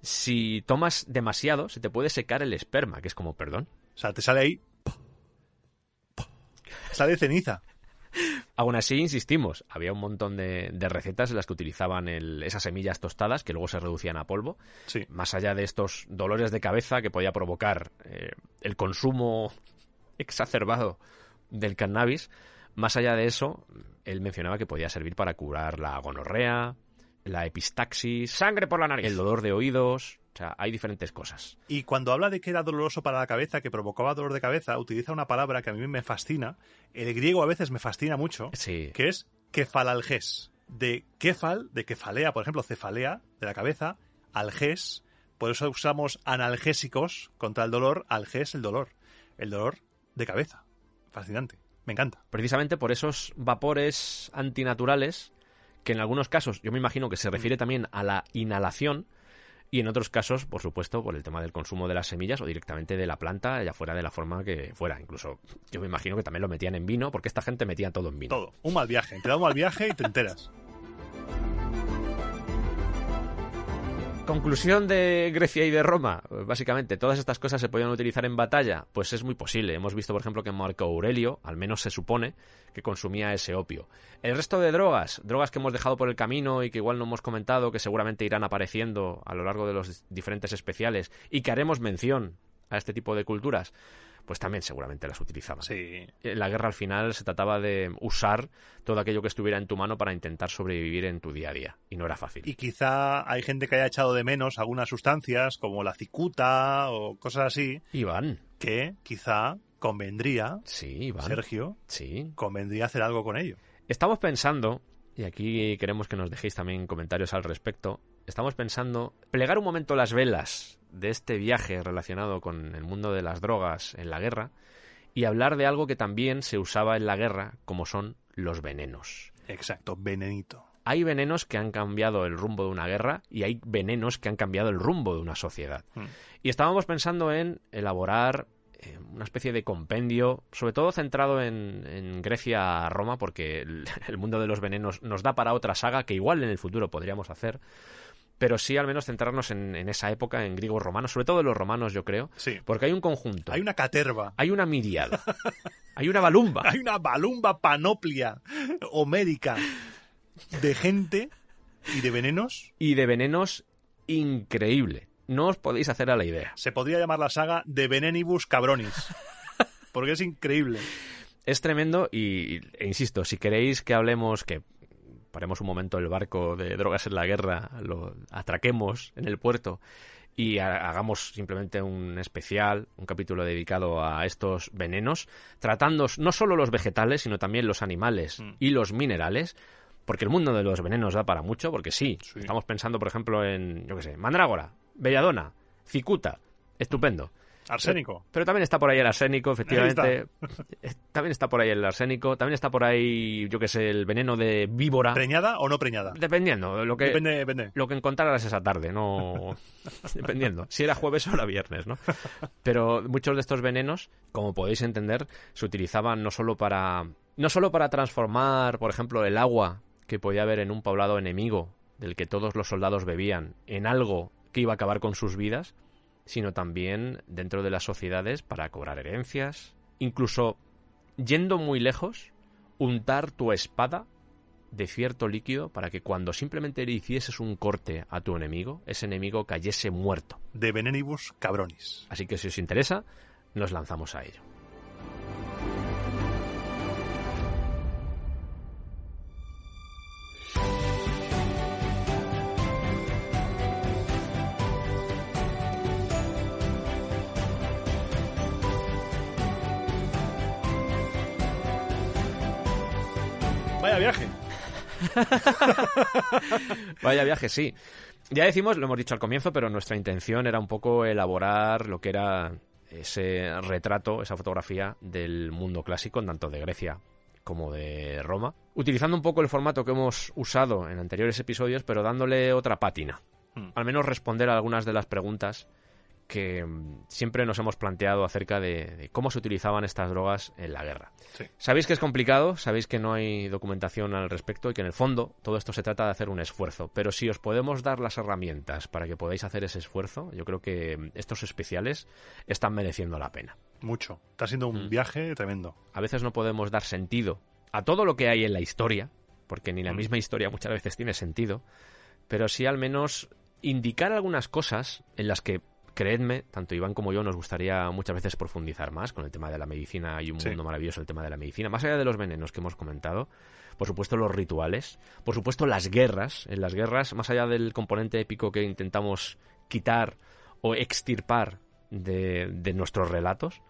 si tomas demasiado, se te puede secar el esperma, que es como, perdón. O sea, te sale ahí... sale ceniza. Aún así, insistimos, había un montón de recetas en las que utilizaban esas semillas tostadas que luego se reducían a polvo. Sí. Más allá de estos dolores de cabeza que podía provocar el consumo exacerbado del cannabis, más allá de eso, él mencionaba que podía servir para curar la gonorrea, la epistaxis, Sangre por la nariz. el dolor de oídos. O sea, hay diferentes cosas. Y cuando habla de que era doloroso para la cabeza, que provocaba dolor de cabeza, utiliza una palabra que a mí me fascina. El griego a veces me fascina mucho, Sí. que es kefalalgés. De kefal, de kefalea, por ejemplo, cefalea, de la cabeza, algés. Por eso usamos analgésicos contra el dolor, algés, el dolor de cabeza. Fascinante, me encanta. Precisamente por esos vapores antinaturales, que en algunos casos yo me imagino que se refiere también a la inhalación, y en otros casos, por supuesto, por el tema del consumo de las semillas o directamente de la planta, ya fuera de la forma que fuera. Incluso yo me imagino que también lo metían en vino, porque esta gente metía todo en vino. Todo. Un mal viaje. Te da un mal viaje y te enteras. Conclusión de Grecia y de Roma. Básicamente, todas estas cosas se podían utilizar en batalla. Pues es muy posible. Hemos visto, por ejemplo, que Marco Aurelio, al menos se supone, que consumía ese opio. El resto de drogas que hemos dejado por el camino y que igual no hemos comentado, que seguramente irán apareciendo a lo largo de los diferentes especiales y que haremos mención a este tipo de culturas, pues también seguramente las utilizaban. Sí. La guerra al final se trataba de usar todo aquello que estuviera en tu mano para intentar sobrevivir en tu día a día. Y no era fácil. Y quizá hay gente que haya echado de menos algunas sustancias, como la cicuta o cosas así, Iván. que quizá convendría, Sí, Iván. Sergio, Sí. convendría hacer algo con ello. Estamos pensando, y aquí queremos que nos dejéis también comentarios al respecto, estamos pensando plegar un momento las velas de este viaje relacionado con el mundo de las drogas en la guerra y hablar de algo que también se usaba en la guerra, como son los venenos. Exacto, venenito. Hay venenos que han cambiado el rumbo de una guerra y hay venenos que han cambiado el rumbo de una sociedad. Y estábamos pensando en elaborar una especie de compendio, sobre todo centrado en Grecia-Roma, porque el mundo de los venenos nos da para otra saga que igual en el futuro podríamos hacer, pero sí al menos centrarnos en esa época, en griegos romanos, sobre todo en los romanos, yo creo, Sí. porque hay un conjunto, Hay una caterva. hay una miriada, hay una balumba. Hay una balumba panoplia homérica de gente y de venenos. Y de venenos increíble. No os podéis hacer a la idea. Se podría llamar la saga de Venenibus Cabronis. Porque es increíble. Es tremendo e insisto, si queréis que hablemos, que paremos un momento el barco de drogas en la guerra, lo atraquemos en el puerto y hagamos simplemente un especial, un capítulo dedicado a estos venenos, tratando no solo los vegetales, sino también los animales y los minerales, porque el mundo de los venenos da para mucho, porque sí. Estamos pensando, por ejemplo, en, yo qué sé, mandrágora, belladona, cicuta, estupendo. Arsénico. Pero también está por ahí el arsénico, efectivamente. También está por ahí el arsénico. También está por ahí, yo qué sé, el veneno de víbora. ¿Preñada o no preñada? Dependiendo. Depende. Lo que encontraras esa tarde, no... Dependiendo. Si era jueves o era viernes, ¿no? Pero muchos de estos venenos, como podéis entender, se utilizaban no solo para transformar, por ejemplo, el agua que podía haber en un poblado enemigo, del que todos los soldados bebían, en algo que iba a acabar con sus vidas, sino también dentro de las sociedades para cobrar herencias, incluso, yendo muy lejos, untar tu espada de cierto líquido para que cuando simplemente le hicieses un corte a tu enemigo, ese enemigo cayese muerto. De Venenibus Cabronis. Así que si os interesa, nos lanzamos a ello. Vaya viaje. Vaya viaje, sí. Ya decimos, lo hemos dicho al comienzo, pero nuestra intención era un poco elaborar lo que era ese retrato, esa fotografía del mundo clásico, tanto de Grecia como de Roma, utilizando un poco el formato que hemos usado en anteriores episodios, pero dándole otra pátina. Al menos responder a algunas de las preguntas que siempre nos hemos planteado acerca de cómo se utilizaban estas drogas en la guerra. Sí. Sabéis que es complicado, sabéis que no hay documentación al respecto y que en el fondo todo esto se trata de hacer un esfuerzo, pero si os podemos dar las herramientas para que podáis hacer ese esfuerzo, yo creo que estos especiales están mereciendo la pena. Mucho. Está siendo un viaje tremendo. A veces no podemos dar sentido a todo lo que hay en la historia, porque ni la misma historia muchas veces tiene sentido, pero sí al menos indicar algunas cosas en las que, creedme, tanto Iván como yo nos gustaría muchas veces profundizar más con el tema de la medicina. Hay un mundo maravilloso el tema de la medicina, más allá de los venenos que hemos comentado, por supuesto los rituales, por supuesto las guerras. En las guerras, más allá del componente épico que intentamos quitar o extirpar de nuestros relatos,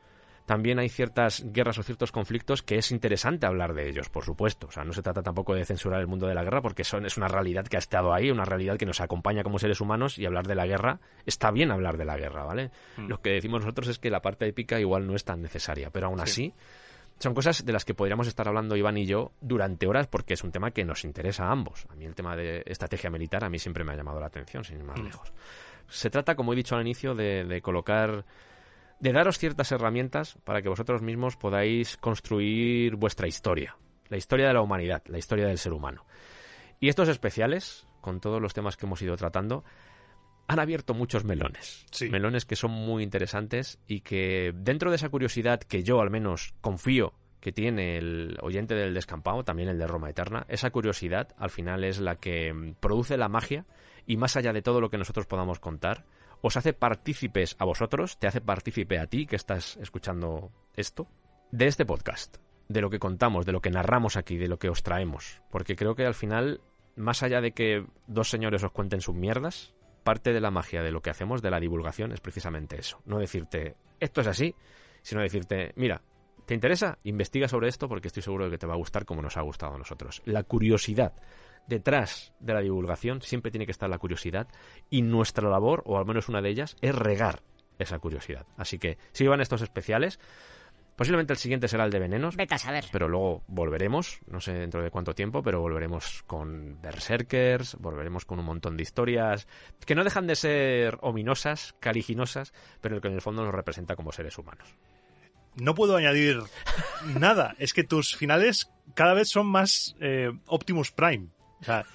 también hay ciertas guerras o ciertos conflictos que es interesante hablar de ellos, por supuesto. O sea, no se trata tampoco de censurar el mundo de la guerra, porque es una realidad que ha estado ahí, una realidad que nos acompaña como seres humanos, y hablar de la guerra, está bien hablar de la guerra, ¿vale? Lo que decimos nosotros es que la parte épica igual no es tan necesaria, pero aún así son cosas de las que podríamos estar hablando Iván y yo durante horas, porque es un tema que nos interesa a ambos. A mí el tema de estrategia militar a mí siempre me ha llamado la atención, sin ir más lejos. Se trata, como he dicho al inicio, de colocar... de daros ciertas herramientas para que vosotros mismos podáis construir vuestra historia, la historia de la humanidad, la historia del ser humano. Y estos especiales, con todos los temas que hemos ido tratando, han abierto muchos melones. Sí. Melones que son muy interesantes y que, dentro de esa curiosidad que yo al menos confío que tiene el oyente del Descampado, también el de Roma Eterna, esa curiosidad al final es la que produce la magia, y más allá de todo lo que nosotros podamos contar, os hace partícipes a vosotros, te hace partícipe a ti que estás escuchando esto, de este podcast, de lo que contamos, de lo que narramos aquí, de lo que os traemos. Porque creo que al final, más allá de que dos señores os cuenten sus mierdas, parte de la magia de lo que hacemos, de la divulgación, es precisamente eso. No decirte, esto es así, sino decirte, mira, ¿te interesa? Investiga sobre esto porque estoy seguro de que te va a gustar como nos ha gustado a nosotros. La curiosidad. Detrás de la divulgación siempre tiene que estar la curiosidad, y nuestra labor, o al menos una de ellas, es regar esa curiosidad. Así que si van estos especiales, posiblemente el siguiente será el de venenos. Vete a saber. Pero luego volveremos, no sé dentro de cuánto tiempo, pero volveremos con berserkers, volveremos con un montón de historias que no dejan de ser ominosas, cariginosas, pero que en el fondo nos representa como seres humanos. No puedo añadir nada. Es que tus finales cada vez son más Optimus Prime. O sea,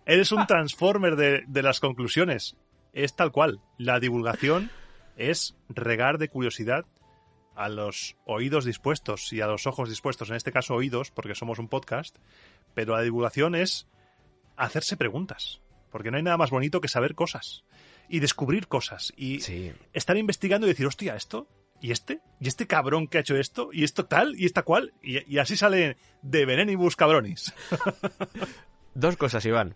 eres un Transformer de las conclusiones. Es tal cual. La divulgación es regar de curiosidad a los oídos dispuestos y a los ojos dispuestos. En este caso oídos, porque somos un podcast. Pero la divulgación es hacerse preguntas. Porque no hay nada más bonito que saber cosas. Y descubrir cosas. Y estar investigando y decir, hostia, esto... ¿Y este cabrón que ha hecho esto? ¿Y esto tal? ¿Y esta cual? Y así sale de Venenibus Cabronis. Dos cosas, Iván.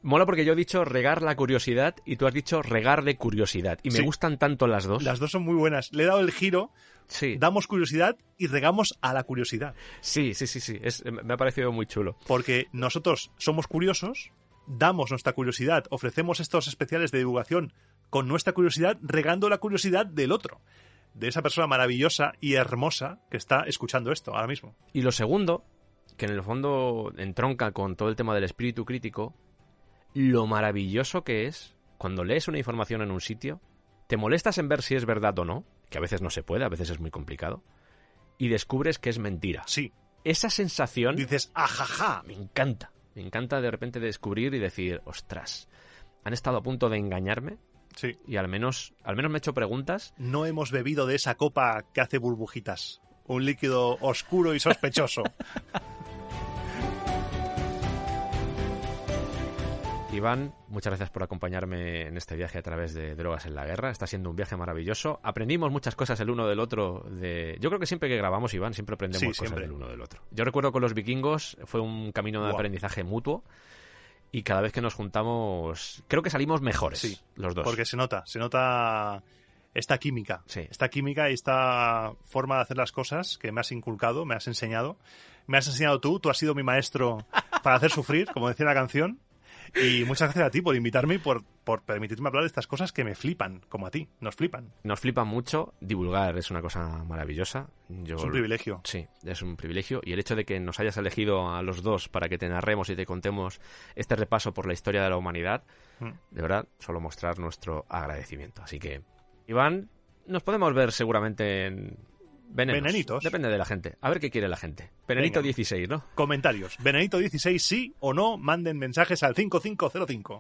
Mola porque yo he dicho regar la curiosidad y tú has dicho regar de curiosidad. Y me gustan tanto las dos. Las dos son muy buenas. Le he dado el giro. Sí. Damos curiosidad y regamos a la curiosidad. Sí. Me ha parecido muy chulo. Porque nosotros somos curiosos, damos nuestra curiosidad, ofrecemos estos especiales de divulgación con nuestra curiosidad, regando la curiosidad del otro. De esa persona maravillosa y hermosa que está escuchando esto ahora mismo. Y lo segundo, que en el fondo entronca con todo el tema del espíritu crítico, lo maravilloso que es cuando lees una información en un sitio, te molestas en ver si es verdad o no, que a veces no se puede, a veces es muy complicado, y descubres que es mentira. Sí. Esa sensación... Dices, ajaja. Me encanta de repente descubrir y decir, ostras, han estado a punto de engañarme. Sí. Y al menos me he hecho preguntas. No hemos bebido de esa copa que hace burbujitas. Un líquido oscuro y sospechoso. Iván, muchas gracias por acompañarme en este viaje a través de Drogas en la Guerra. Está siendo un viaje maravilloso. Aprendimos muchas cosas el uno del otro. Yo creo que siempre que grabamos, Iván, siempre aprendemos cosas del uno del otro. Yo recuerdo con los vikingos fue un camino de aprendizaje mutuo. Y cada vez que nos juntamos, creo que salimos mejores, los dos. Porque se nota esta química. Sí. Esta química y esta forma de hacer las cosas que me has inculcado, me has enseñado. Me has enseñado tú has sido mi maestro para hacer sufrir, como decía la canción. Y muchas gracias a ti por invitarme y por permitirme hablar de estas cosas que me flipan, como a ti, nos flipan. Nos flipa mucho, divulgar es una cosa maravillosa. Es un privilegio. Sí, es un privilegio. Y el hecho de que nos hayas elegido a los dos para que te narremos y te contemos este repaso por la historia de la humanidad, de verdad, solo mostrar nuestro agradecimiento. Así que, Iván, nos podemos ver seguramente en... Venenitos. Depende de la gente. A ver qué quiere la gente. Venenito 16, ¿no? Comentarios. Venenito 16, sí o no, manden mensajes al 5505.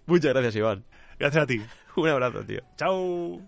Muchas gracias, Iván. Gracias a ti. Un abrazo, tío. Chao.